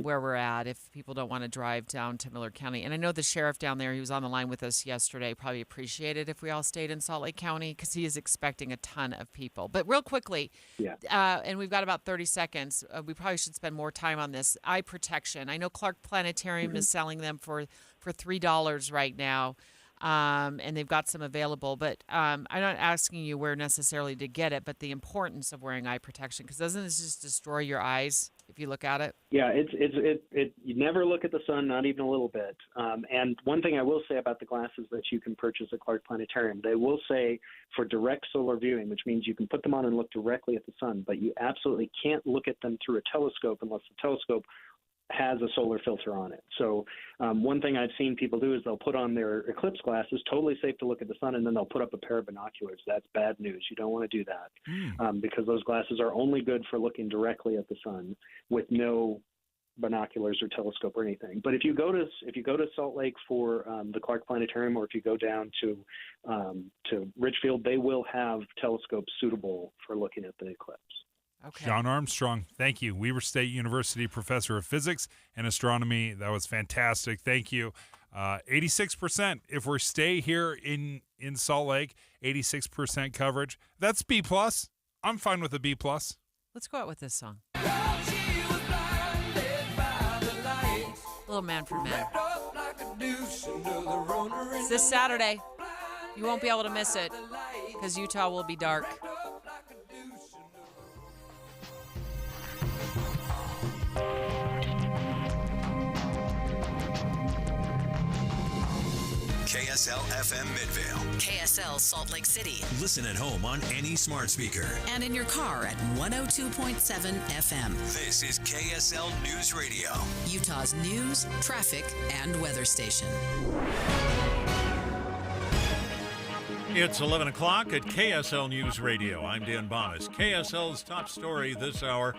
where we're at if people don't want to drive down to Miller County. And I know the sheriff down there, he was on the line with us yesterday, probably appreciated if we all stayed in Salt Lake County because he is expecting a ton of people. But real quickly, and we've got about 30 seconds, we probably should spend more time on this. Eye protection. I know Clark Planetarium is selling them for $3 right now. And they've got some available, but I'm not asking you where necessarily to get it, but the importance of wearing eye protection, because doesn't this just destroy your eyes if you look at it? Yeah, you never look at the sun, not even a little bit. And one thing I will say about the glasses that you can purchase at Clark Planetarium, they will say for direct solar viewing, which means you can put them on and look directly at the sun, but you absolutely can't look at them through a telescope unless the telescope has a solar filter on it. So one thing I've seen people do is they'll put on their eclipse glasses, totally safe to look at the sun, and then they'll put up a pair of binoculars. That's bad news. You don't want to do that because those glasses are only good for looking directly at the sun with no binoculars or telescope or anything. But if you go to Salt Lake for the Clark Planetarium, or if you go down to Richfield, they will have telescopes suitable for looking at the eclipse. Okay. John Armstrong, thank you. Weber State University professor of physics and astronomy. That was fantastic. Thank you. 86% if we stay here in Salt Lake, 86% coverage. That's B+. I'm fine with a B+. Let's go out with this song. Little Man for Men. It's this Saturday. You won't be able to miss it because Utah will be dark. KSL FM Midvale. KSL Salt Lake City. Listen at home on any smart speaker. And in your car at 102.7 FM. This is KSL News Radio. Utah's news, traffic, and weather station. It's 11 o'clock at KSL News Radio. I'm Dan Bonas. KSL's top story this hour.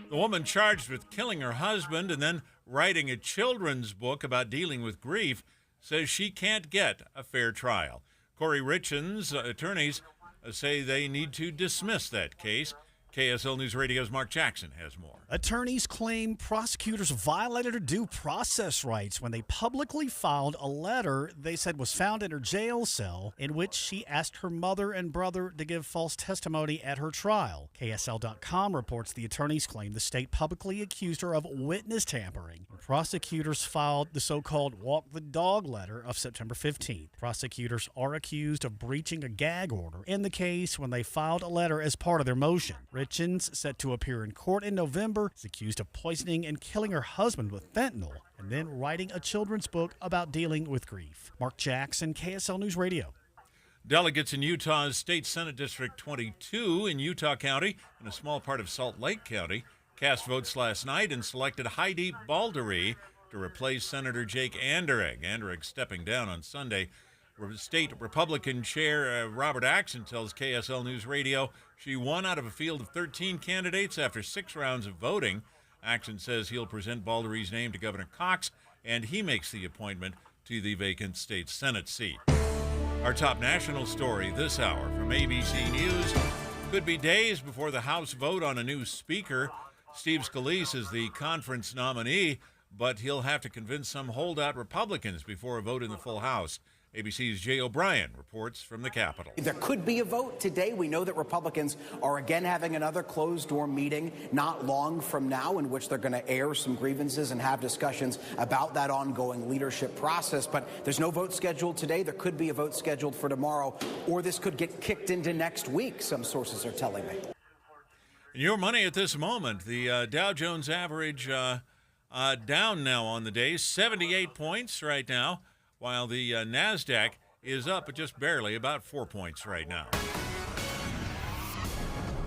The woman charged with killing her husband and then writing a children's book about dealing with grief says she can't get a fair trial. Corey Richens' attorneys say they need to dismiss that case. KSL News Radio's Mark Jackson has more. Attorneys claim prosecutors violated her due process rights when they publicly filed a letter they said was found in her jail cell in which she asked her mother and brother to give false testimony at her trial. KSL.com reports the attorneys claim the state publicly accused her of witness tampering. Prosecutors filed the so-called walk the dog letter of September 15th. Prosecutors are accused of breaching a gag order in the case when they filed a letter as part of their motion. Richens, set to appear in court in November, is accused of poisoning and killing her husband with fentanyl and then writing a children's book about dealing with grief. Mark Jackson, KSL News Radio. Delegates in Utah's State Senate District 22 in Utah County and a small part of Salt Lake County cast votes last night and selected Heidi Baldery to replace Senator Jake Anderegg. Anderegg stepping down on Sunday. State Republican Chair Robert Axon tells KSL News Radio she won out of a field of 13 candidates after 6 rounds of voting. Axon says he'll present Baldery's name to Governor Cox, and he makes the appointment to the vacant state Senate seat. Our top national story this hour from ABC News. Could be days before the House vote on a new speaker. Steve Scalise is the conference nominee, but he'll have to convince some holdout Republicans before a vote in the full House. ABC's Jay O'Brien reports from the Capitol. There could be a vote today. We know that Republicans are again having another closed-door meeting not long from now in which they're going to air some grievances and have discussions about that ongoing leadership process. But there's no vote scheduled today. There could be a vote scheduled for tomorrow, or this could get kicked into next week, some sources are telling me. Your money at this moment, the Dow Jones average down now on the day, 78 points right now, while the NASDAQ is up just barely, about 4 points right now.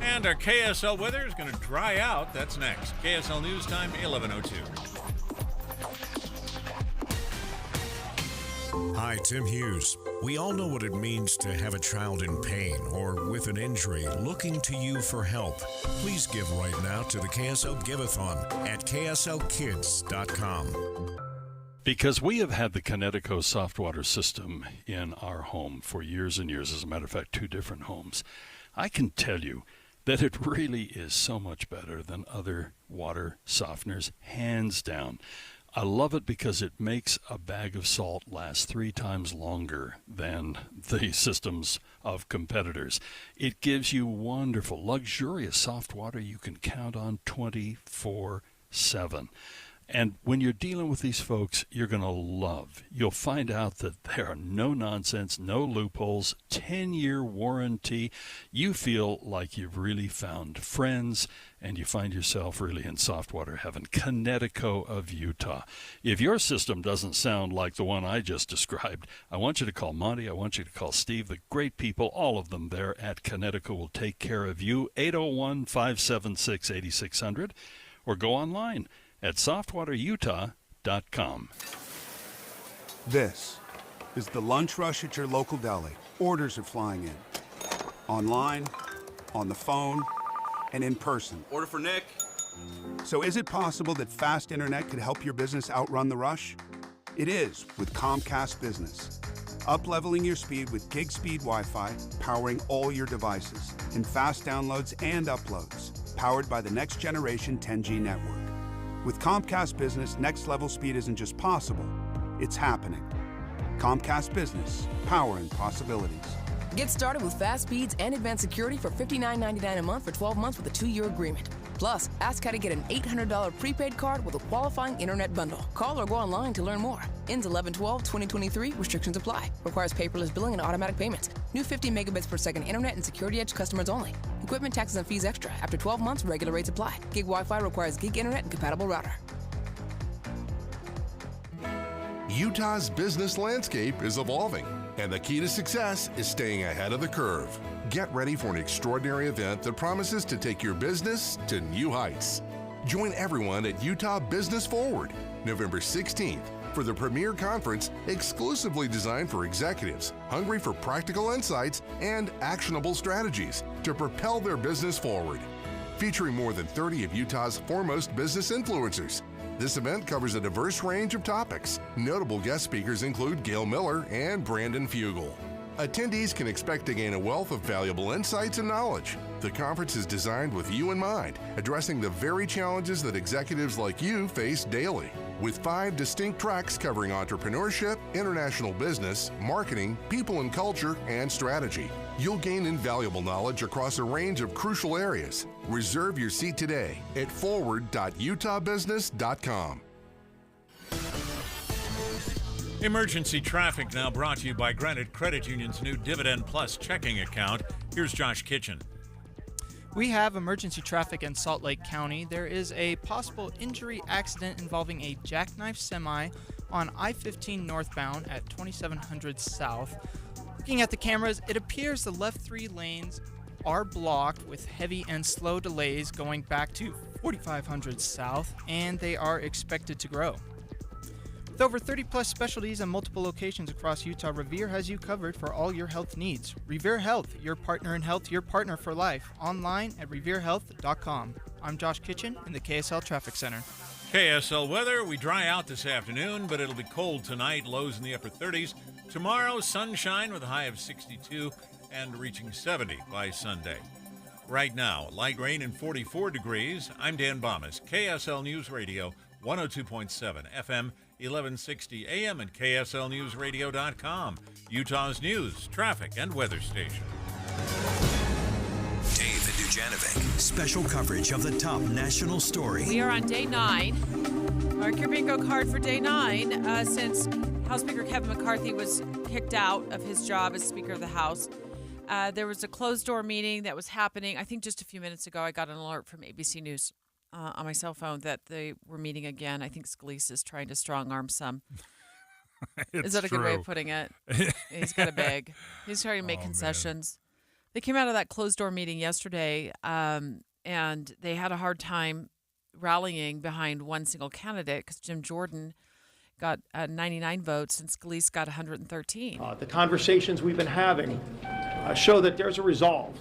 And our KSL weather is going to dry out. That's next. KSL News Time, 11:02. Hi, Tim Hughes. We all know what it means to have a child in pain or with an injury looking to you for help. Please give right now to the KSL Giveathon at kslkids.com. Because we have had the Connecticut soft water system in our home for years and years, as a matter of fact, 2 different homes, I can tell you that it really is so much better than other water softeners, hands down. I love it because it makes a bag of salt last 3 times longer than the systems of competitors. It gives you wonderful, luxurious soft water you can count on 24/7. And when you're dealing with these folks, you're going to love. You'll find out that there are no nonsense, no loopholes, 10-year warranty. You feel like you've really found friends, and you find yourself really in soft water heaven. Connecticut of Utah. If your system doesn't sound like the one I just described, I want you to call Monty. I want you to call Steve. The great people, all of them there at Connecticut, will take care of you. 801-576-8600, or go online at softwaterutah.com. This is the lunch rush at your local deli. Orders are flying in. Online, on the phone, and in person. Order for Nick. So is it possible that fast internet could help your business outrun the rush? It is with Comcast Business. Up-leveling your speed with gig speed Wi-Fi, powering all your devices, and fast downloads and uploads, powered by the next generation 10G network. With Comcast Business, next-level speed isn't just possible, it's happening. Comcast Business, powering possibilities. Get started with fast speeds and advanced security for $59.99 a month for 12 months with a 2-year agreement. Plus, ask how to get an $800 prepaid card with a qualifying internet bundle. Call or go online to learn more. Ends 11/12/2023. Restrictions apply. Requires paperless billing and automatic payments. New 50 megabits per second internet and Security Edge customers only. Equipment, taxes, and fees extra. After 12 months, regular rates apply. Gig Wi-Fi requires gig internet and compatible router. Utah's business landscape is evolving, and the key to success is staying ahead of the curve. Get ready for an extraordinary event that promises to take your business to new heights. Join everyone at Utah Business Forward, November 16th, for the premier conference exclusively designed for executives hungry for practical insights and actionable strategies to propel their business forward. Featuring more than 30 of Utah's foremost business influencers, this event covers a diverse range of topics. Notable guest speakers include Gail Miller and Brandon Fugel. Attendees can expect to gain a wealth of valuable insights and knowledge. The conference is designed with you in mind, addressing the very challenges that executives like you face daily. With 5 distinct tracks covering entrepreneurship, international business, marketing, people and culture, and strategy. You'll gain invaluable knowledge across a range of crucial areas. Reserve your seat today at forward.utahbusiness.com. Emergency traffic now brought to you by Granite Credit Union's new Dividend Plus checking account. Here's Josh Kitchen. We have emergency traffic in Salt Lake County. There is a possible injury accident involving a jackknife semi on I-15 northbound at 2700 South. Looking at the cameras, it appears the left 3 lanes are blocked with heavy and slow delays going back to 4500 South, and they are expected to grow. With over 30-plus specialties and multiple locations across Utah, Revere has you covered for all your health needs. Revere Health, your partner in health, your partner for life. Online at reverehealth.com. I'm Josh Kitchen in the KSL Traffic Center. KSL weather, we dry out this afternoon, but it'll be cold tonight, lows in the upper 30s. Tomorrow, sunshine with a high of 62 and reaching 70 by Sunday. Right now, light rain and 44 degrees. I'm Dan Bomas, KSL News Radio, 102.7 FM, 1160 AM, and KSLNewsRadio.com, Utah's news, traffic, and weather station. Dave and Dujanovic, special coverage of the top national story. We are on day 9. Mark your bingo card for day 9. Since House Speaker Kevin McCarthy was kicked out of his job as Speaker of the House, there was a closed-door meeting that was happening. I think just a few minutes ago, I got an alert from ABC News on my cell phone that they were meeting again. I think Scalise is trying to strong-arm some. Is that a good way of putting it? He's got a beg. He's trying to make concessions. Man. They came out of that closed-door meeting yesterday, and they had a hard time rallying behind one single candidate because Jim Jordan got 99 votes and Scalise got 113. The conversations we've been having show that there's a resolve,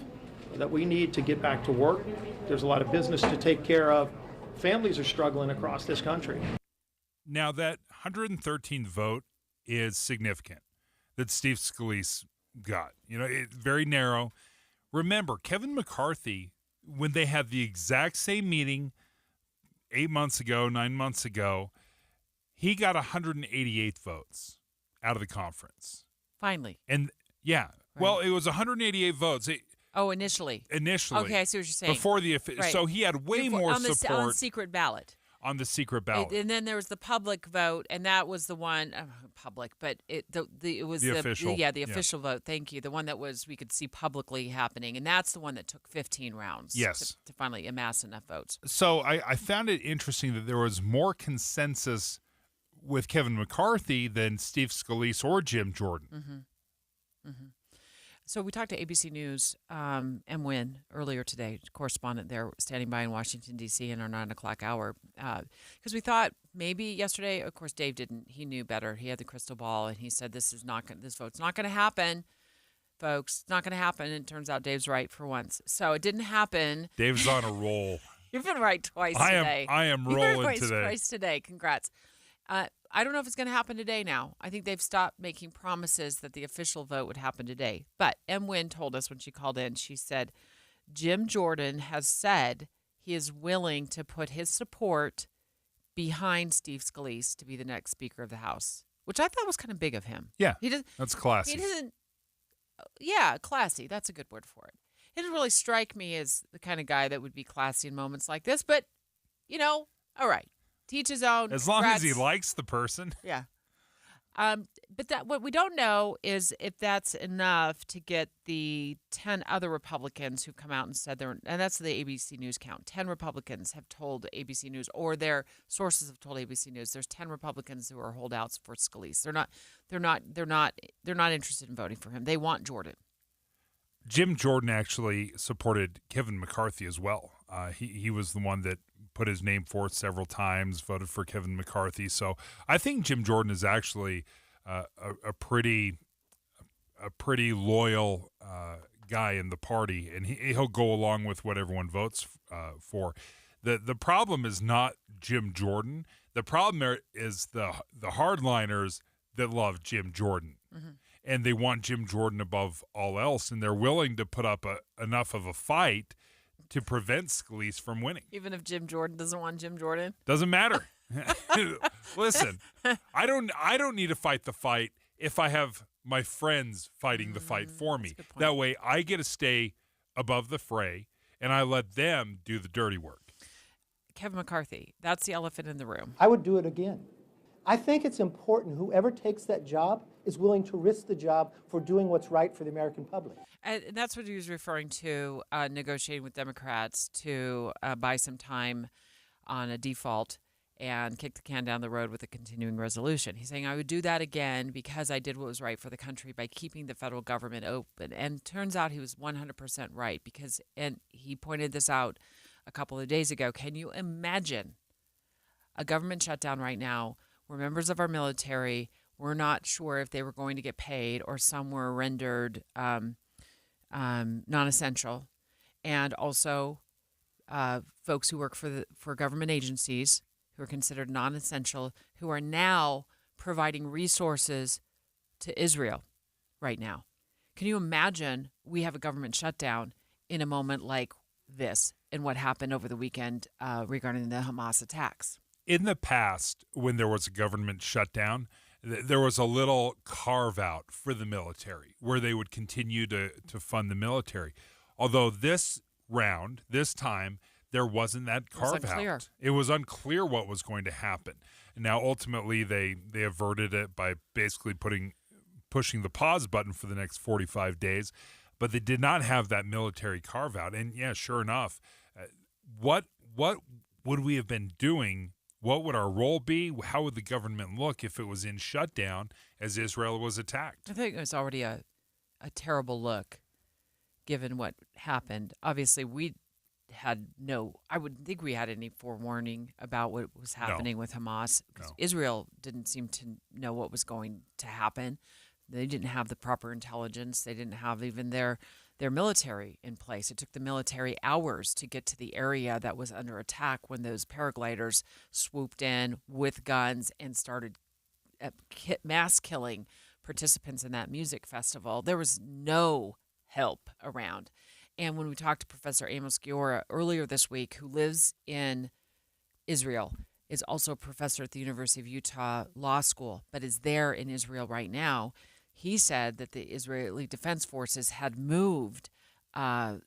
that we need to get back to work. There's a lot of business to take care of. Families are struggling across this country. Now, that 113th vote is significant that Steve Scalise got. You know, it's very narrow. Remember, Kevin McCarthy, when they had the exact same meeting 9 months ago, he got 188 votes out of the conference. Finally. And, yeah. Right. Well, it was 188 votes. Initially. Initially. Okay, I see what you're saying. Before the right. So he had way more support. On the secret ballot. On the secret ballot. And then there was the public vote, and that was the one, public, but it was the official. The official vote. Thank you. The one that we could see publicly happening, and that's the one that took 15 rounds. Yes. To finally amass enough votes. So I found it interesting that there was more consensus with Kevin McCarthy than Steve Scalise or Jim Jordan. Mm-hmm. Mm-hmm. So we talked to ABC News, M. Wynn, earlier today, correspondent there, standing by in Washington, D.C. in our 9 o'clock hour, because we thought maybe yesterday, of course, Dave didn't. He knew better. He had the crystal ball, and he said, this vote's not going to happen, folks. It's not going to happen. And it turns out Dave's right for once. So it didn't happen. Dave's on a roll. You've been right twice today. I am rolling today. Twice today. Congrats. I don't know if it's going to happen today now. I think they've stopped making promises that the official vote would happen today. But M. Wynn told us when she called in, she said, Jim Jordan has said he is willing to put his support behind Steve Scalise to be the next Speaker of the House, which I thought was kind of big of him. Yeah, that's classy. He doesn't. Yeah, classy. That's a good word for it. He didn't really strike me as the kind of guy that would be classy in moments like this, but, all right. Teach his own. As long as he likes the person. Yeah. But what we don't know is if that's enough to get the 10 other Republicans who've come out and said and that's the ABC News count. 10 Republicans have told ABC News, or their sources have told ABC News, there's 10 Republicans who are holdouts for Scalise. They're not interested in voting for him. They want Jordan. Jim Jordan actually supported Kevin McCarthy as well. He was the one that put his name forth several times, voted for Kevin McCarthy. So I think Jim Jordan is actually a pretty loyal guy in the party, and he'll go along with what everyone votes for. The problem is not Jim Jordan. The problem is the hardliners that love Jim Jordan. Mm-hmm. And they want Jim Jordan above all else, and they're willing to put up enough of a fight to prevent Scalise from winning. Even if Jim Jordan doesn't want Jim Jordan? Doesn't matter. Listen, I don't need to fight the fight if I have my friends fighting the fight for me. That way I get to stay above the fray, and I let them do the dirty work. Kevin McCarthy, that's the elephant in the room. I would do it again. I think it's important whoever takes that job is willing to risk the job for doing what's right for the American public. And that's what he was referring to, negotiating with Democrats to buy some time on a default and kick the can down the road with a continuing resolution. He's saying, I would do that again because I did what was right for the country by keeping the federal government open. And turns out he was 100% right and he pointed this out a couple of days ago. Can you imagine a government shutdown right now were members of our military. We're not sure if they were going to get paid, or some were rendered non-essential, and also folks who work for government agencies who are considered non-essential, who are now providing resources to Israel right now. Can you imagine we have a government shutdown in a moment like this and what happened over the weekend regarding the Hamas attacks? In the past, when there was a government shutdown, there was a little carve-out for the military where they would continue to fund the military. Although this time, there wasn't that carve-out. It was unclear what was going to happen. And now, ultimately, they averted it by basically pushing the pause button for the next 45 days. But they did not have that military carve-out. And, yeah, sure enough, what would we have been doing? What would our role be? How would the government look if it was in shutdown as Israel was attacked? I think it was already a terrible look, given what happened. Obviously, I wouldn't think we had any forewarning about what was happening with Hamas, because Israel didn't seem to know what was going to happen. They didn't have the proper intelligence. They didn't have even their military in place. It took the military hours to get to the area that was under attack when those paragliders swooped in with guns and started mass killing participants in that music festival. There was no help around. And when we talked to Professor Amos Giora earlier this week, who lives in Israel, is also a professor at the University of Utah Law School, but is there in Israel right now, he said that the Israeli Defense Forces had moved their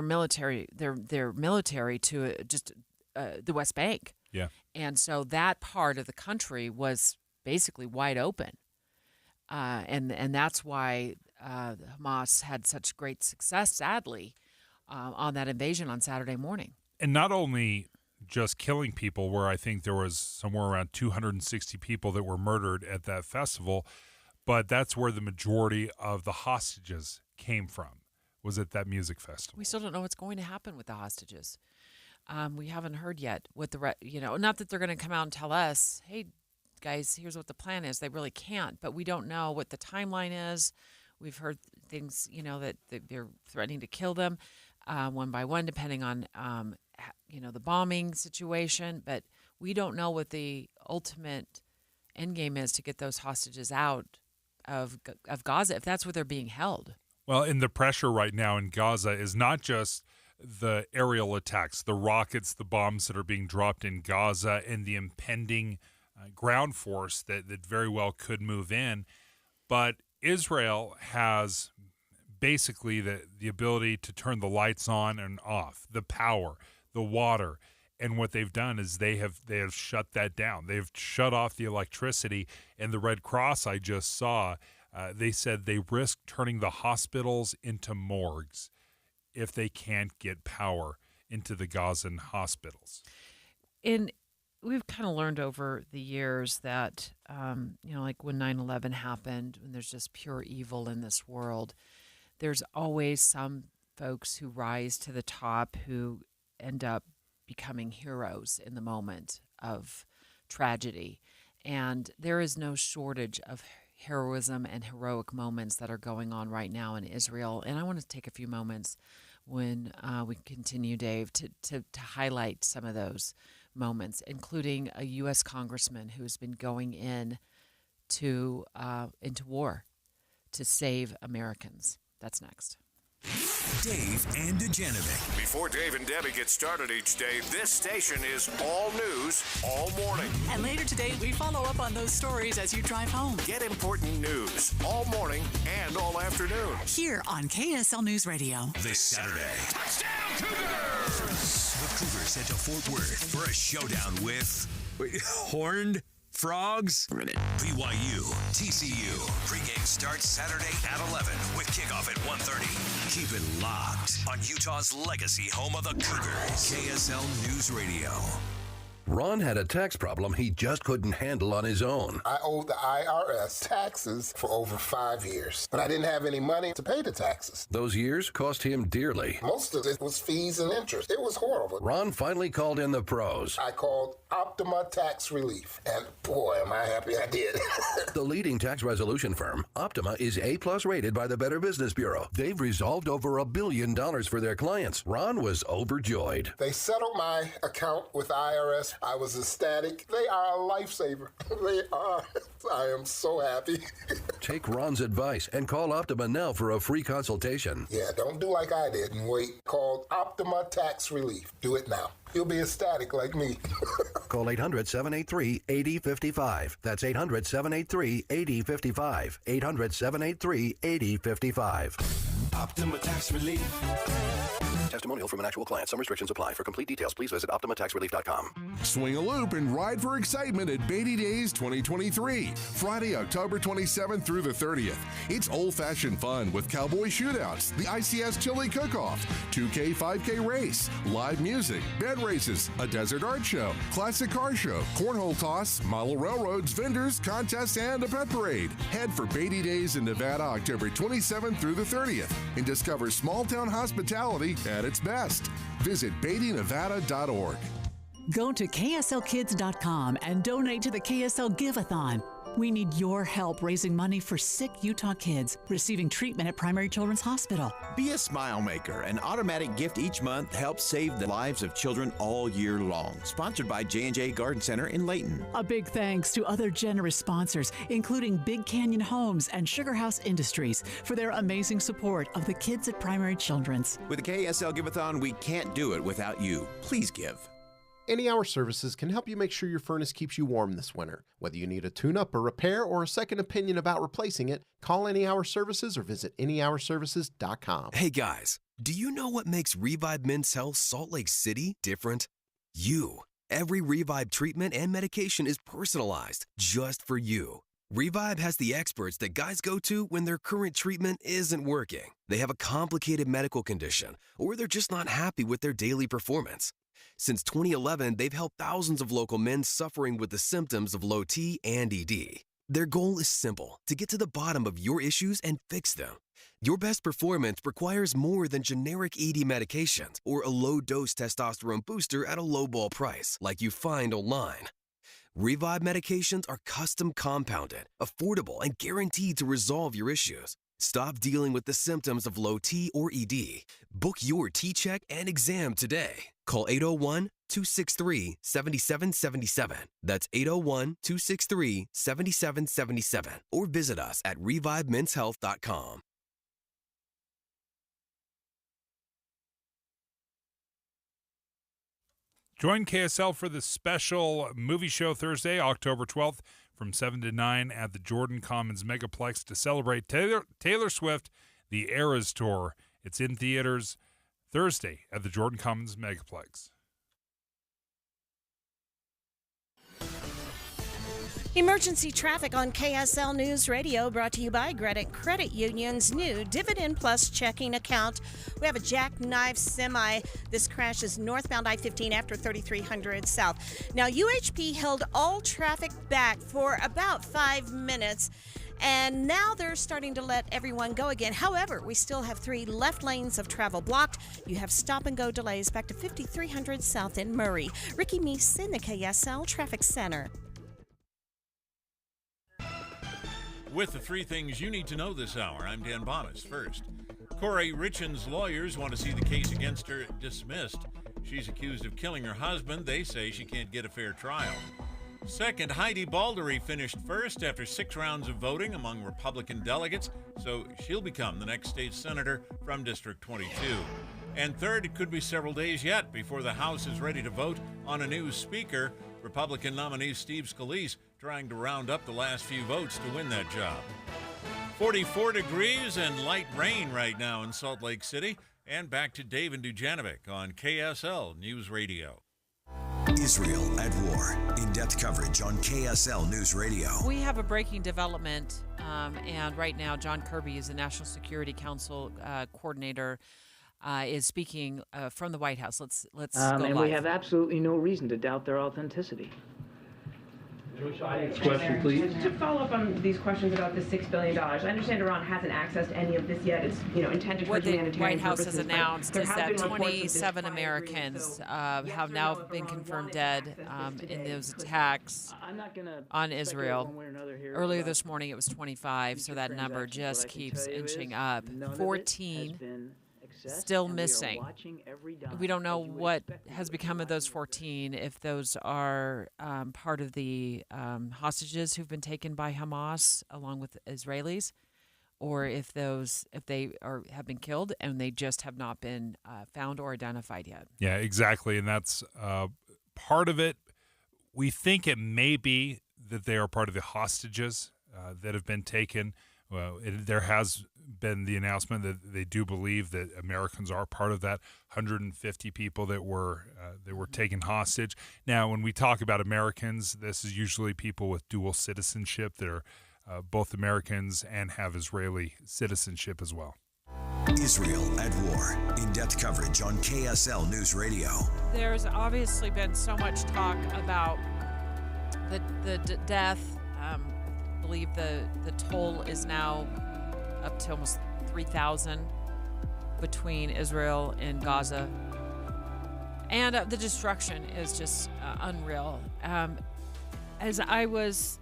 military to just the West Bank. Yeah. And so that part of the country was basically wide open. And that's why Hamas had such great success, sadly, on that invasion on Saturday morning. And not only just killing people, where I think there was somewhere around 260 people that were murdered at that festival, but that's where the majority of the hostages came from, was at that music festival. We still don't know what's going to happen with the hostages. We haven't heard yet what not that they're going to come out and tell us, hey, guys, here's what the plan is. They really can't, but we don't know what the timeline is. We've heard things, that they're threatening to kill them one by one, depending on, the bombing situation. But we don't know what the ultimate end game is to get those hostages out of Gaza, if that's where they're being held. Well, and the pressure right now in Gaza is not just the aerial attacks, the rockets, the bombs that are being dropped in Gaza, and the impending ground force that very well could move in, but Israel has basically the ability to turn the lights on and off, the power, the water, and what they've done is they have shut that down. They've shut off the electricity, and the Red Cross I just saw, they said they risk turning the hospitals into morgues if they can't get power into the Gazan hospitals. We've kind of learned over the years that, like when 9/11 happened, when there's just pure evil in this world, there's always some folks who rise to the top who end up becoming heroes in the moment of tragedy. And there is no shortage of heroism and heroic moments that are going on right now in Israel. And I want to take a few moments when we continue, Dave, to highlight some of those moments, including a U.S. congressman who's been going into war to save Americans. That's next. Dave and Dujanovic. Before Dave and Debbie get started each day, this station is all news all morning. And later today, we follow up on those stories as you drive home. Get important news all morning and all afternoon. Here on KSL News Radio. This Saturday. Touchdown Cougars! The Cougars head to Fort Worth for a showdown with horned frogs. BYU, TCU. Pregame starts Saturday at 11 with kickoff at 1:30. Keep it locked on Utah's legacy home of the Cougars. KSL News Radio. Ron had a tax problem he just couldn't handle on his own. I owed the IRS taxes for over 5 years, but I didn't have any money to pay the taxes. Those years cost him dearly. Most of it was fees and interest. It was horrible. Ron finally called in the pros. I called Optima Tax Relief, and boy, am I happy I did. The leading tax resolution firm, Optima, is A+ rated by the Better Business Bureau. They've resolved over $1 billion for their clients. Ron was overjoyed. They settled my account with the IRS. I was ecstatic. They are a lifesaver. They are. I am so happy. Take Ron's advice and call Optima now for a free consultation. Yeah, don't do like I did and wait. Call Optima Tax Relief. Do it now. You'll be ecstatic like me. Call 800-783-8055. That's 800-783-8055. 800-783-8055. Optima Tax Relief. Testimonial from an actual client. Some restrictions apply. For complete details, please visit OptimaTaxRelief.com. Swing a loop and ride for excitement at Beatty Days 2023. Friday, October 27th through the 30th. It's old-fashioned fun with cowboy shootouts, the ICS chili cook-off, 2K, 5K race, live music, bed races, a desert art show, classic car show, cornhole toss, model railroads, vendors, contests, and a pet parade. Head for Beatty Days in Nevada, October 27th through the 30th, and discover small-town hospitality at its best. Visit BeattyNevada.org. Go to KSLKids.com and donate to the KSL Give-a-thon. We need your help raising money for sick Utah kids receiving treatment at Primary Children's Hospital. Be a smile maker. An automatic gift each month helps save the lives of children all year long. Sponsored by J&J Garden Center in Layton. A big thanks to other generous sponsors, including Big Canyon Homes and Sugar House Industries, for their amazing support of the kids at Primary Children's. With the KSL Give-a-thon, we can't do it without you. Please give. Any Hour Services can help you make sure your furnace keeps you warm this winter. Whether you need a tune-up, a repair, or a second opinion about replacing it, call Any Hour Services or visit anyhourservices.com. Hey guys, do you know what makes Revive Men's Health Salt Lake City different? You. Every Revive treatment and medication is personalized just for you. Revive has the experts that guys go to when their current treatment isn't working. They have a complicated medical condition, or they're just not happy with their daily performance. Since 2011, they've helped thousands of local men suffering with the symptoms of low T and ED. Their goal is simple: to get to the bottom of your issues and fix them. Your best performance requires more than generic ED medications or a low-dose testosterone booster at a low-ball price like you find online. Revive medications are custom compounded, affordable, and guareteed to resolve your issues. Stop dealing with the symptoms of low T or ED. Book your T-check and exam today. Call 801-263-7777. That's 801-263-7777. Or visit us at revivemenshealth.com. Join KSL for the special movie show Thursday, October 12th from 7 to 9 at the Jordan Commons Megaplex to celebrate Taylor Swift, the Eras Tour. It's in theaters Thursday at the Jordan Commons Megaplex. Emergency traffic on KSL News Radio, brought to you by Credit Union's new Dividend Plus checking account. We have a jackknife semi. This crashes northbound I-15 after 3300 South. Now, UHP held all traffic back for about 5 minutes, and now they're starting to let everyone go again. However, we still have 3 left lanes of travel blocked. You have stop-and-go delays back to 5300 South in Murray. Ricky Meese in the KSL Traffic Center. With the 3 things you need to know this hour, I'm Dan Bonas. First, Corey Richens' lawyers want to see the case against her dismissed. She's accused of killing her husband. They say she can't get a fair trial. Second, Heidi Baldery finished first after 6 rounds of voting among Republican delegates, so she'll become the next state senator from District 22. And third, it could be several days yet before the House is ready to vote on a new speaker. Republican nominee Steve Scalise trying to round up the last few votes to win that job. 44 degrees and light rain right now in Salt Lake City. And back to Dave and Dujanovic on KSL News Radio. Israel at war. In-depth coverage on KSL News Radio. We have a breaking development, and right now John Kirby is the National Security Council coordinator. is speaking from the White House. Let's go and live. we have absolutely no reason to doubt their authenticity. Next question, please. To follow up on these questions about the $6 billion, I understand Iran hasn't accessed any of this yet. It's intended for what the humanitarian White House purposes, has but announced there is have that been reports of this 27 fire Americans agreement, have now been confirmed dead in those attacks on Israel. Earlier this morning it was 25, so that number just keeps inching up. 14 still missing. We don't know what has become of those 14, if those are part of the hostages who've been taken by Hamas along with Israelis, or if they have been killed and they just have not been found or identified yet. Yeah, exactly, and that's part of it. We think it may be that they are part of the hostages that have been taken. Well, there has been the announcement that they do believe that Americans are part of that 150 people that were taken hostage. Now, when we talk about Americans, this is usually people with dual citizenship. They're both Americans and have Israeli citizenship as well. Israel at war. In-depth coverage on KSL News Radio. There's obviously been so much talk about the death. I believe the toll is now up to almost 3,000 between Israel and Gaza. And the destruction is just unreal. As I was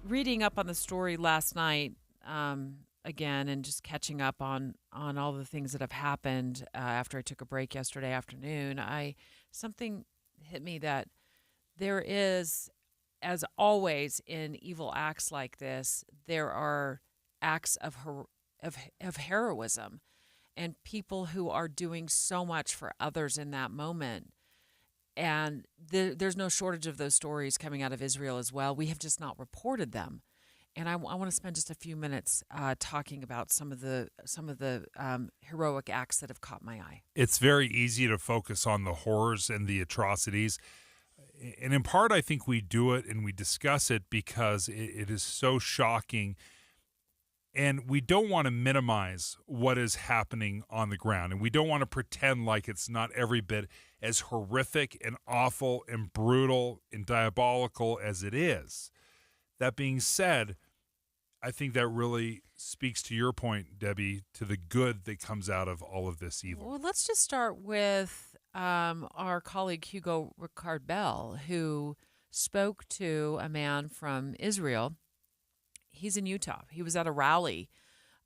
reading up on the story last night, again, and just catching up on all the things that have happened after I took a break yesterday afternoon, something hit me that there is, as always in evil acts like this, there are acts of heroism and people who are doing so much for others in that moment. And there's no shortage of those stories coming out of Israel as well. We have just not reported them. And I want to spend just a few minutes talking about some of the heroic acts that have caught my eye. It's very easy to focus on the horrors and the atrocities. And in part, I think we do it and we discuss it because it is so shocking. And we don't want to minimize what is happening on the ground. And we don't want to pretend like it's not every bit as horrific and awful and brutal and diabolical as it is. That being said, I think that really speaks to your point, Debbie, to the good that comes out of all of this evil. Well, let's just start with our colleague Hugo Ricard Bell, who spoke to a man from Israel. He's in Utah. He was at a rally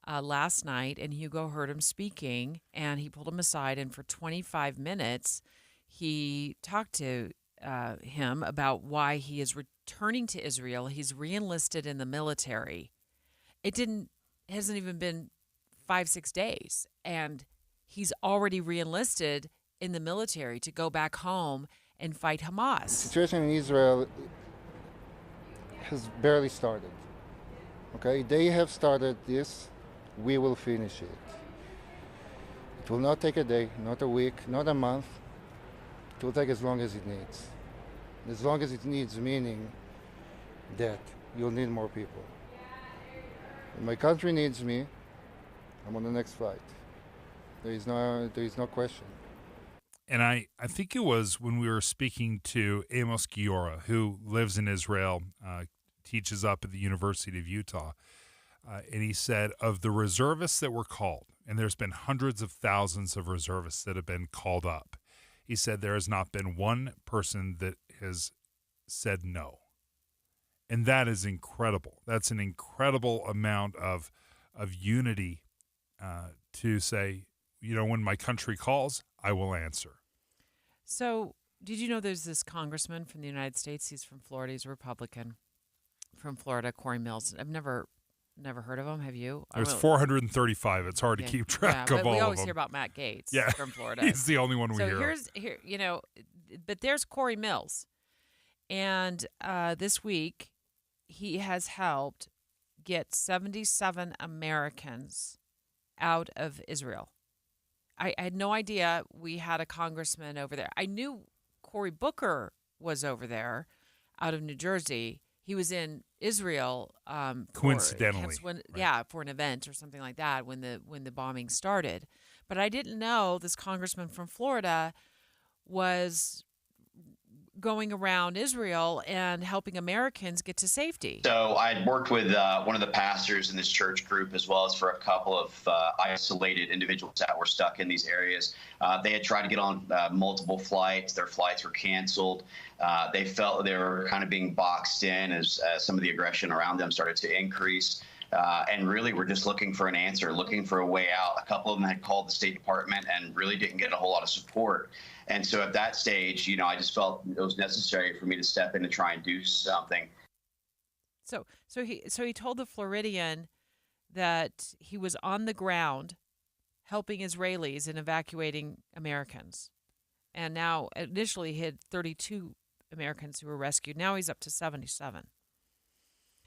last night, and Hugo heard him speaking, and he pulled him aside, and for 25 minutes, he talked to him about why he is returning to Israel. He's re-enlisted in the military. It hasn't even been 5-6 days, and he's already re-enlisted in the military to go back home and fight Hamas. The situation in Israel has barely started. Okay, they have started this. We will finish it. It will not take a day, not a week, not a month. It will take as long as it needs. As long as it needs, meaning that you'll need more people. When my country needs me, I'm on the next flight. There is no question. And I think it was when we were speaking to Amos Giora, who lives in Israel, teaches up at the University of Utah, and he said of the reservists that were called, and there's been hundreds of thousands of reservists that have been called up, he said there has not been one person that has said no. And that is incredible. That's an incredible amount of unity to say, when my country calls, I will answer. So did you know there's this congressman from the United States? He's from Florida. He's a Republican from Florida, Corey Mills. I've never heard of him. Have you? There's 435. It's hard to keep track of all of them. We always hear about Matt Gaetz from Florida. He's the only one we hear. So but there's Corey Mills. And this week, he has helped get 77 Americans out of Israel. I had no idea we had a congressman over there. I knew Cory Booker was over there out of New Jersey. He was in Israel coincidentally. for an event or something like that when the bombing started. But I didn't know this congressman from Florida was going around Israel and helping Americans get to safety. So I had worked with one of the pastors in this church group, as well as for a couple of isolated individuals that were stuck in these areas. They had tried to get on multiple flights. Their flights were canceled. They felt they were kind of being boxed in as some of the aggression around them started to increase. And really, we're just looking for an answer, looking for a way out. A couple of them had called the State Department and really didn't get a whole lot of support. And so at that stage, I just felt it was necessary for me to step in and try and do something. So he told the Floridian that he was on the ground helping Israelis in evacuating Americans. And now, initially, he had 32 Americans who were rescued. Now he's up to 77.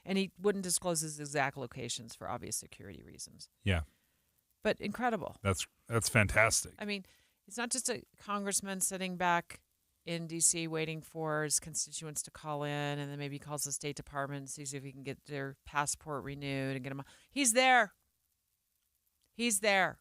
And he wouldn't disclose his exact locations for obvious security reasons. Yeah. But incredible. That's fantastic. I mean, it's not just a congressman sitting back in D.C. waiting for his constituents to call in, and then maybe he calls the State Department and sees if he can get their passport renewed and get them. He's there. He's there.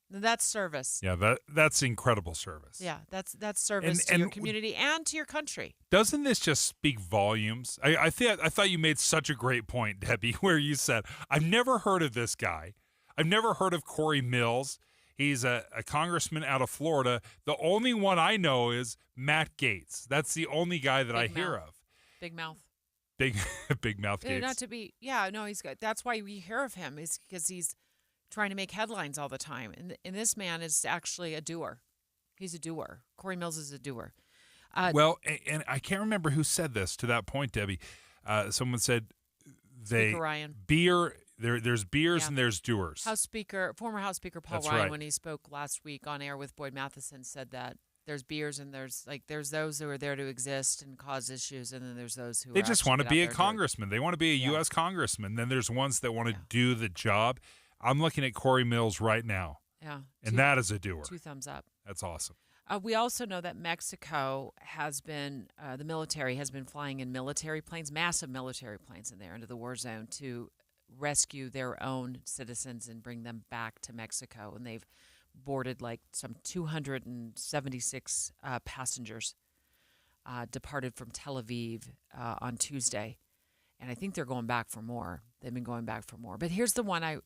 That's service. Yeah, that's incredible service. Yeah, that's service to your community and to your country. Doesn't this just speak volumes? I thought you made such a great point, Debbie, where you said, I've never heard of this guy. I've never heard of Corey Mills. He's a congressman out of Florida. The only one I know is Matt Gaetz. That's the only guy that I hear of. Big mouth. Big mouth Gaetz. Not to be, he's good. That's why we hear of him, is because he's trying to make headlines all the time. And this man is actually a doer. He's a doer. Corey Mills is a doer. Well, and I can't remember who said this to that point, Debbie. Someone said Speaker Ryan. There's beers and there's doers. Former House Speaker Paul Ryan, when he spoke last week on air with Boyd Matheson, said that there's beers and there's those who are there to exist and cause issues, and then there's those who they just want to be a congressman. They want to be a U.S. congressman. Then there's ones that want to do the job. I'm looking at Corey Mills right now. Yeah. And that is a doer. 2 thumbs up. That's awesome. We also know that Mexico has been, the military has been flying in military planes, massive military planes in there into the war zone to rescue their own citizens and bring them back to Mexico. And they've boarded like some 276 passengers departed from Tel Aviv on Tuesday. And I think they're going back for more. They've been going back for more. But here's the one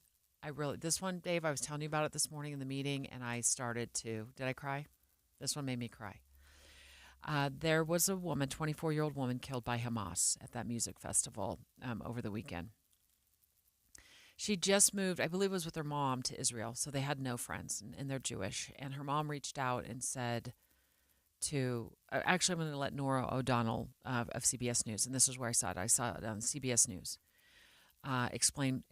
this one, Dave, I was telling you about it this morning in the meeting, and I started to, did I cry? This one made me cry. There was a woman, 24-year-old woman, killed by Hamas at that music festival over the weekend. She just moved, I believe it was with her mom, to Israel, so they had no friends, and they're Jewish. And her mom reached out and said to, actually I'm going to let Nora O'Donnell of CBS News, and this is where I saw it. I saw it on CBS News. Explain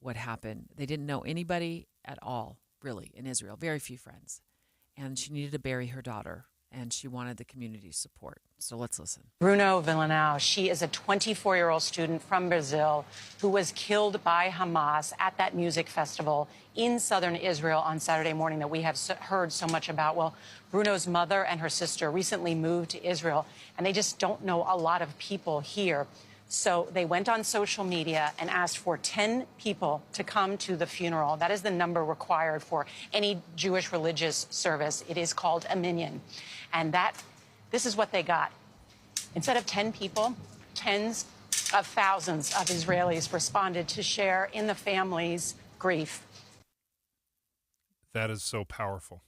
what happened. They didn't know anybody at all, really, in Israel. Very few friends. And she needed to bury her daughter, and she wanted the community's support. So let's listen. Bruno Villanau, she is a 24-year-old student from Brazil who was killed by Hamas at that music festival in southern Israel on Saturday morning that we have heard so much about. Well, Bruno's mother and her sister recently moved to Israel, and they just don't know a lot of people here. So they went on social media and asked for 10 people to come to the funeral. That is the number required for any Jewish religious service. It is called a minyan. And this is what they got. Instead of 10 people, tens of thousands of Israelis responded to share in the family's grief. That is so powerful.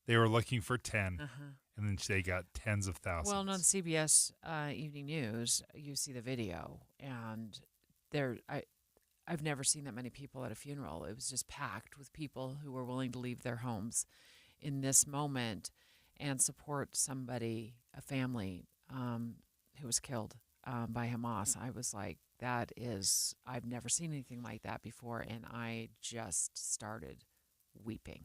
They were looking for 10. And then they got tens of thousands. Well, and on CBS Evening News, you see the video, and I've never seen that many people at a funeral. It was just packed with people who were willing to leave their homes in this moment and support somebody, a family who was killed by Hamas. I was like, I've never seen anything like that before, and I just started weeping.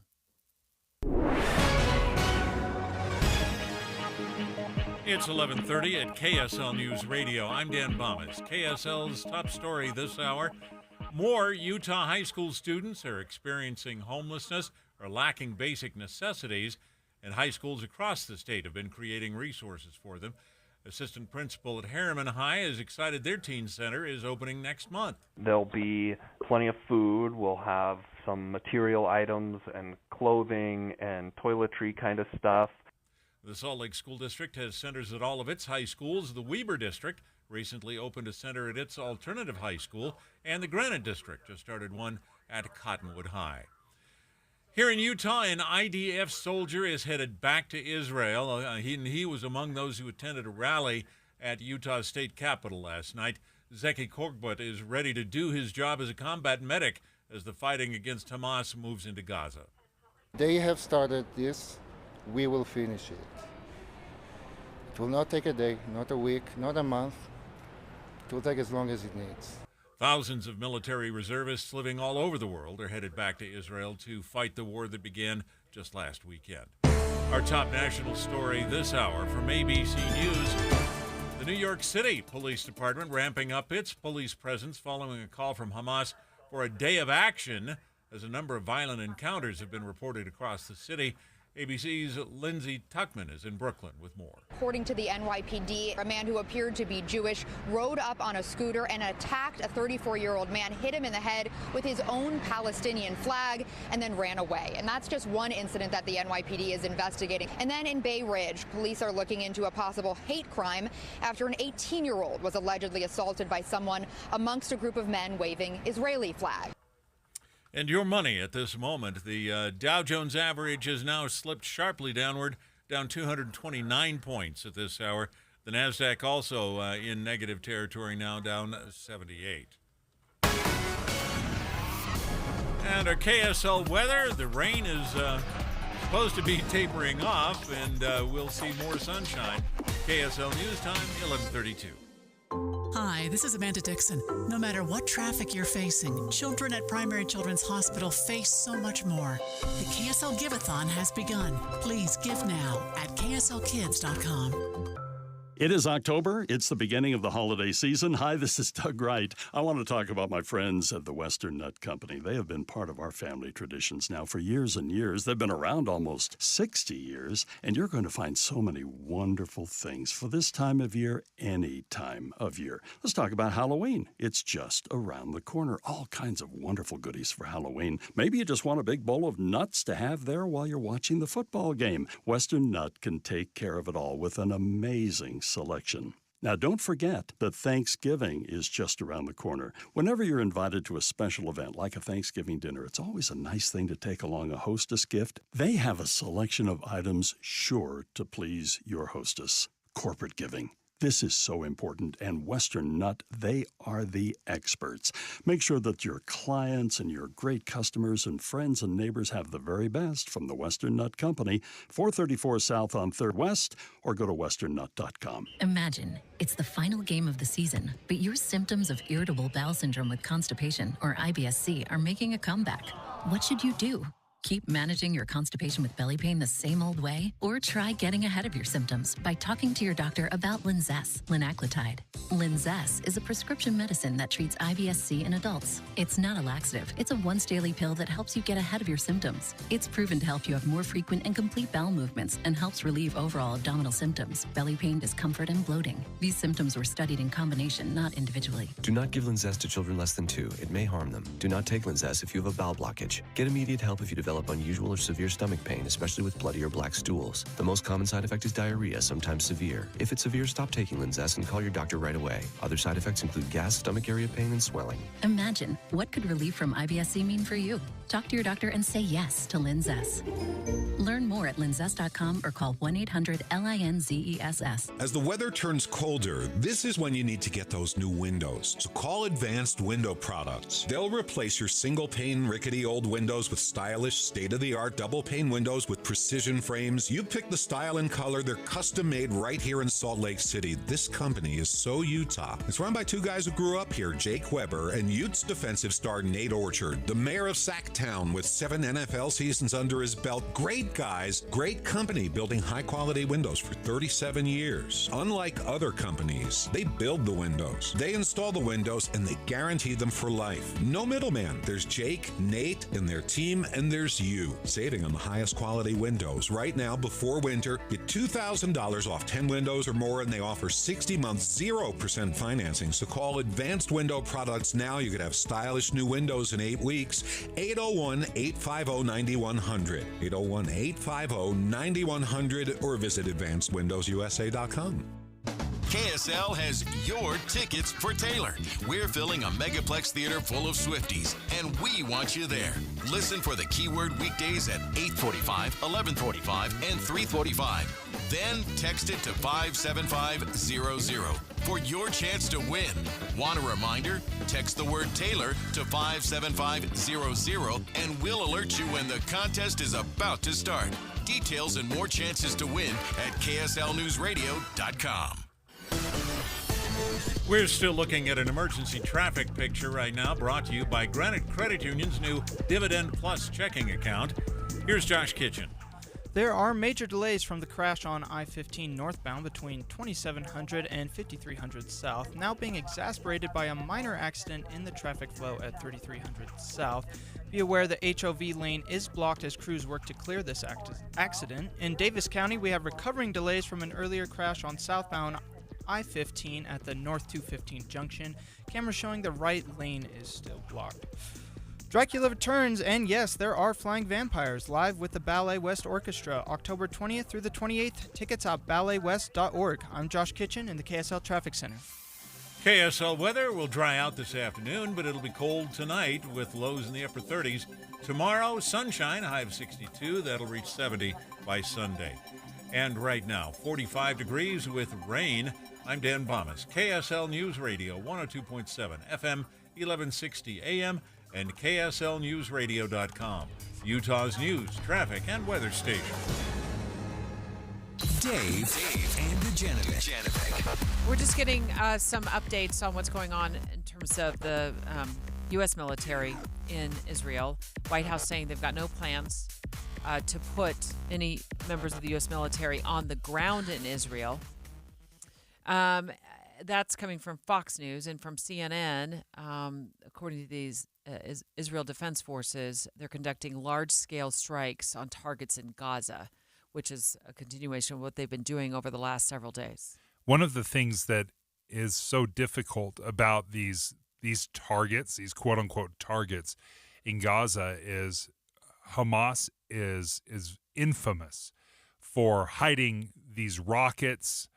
It's 11:30 at KSL News Radio. I'm Dan Bomas. KSL's top story this hour. More Utah high school students are experiencing homelessness or lacking basic necessities, and high schools across the state have been creating resources for them. Assistant principal at Harriman High is excited their teen center is opening next month. There'll be plenty of food. We'll have some material items and clothing and toiletry kind of stuff. The Salt Lake School District has centers at all of its high schools. The Weber District recently opened a center at its alternative high school, and the Granite District just started one at Cottonwood High. Here in Utah, an IDF soldier is headed back to Israel. He was among those who attended a rally at Utah's state capitol last night. Zeki Korbut is ready to do his job as a combat medic as the fighting against Hamas moves into Gaza. They have started this. We will finish it. It will not take a day, not a week, not a month. It will take as long as it needs. Thousands of military reservists living all over the world are headed back to Israel to fight the war that began just last weekend. Our top national story this hour from ABC News. The New York City Police Department ramping up its police presence following a call from Hamas for a day of action as a number of violent encounters have been reported across the city. ABC's Lindsay Tuckman is in Brooklyn with more. According to the NYPD, a man who appeared to be Jewish rode up on a scooter and attacked a 34-year-old man, hit him in the head with his own Palestinian flag, and then ran away. And that's just one incident that the NYPD is investigating. And then in Bay Ridge, police are looking into a possible hate crime after an 18-year-old was allegedly assaulted by someone amongst a group of men waving Israeli flags. And your money at this moment. The Dow Jones average has now slipped sharply downward, down 229 points at this hour. The NASDAQ also in negative territory now, down 78. And our KSL weather, the rain is supposed to be tapering off, and we'll see more sunshine. KSL News Time, 11:32. Hi, this is Amanda Dixon. No matter what traffic you're facing, children at Primary Children's Hospital face so much more. The KSL Give-a-thon has begun. Please give now at kslkids.com. It is October. It's the beginning of the holiday season. Hi, this is Doug Wright. I want to talk about my friends at the Western Nut Company. They have been part of our family traditions now for years and years. They've been around almost 60 years, and you're going to find so many wonderful things for this time of year, any time of year. Let's talk about Halloween. It's just around the corner. All kinds of wonderful goodies for Halloween. Maybe you just want a big bowl of nuts to have there while you're watching the football game. Western Nut can take care of it all with an amazing selection. Now, don't forget that Thanksgiving is just around the corner. Whenever you're invited to a special event like a Thanksgiving dinner, it's always a nice thing to take along a hostess gift. They have a selection of items sure to please your hostess. Corporate giving. This is so important, and Western Nut, they are the experts. Make sure that your clients and your great customers and friends and neighbors have the very best from the Western Nut Company, 434 South on 3rd West, or go to westernnut.com. Imagine it's the final game of the season, but your symptoms of irritable bowel syndrome with constipation, or IBS-C, are making a comeback. What should you do? Keep managing your constipation with belly pain the same old way? Or try getting ahead of your symptoms by talking to your doctor about Linzess, linaclotide. Linzess is a prescription medicine that treats IBS-C in adults. It's not a laxative. It's a once-daily pill that helps you get ahead of your symptoms. It's proven to help you have more frequent and complete bowel movements and helps relieve overall abdominal symptoms, belly pain, discomfort, and bloating. These symptoms were studied in combination, not individually. Do not give Linzess to children less than 2. It may harm them. Do not take Linzess if you have a bowel blockage. Get immediate help if you develop unusual or severe stomach pain, especially with bloody or black stools. The most common side effect is diarrhea, sometimes severe. If it's severe, stop taking Linzess and call your doctor right away. Other side effects include gas, stomach area pain, and swelling. Imagine, what could relief from IBS-C mean for you? Talk to your doctor and say yes to Linzess. Learn more at linzess.com or call 1-800-LINZESS. As the weather turns colder, this is when you need to get those new windows. So call Advanced Window Products. They'll replace your single-pane, rickety old windows with stylish, state-of-the-art double-pane windows with precision frames. You pick the style and color. They're custom-made right here in Salt Lake City. This company is so Utah. It's run by two guys who grew up here, Jake Weber and Utes defensive star Nate Orchard, the mayor of Sacktown with 7 NFL seasons under his belt. Great guys, great company building high-quality windows for 37 years. Unlike other companies, they build the windows, they install the windows, and they guarantee them for life. No middleman. There's Jake, Nate, and their team, and there's Here's you, saving on the highest quality windows. Right now, before winter, get $2,000 off 10 windows or more, and they offer 60 months, 0% financing. So call Advanced Window Products now. You could have stylish new windows in 8 weeks. 801-850-9100. 801-850-9100 or visit advancedwindowsusa.com. KSL has your tickets for Taylor. We're filling a megaplex theater full of Swifties, and we want you there. Listen for the keyword weekdays at 8:45, 11:45, and 3:45. Then text it to 57500 for your chance to win. Want a reminder? Text the word Taylor to 57500, and we'll alert you when the contest is about to start. Details and more chances to win at KSLNewsRadio.com. We're still looking at an emergency traffic picture right now, brought to you by Granite Credit Union's new Dividend Plus checking account. Here's Josh Kitchen. There are major delays from the crash on I-15 northbound between 2700 and 5300 south, now being exacerbated by a minor accident in the traffic flow at 3300 south. Be aware the HOV lane is blocked as crews work to clear this accident. In Davis County, we have recovering delays from an earlier crash on southbound I-15 at the North 215 junction. Cameras showing the right lane is still blocked. Dracula returns, and yes, there are flying vampires, live with the Ballet West Orchestra, October 20th through the 28th. Tickets at balletwest.org. I'm Josh Kitchen in the KSL Traffic Center. KSL weather will dry out this afternoon, but it'll be cold tonight with lows in the upper 30s. Tomorrow, sunshine, high of 62. That'll reach 70 by Sunday. And right now, 45 degrees with rain. I'm Dan Bomas, KSL News Radio, 102.7 FM, 1160 AM, and KSLNewsRadio.com, Utah's news, traffic, and weather station. Dave and Dujanovic. We're just getting some updates on what's going on in terms of the U.S. military in Israel. White House saying they've got no plans to put any members of the U.S. military on the ground in Israel. That's coming from Fox News and from CNN. According to these Israel Defense Forces, they're conducting large-scale strikes on targets in Gaza, which is a continuation of what they've been doing over the last several days. One of the things that is so difficult about these targets, these quote-unquote targets in Gaza, is Hamas is infamous for hiding these rockets,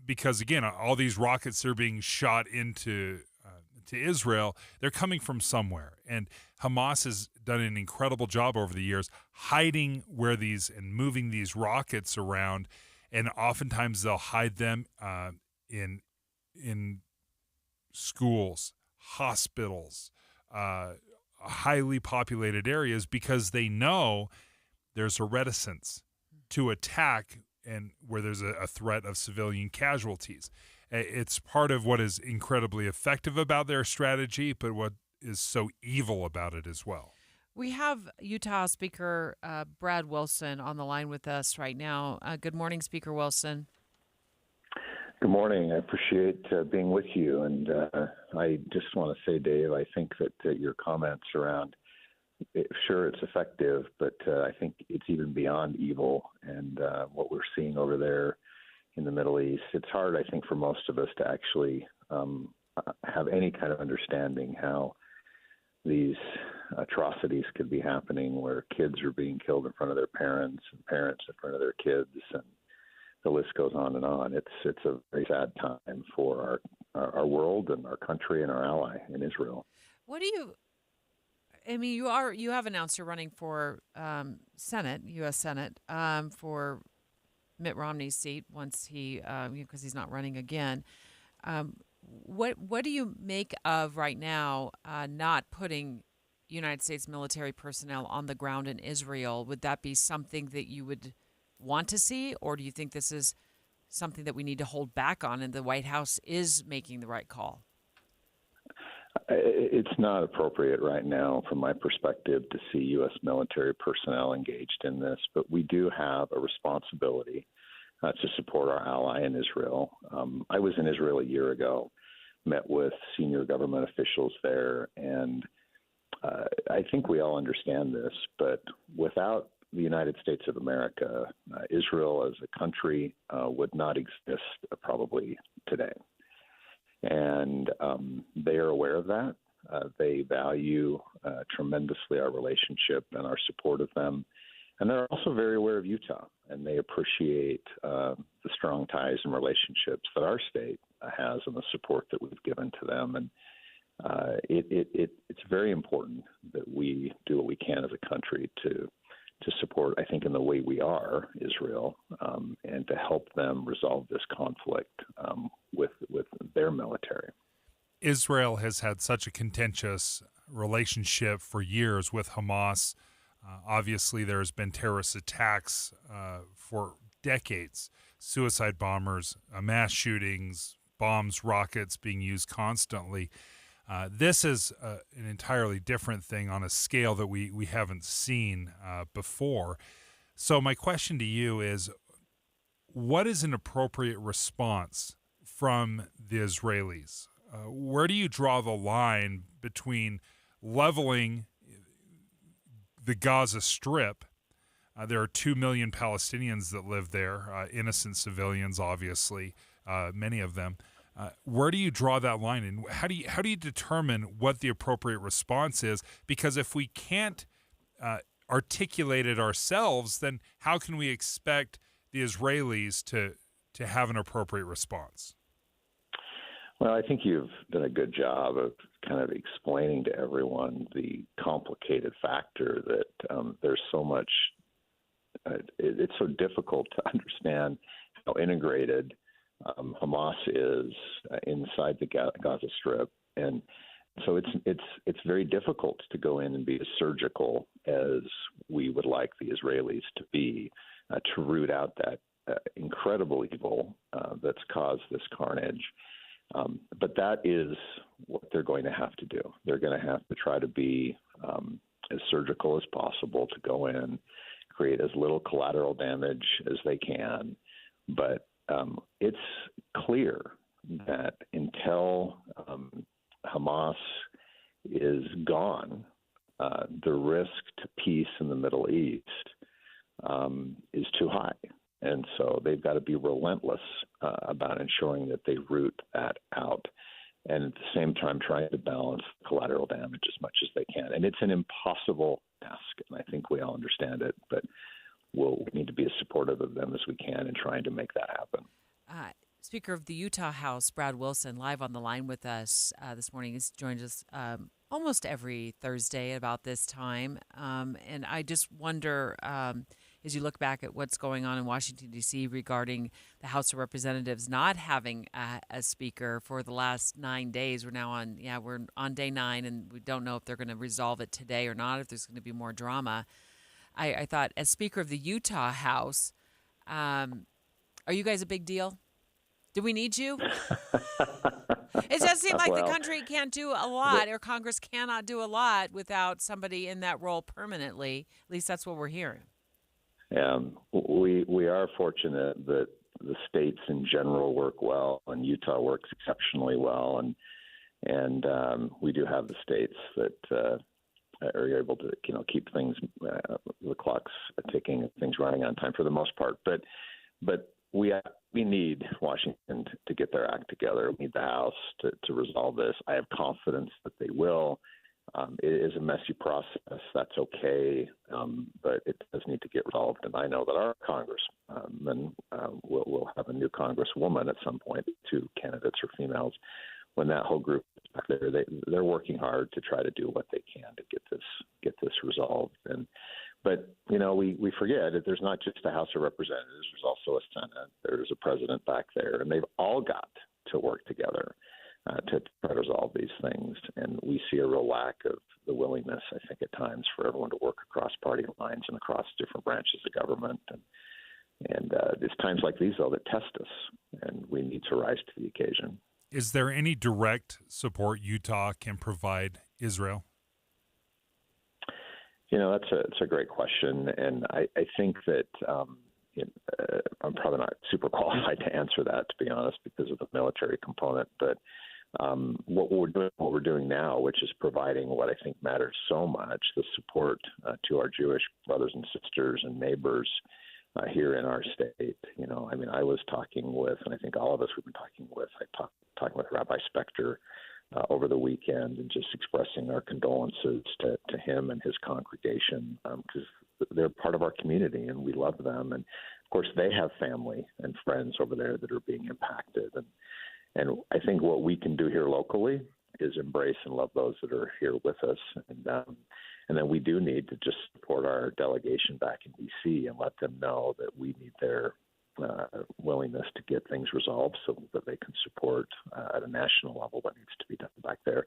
because again, all these rockets are being shot into to Israel. They're coming from somewhere, and Hamas has done an incredible job over the years hiding where these and moving these rockets around, and oftentimes they'll hide them in schools, hospitals, highly populated areas, because they know there's a reticence to attack and where there's a threat of civilian casualties. It's part of what is incredibly effective about their strategy, but what is so evil about it as well. We have Utah Speaker Brad Wilson on the line with us right now. Good morning, Speaker Wilson. Good morning. I appreciate being with you. And I just want to say, Dave, I think that your comments around, sure, it's effective, but I think it's even beyond evil. And what we're seeing over there in the Middle East, it's hard, I think, for most of us to actually have any kind of understanding how these atrocities could be happening, where kids are being killed in front of their parents and parents in front of their kids, and the list goes on and on. It's a very sad time for our world and our country and our ally in Israel. What do you? I mean, you have announced you're running for Senate, U.S. Senate, for Mitt Romney's seat once he, because he's not running again. What do you make of right now not putting United States military personnel on the ground in Israel? Would that be something that you would want to see, or do you think this is something that we need to hold back on and the White House is making the right call? It's not appropriate right now, from my perspective, to see U.S. military personnel engaged in this, but we do have a responsibility to support our ally in Israel. I was in Israel a year ago, met with senior government officials there, and I think we all understand this, but without the United States of America, Israel as a country would not exist probably today. And they are aware of that. They value tremendously our relationship and our support of them. And they're also very aware of Utah, and they appreciate the strong ties and relationships that our state has and the support that we've given to them. And it's very important that we do what we can as a country to support, I think, in the way we are, Israel, and to help them resolve this conflict with their military. Israel has had such a contentious relationship for years with Hamas. Obviously, there's been terrorist attacks for decades, suicide bombers, mass shootings, bombs, rockets being used constantly. This is an entirely different thing on a scale that we haven't seen before. So my question to you is, what is an appropriate response from the Israelis? Where do you draw the line between leveling the Gaza Strip? There are 2 million Palestinians that live there, innocent civilians, obviously, many of them. Where do you draw that line, and how do you determine what the appropriate response is? Because if we can't articulate it ourselves, then how can we expect the Israelis to have an appropriate response? Well, I think you've done a good job of kind of explaining to everyone the complicated factor that there's so much. It's so difficult to understand how integrated Hamas is inside the Gaza Strip, and so it's very difficult to go in and be as surgical as we would like the Israelis to be to root out that incredible evil that's caused this carnage. But that is what they're going to have to do. They're going to have to try to be as surgical as possible to go in, create as little collateral damage as they can. But it's clear that until Hamas is gone, the risk to peace in the Middle East is too high. And so they've got to be relentless about ensuring that they root that out, and at the same time trying to balance collateral damage as much as they can. And it's an impossible task, and I think we all understand it, but we'll need to be as supportive of them as we can in trying to make that happen. Speaker of the Utah House, Brad Wilson, live on the line with us this morning. He's joined us almost every Thursday about this time. And I just wonder, as you look back at what's going on in Washington, D.C. regarding the House of Representatives not having a speaker for the last 9 days. We're on day 9, and we don't know if they're going to resolve it today or not, if there's going to be more drama. I thought, as Speaker of the Utah House, are you guys a big deal? Do we need you? It does seem like the country can't do a lot, or Congress cannot do a lot without somebody in that role permanently. At least that's what we're hearing. We are fortunate that the states in general work well, and Utah works exceptionally well, and we do have the states that are able to keep things, the clocks ticking and things running on time for the most part. But we need Washington to get their act together. We need the House to resolve this. I have confidence that they will. It is a messy process. That's okay, but it does need to get resolved. And I know that our congressman will have a new congresswoman at some point. 2 candidates are females. When that whole group is back there, they're working hard to try to do what they can to get this resolved. But we forget that there's not just a House of Representatives. There's also a Senate. There's a president back there, and they've all got to work together to try to resolve these things. And we see a real lack of the willingness, I think, at times for everyone to work across party lines and across different branches of government. And it's times like these, though, that test us, and we need to rise to the occasion. Is there any direct support Utah can provide Israel? That's a great question, and I think that I'm probably not super qualified to answer that, to be honest, because of the military component. But what we're doing now, which is providing what I think matters so much, the support to our Jewish brothers and sisters and neighbors here in our state. I was talking with, and I think all of us we've been talking with, talking with Rabbi Spector over the weekend, and just expressing our condolences to him and his congregation, because they're part of our community and we love them. And of course, they have family and friends over there that are being impacted. And I think what we can do here locally is embrace and love those that are here with us. And then we do need to just support our delegation back in D.C. and let them know that we need their willingness to get things resolved so that they can support at a national level what needs to be done back there,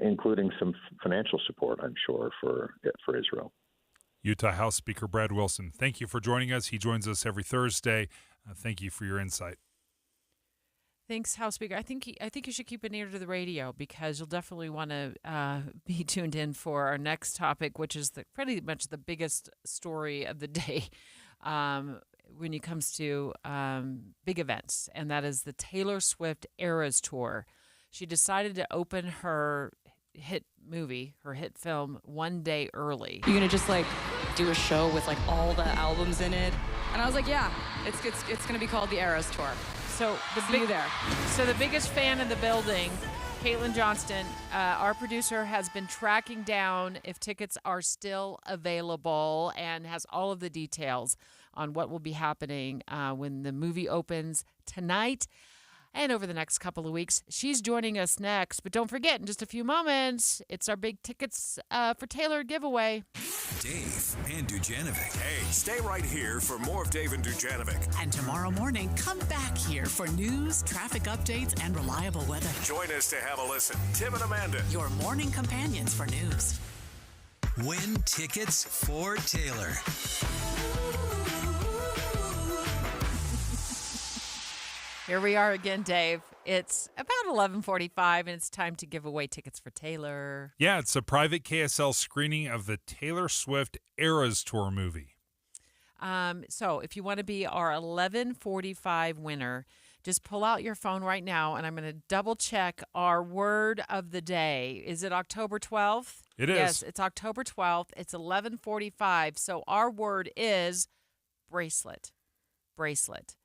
including some financial support, I'm sure, for Israel. Utah House Speaker Brad Wilson, thank you for joining us. He joins us every Thursday. Thank you for your insight. Thanks, House Speaker. I think you should keep an ear to the radio, because you'll definitely want to be tuned in for our next topic, which is pretty much the biggest story of the day when it comes to big events, and that is the Taylor Swift Eras Tour. She decided to open her hit film one day early. You're gonna just do a show with all the albums in it? And I was like, yeah, it's gonna be called the Eras Tour. So See you there. So the biggest fan in the building, Caitlin Johnston, our producer, has been tracking down if tickets are still available and has all of the details on what will be happening when the movie opens tonight and over the next couple of weeks. She's joining us next, but don't forget, in just a few moments, it's our big tickets for Taylor giveaway. Dave and Dujanovic. Hey, stay right here for more of Dave and Dujanovic. And tomorrow morning, come back here for news, traffic updates, and reliable weather. Join us to have a listen. Tim and Amanda, your morning companions for news. Win tickets for Taylor. Here we are again, Dave. It's about 11:45, and it's time to give away tickets for Taylor. Yeah, it's a private KSL screening of the Taylor Swift Eras Tour movie. So if you want to be our 11:45 winner, just pull out your phone right now, and I'm going to double-check our word of the day. Is it October 12th? It is. Yes, it's October 12th. It's 11:45. So our word is bracelet. Bracelet.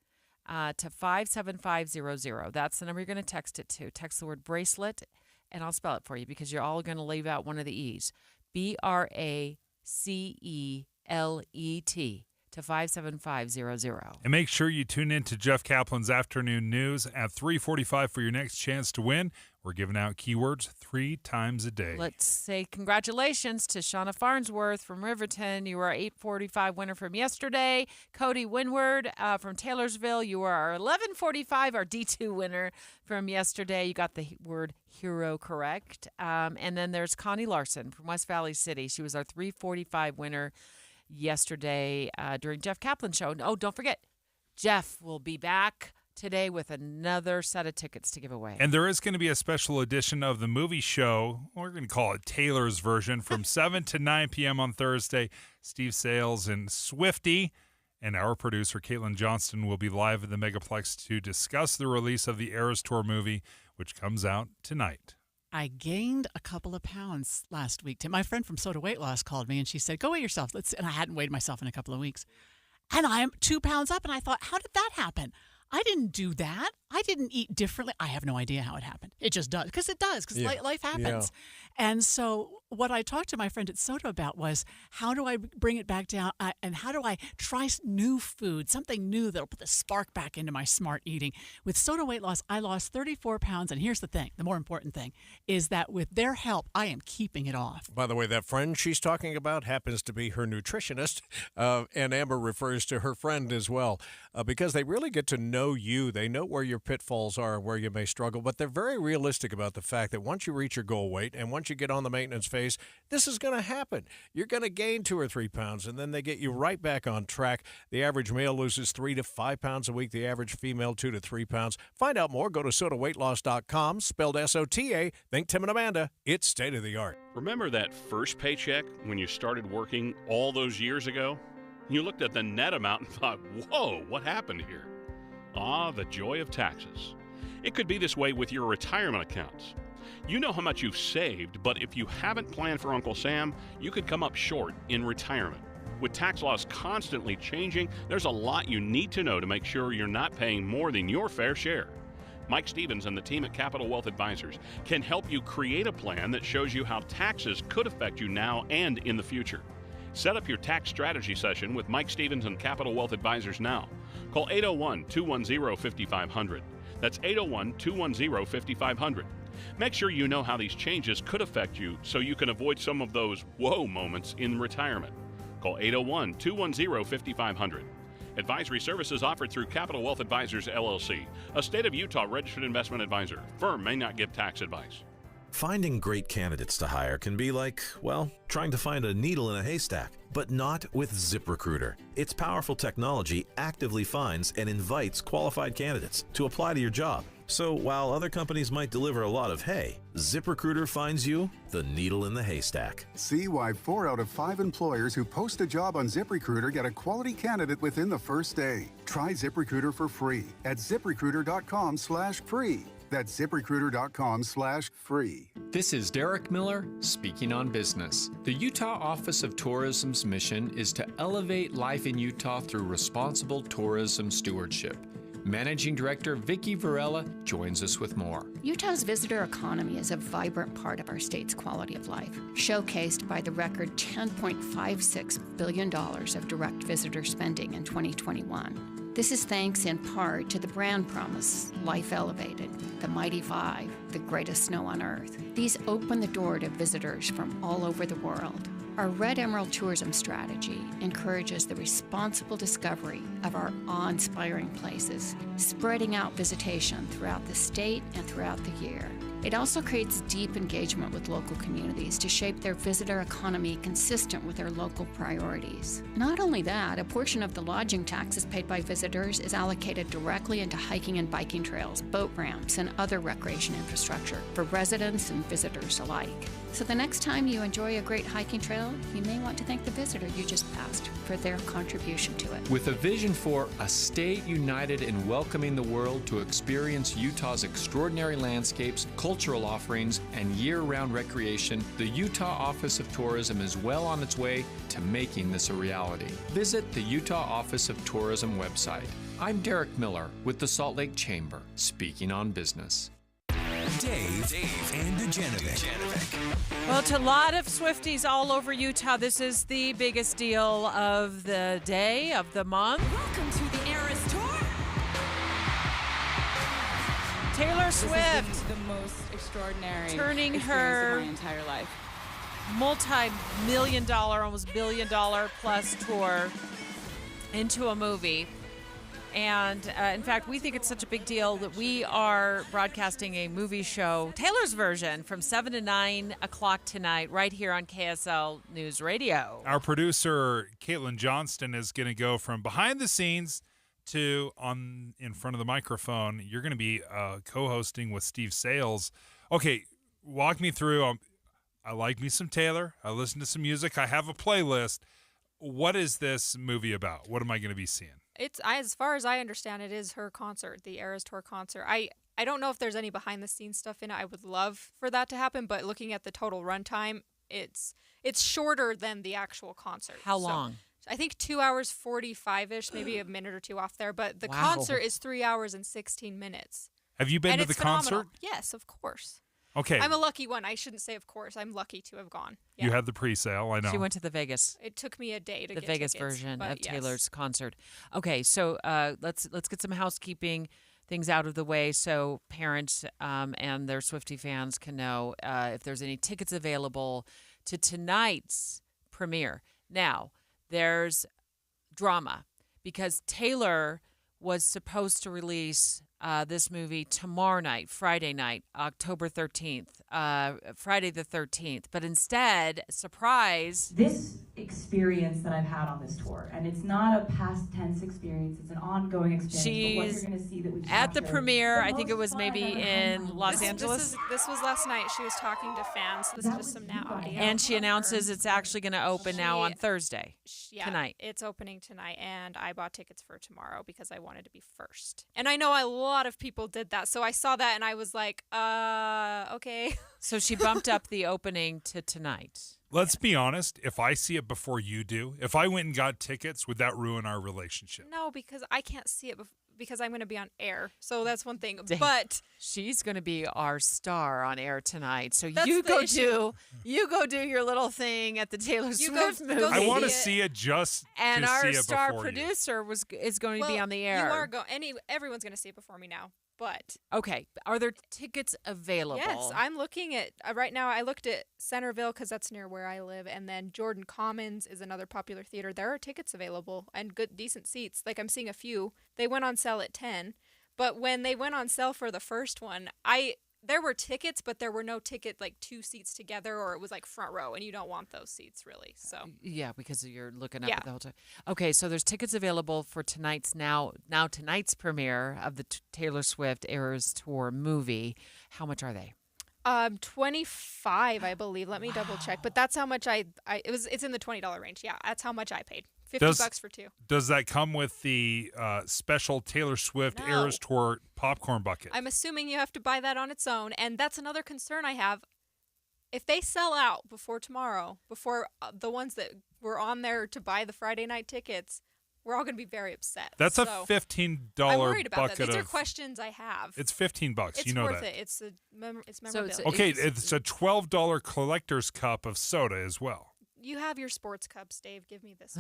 To 57500. That's the number you're going to text it to. Text the word bracelet, and I'll spell it for you because you're all going to leave out one of the E's. BRACELET to 57500. And make sure you tune in to Jeff Kaplan's Afternoon News at 3:45 for your next chance to win. We're giving out keywords 3 times a day. Let's say congratulations to Shauna Farnsworth from Riverton. You were our 8:45 winner from yesterday. Cody Winward from Taylorsville. You were our 11:45, our D2 winner from yesterday. You got the word hero correct. And then there's Connie Larson from West Valley City. She was our 3:45 winner yesterday during Jeff Kaplan's show. Oh, don't forget, Jeff will be back today with another set of tickets to give away. And there is going to be a special edition of the movie show. We're going to call it Taylor's version from 7 to 9 p.m. on Thursday. Steve Sales and Swifty and our producer, Caitlin Johnston, will be live at the Megaplex to discuss the release of the Eras Tour movie, which comes out tonight. I gained a couple of pounds last week. My friend from Soda Weight Loss called me and she said, go weigh yourself. And I hadn't weighed myself in a couple of weeks. And I am 2 pounds up. And I thought, how did that happen? I didn't do that. I didn't eat differently. I have no idea how it happened. It just does. Because it does. Because life happens. Yeah. And so what I talked to my friend at Soda about was, how do I bring it back down? And how do I try new food, something new that'll put the spark back into my smart eating? With Soda Weight Loss, I lost 34 pounds. And here's the thing. The more important thing is that with their help, I am keeping it off. By the way, that friend she's talking about happens to be her nutritionist. And Amber refers to her friend as well. Because they really get to know you. They know where your pitfalls are and where you may struggle. But they're very realistic about the fact that once you reach your goal weight and once you get on the maintenance phase, this is going to happen. You're going to gain 2 or 3 pounds, and then they get you right back on track. The average male loses 3 to 5 pounds a week. The average female 2 to 3 pounds. Find out more. Go to sodaweightloss.com, spelled SOTA. Think Tim and Amanda. It's state of the art. Remember that first paycheck when you started working all those years ago? You looked at the net amount and thought, whoa, what happened here? Ah, the joy of taxes. It could be this way with your retirement accounts. You know how much you've saved, but if you haven't planned for Uncle Sam, you could come up short in retirement. With tax laws constantly changing, there's a lot you need to know to make sure you're not paying more than your fair share. Mike Stevens and the team at Capital Wealth Advisors can help you create a plan that shows you how taxes could affect you now and in the future. Set up your tax strategy session with Mike Stevens and Capital Wealth Advisors now. Call 801-210-5500. That's 801-210-5500. Make sure you know how these changes could affect you so you can avoid some of those whoa moments in retirement. Call 801-210-5500. Advisory services offered through Capital Wealth Advisors, LLC, a state of Utah registered investment advisor. Firm may not give tax advice. Finding great candidates to hire can be like, well, trying to find a needle in a haystack, but not with ZipRecruiter. Its powerful technology actively finds and invites qualified candidates to apply to your job. So while other companies might deliver a lot of hay, ZipRecruiter finds you the needle in the haystack. See why 4 out of 5 employers who post a job on ZipRecruiter get a quality candidate within the first day. Try ZipRecruiter for free at ZipRecruiter.com/free. That's ZipRecruiter.com/free. This is Derek Miller speaking on business. The Utah Office of Tourism's mission is to elevate life in Utah through responsible tourism stewardship. Managing Director Vicki Varela joins us with more. Utah's visitor economy is a vibrant part of our state's quality of life, showcased by the record $10.56 billion of direct visitor spending in 2021. This is thanks in part to the brand promise, Life Elevated, the Mighty Five, the greatest snow on earth. These open the door to visitors from all over the world. Our Red Emerald tourism strategy encourages the responsible discovery of our awe-inspiring places, spreading out visitation throughout the state and throughout the year. It also creates deep engagement with local communities to shape their visitor economy consistent with their local priorities. Not only that, a portion of the lodging taxes paid by visitors is allocated directly into hiking and biking trails, boat ramps, and other recreation infrastructure for residents and visitors alike. So the next time you enjoy a great hiking trail, you may want to thank the visitor you just passed for their contribution to it. With a vision for a state united in welcoming the world to experience Utah's extraordinary landscapes, cultural offerings, and year-round recreation, the Utah Office of Tourism is well on its way to making this a reality. Visit the Utah Office of Tourism website. I'm Derek Miller with the Salt Lake Chamber, speaking on business. Dave and Dujanovic. Well, to a lot of Swifties all over Utah, this is the biggest deal of the day, of the month. Welcome to the Eras Tour. Taylor Swift. This is the most extraordinary turning experience her of my entire life. Multi-million-dollar, almost billion-dollar plus tour into a movie. And in fact, we think it's such a big deal that we are broadcasting a movie show, Taylor's version, from 7 to 9 o'clock tonight, right here on KSL News Radio. Our producer, Caitlin Johnston, is going to go from behind the scenes to in front of the microphone. You're going to be co-hosting with Steve Sales. Okay, walk me through. I like me some Taylor. I listen to some music. I have a playlist. What is this movie about? What am I going to be seeing? As far as I understand, it is her concert, the Eras Tour concert. I don't know if there's any behind-the-scenes stuff in it. I would love for that to happen, but looking at the total runtime, it's shorter than the actual concert. How long? I think 2 hours 45-ish, maybe a minute or two off there. But the concert is 3 hours and 16 minutes. Have you been to the phenomenal. concert? Yes, of course. Okay. I'm a lucky one. I shouldn't say of course. I'm lucky to have gone. Yeah. You had the pre-sale, I know. She went to the Vegas. It took me a day to the get Vegas tickets, version of yes. Taylor's concert. Okay, so let's get some housekeeping things out of the way so parents and their Swiftie fans can know if there's any tickets available to tonight's premiere. Now, there's drama because Taylor was supposed to release this movie tomorrow night, Friday night, October 13th, Friday the 13th. But instead, surprise. This experience that I've had on this tour, and it's not a past tense experience, it's an ongoing experience. But what She's you're going to see that we've at the captured, premiere. I the think it most was fun maybe I've ever had in on Los this. Angeles. This was last night. She was talking to fans. This is just some now audio. And she announces it's actually going to open now on Thursday, tonight. It's opening tonight, and I bought tickets for tomorrow because I wanted to be first. And I know a lot of people did that, so I saw that and I was like, okay. So she bumped up the opening to tonight. Let's be honest. If I see it before you do, if I went and got tickets, would that ruin our relationship? No, because I can't see it because I'm going to be on air. So that's one thing. Dang. But She's going to be our star on air tonight. So That's you the go issue. do your little thing at the Taylor You Swift go movie. I want to see it just And to our see it star before you. producer is going to be well, on the air. You are everyone's going to see it before me now. But Okay. Are there tickets available? yes, I'm looking at right now. I looked at Centerville because that's near where I live, and then Jordan Commons is another popular theater. There are tickets available and decent seats. Like I'm seeing a few. They went on sale at 10, but when they went on sale for the first one, there were tickets, but there were no ticket like 2 seats together, or it was like front row, and you don't want those seats really. So Yeah, because you're looking up Yeah. at the whole time. Okay, so there's tickets available for tonight's tonight's premiere of the Taylor Swift Eras Tour movie. How much are they? 25, I believe. Let me double check. But that's how much it's in the $20 range. Yeah, that's how much I paid. $50 for 2. Does that come with the special Taylor Swift No. Eras Tour popcorn bucket? I'm assuming you have to buy that on its own, and that's another concern I have. If they sell out before tomorrow, before the ones that were on there to buy the Friday night tickets, we're all going to be very upset. That's so a $15 I'm worried about bucket that. These are of. questions I have. It's $15. It's You know worth that. it. It's it's So memorabilia. Okay, it's a $12 collector's cup of soda as well. You have your sports cups, Dave. Give me this.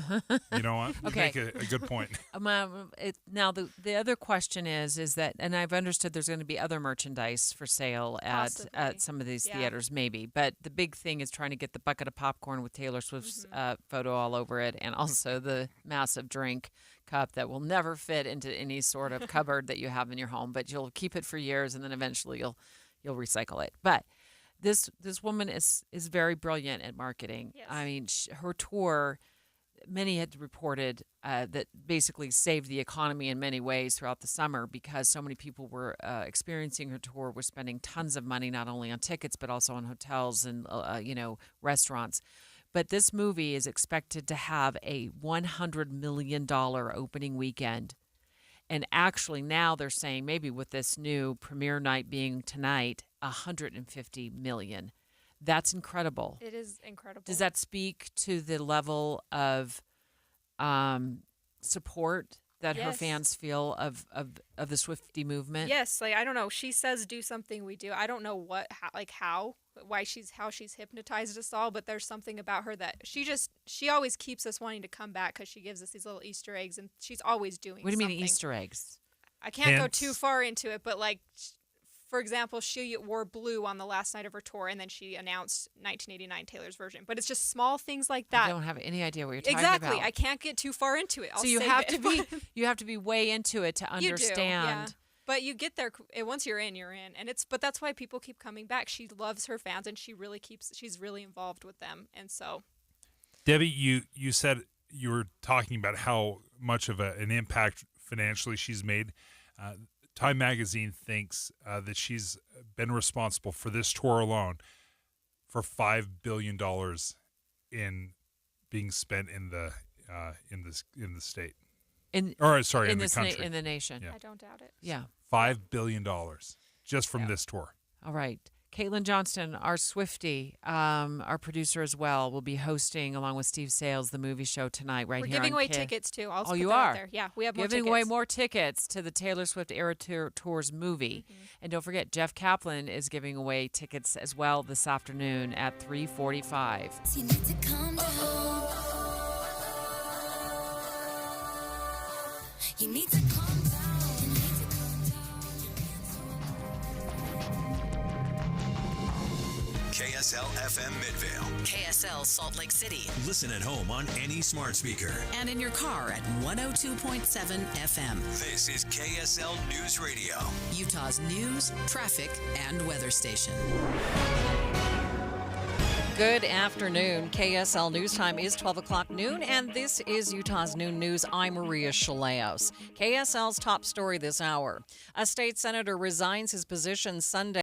You know what? You Okay. make a good point. Now the other question is that, and I've understood there's going to be other merchandise for sale at some of these theaters, maybe. But the big thing is trying to get the bucket of popcorn with Taylor Swift's photo all over it, and also the massive drink cup that will never fit into any sort of cupboard that you have in your home. But you'll keep it for years, and then eventually you'll recycle it. But this woman is very brilliant at marketing. Yes. I mean, her tour, many had reported that basically saved the economy in many ways throughout the summer because so many people were experiencing her tour, were spending tons of money not only on tickets but also on hotels and restaurants. But this movie is expected to have a $100 million opening weekend. And actually now they're saying maybe with this new premiere night being tonight, $150 million. That's incredible. It is incredible. Does that speak to the level of support that her Yes. fans feel of the Swiftie movement? Yes, like I don't know. She says do something, we do. I don't know why she's hypnotized us all, but there's something about her that she always keeps us wanting to come back because she gives us these little Easter eggs, and she's always doing. What do you mean something. Easter eggs? I can't go Hints. too far into it, but like, for example, she wore blue on the last night of her tour, and then she announced 1989 Taylor's version. But it's just small things like that. I don't have any idea what you're talking Exactly. about. I can't get too far into it. I'll So you save have it. to be you have to be way into it to You understand. do, yeah. But you get there once you're in, and but that's why people keep coming back. She loves her fans, and she's really involved with them, and so. Debbie, you said you were talking about how much of an impact financially she's made. Time Magazine thinks that she's been responsible for this tour alone for $5 billion in being spent in the state. In the country. In the nation. Yeah. I don't doubt it. Yeah. $5 billion just from this tour. All right. Caitlin Johnston, our Swiftie, our producer as well, will be hosting, along with Steve Sales, the movie show tonight right We're here giving on away tickets, too. I'll Oh, put you that out are? there. Yeah, we have more giving tickets. away more tickets to the Taylor Swift Era Tours movie. Mm-hmm. And don't forget, Jeff Kaplan is giving away tickets as well this afternoon at 3:45. You need to calm down. You need to calm down. KSL FM Midvale. KSL Salt Lake City. Listen at home on any smart speaker. And in your car at 102.7 FM. This is KSL News Radio. Utah's news, traffic, and weather station. Good afternoon. KSL News Time is 12 o'clock noon, and this is Utah's Noon News. I'm Maria Chaleos. KSL's top story this hour. A state senator resigns his position Sunday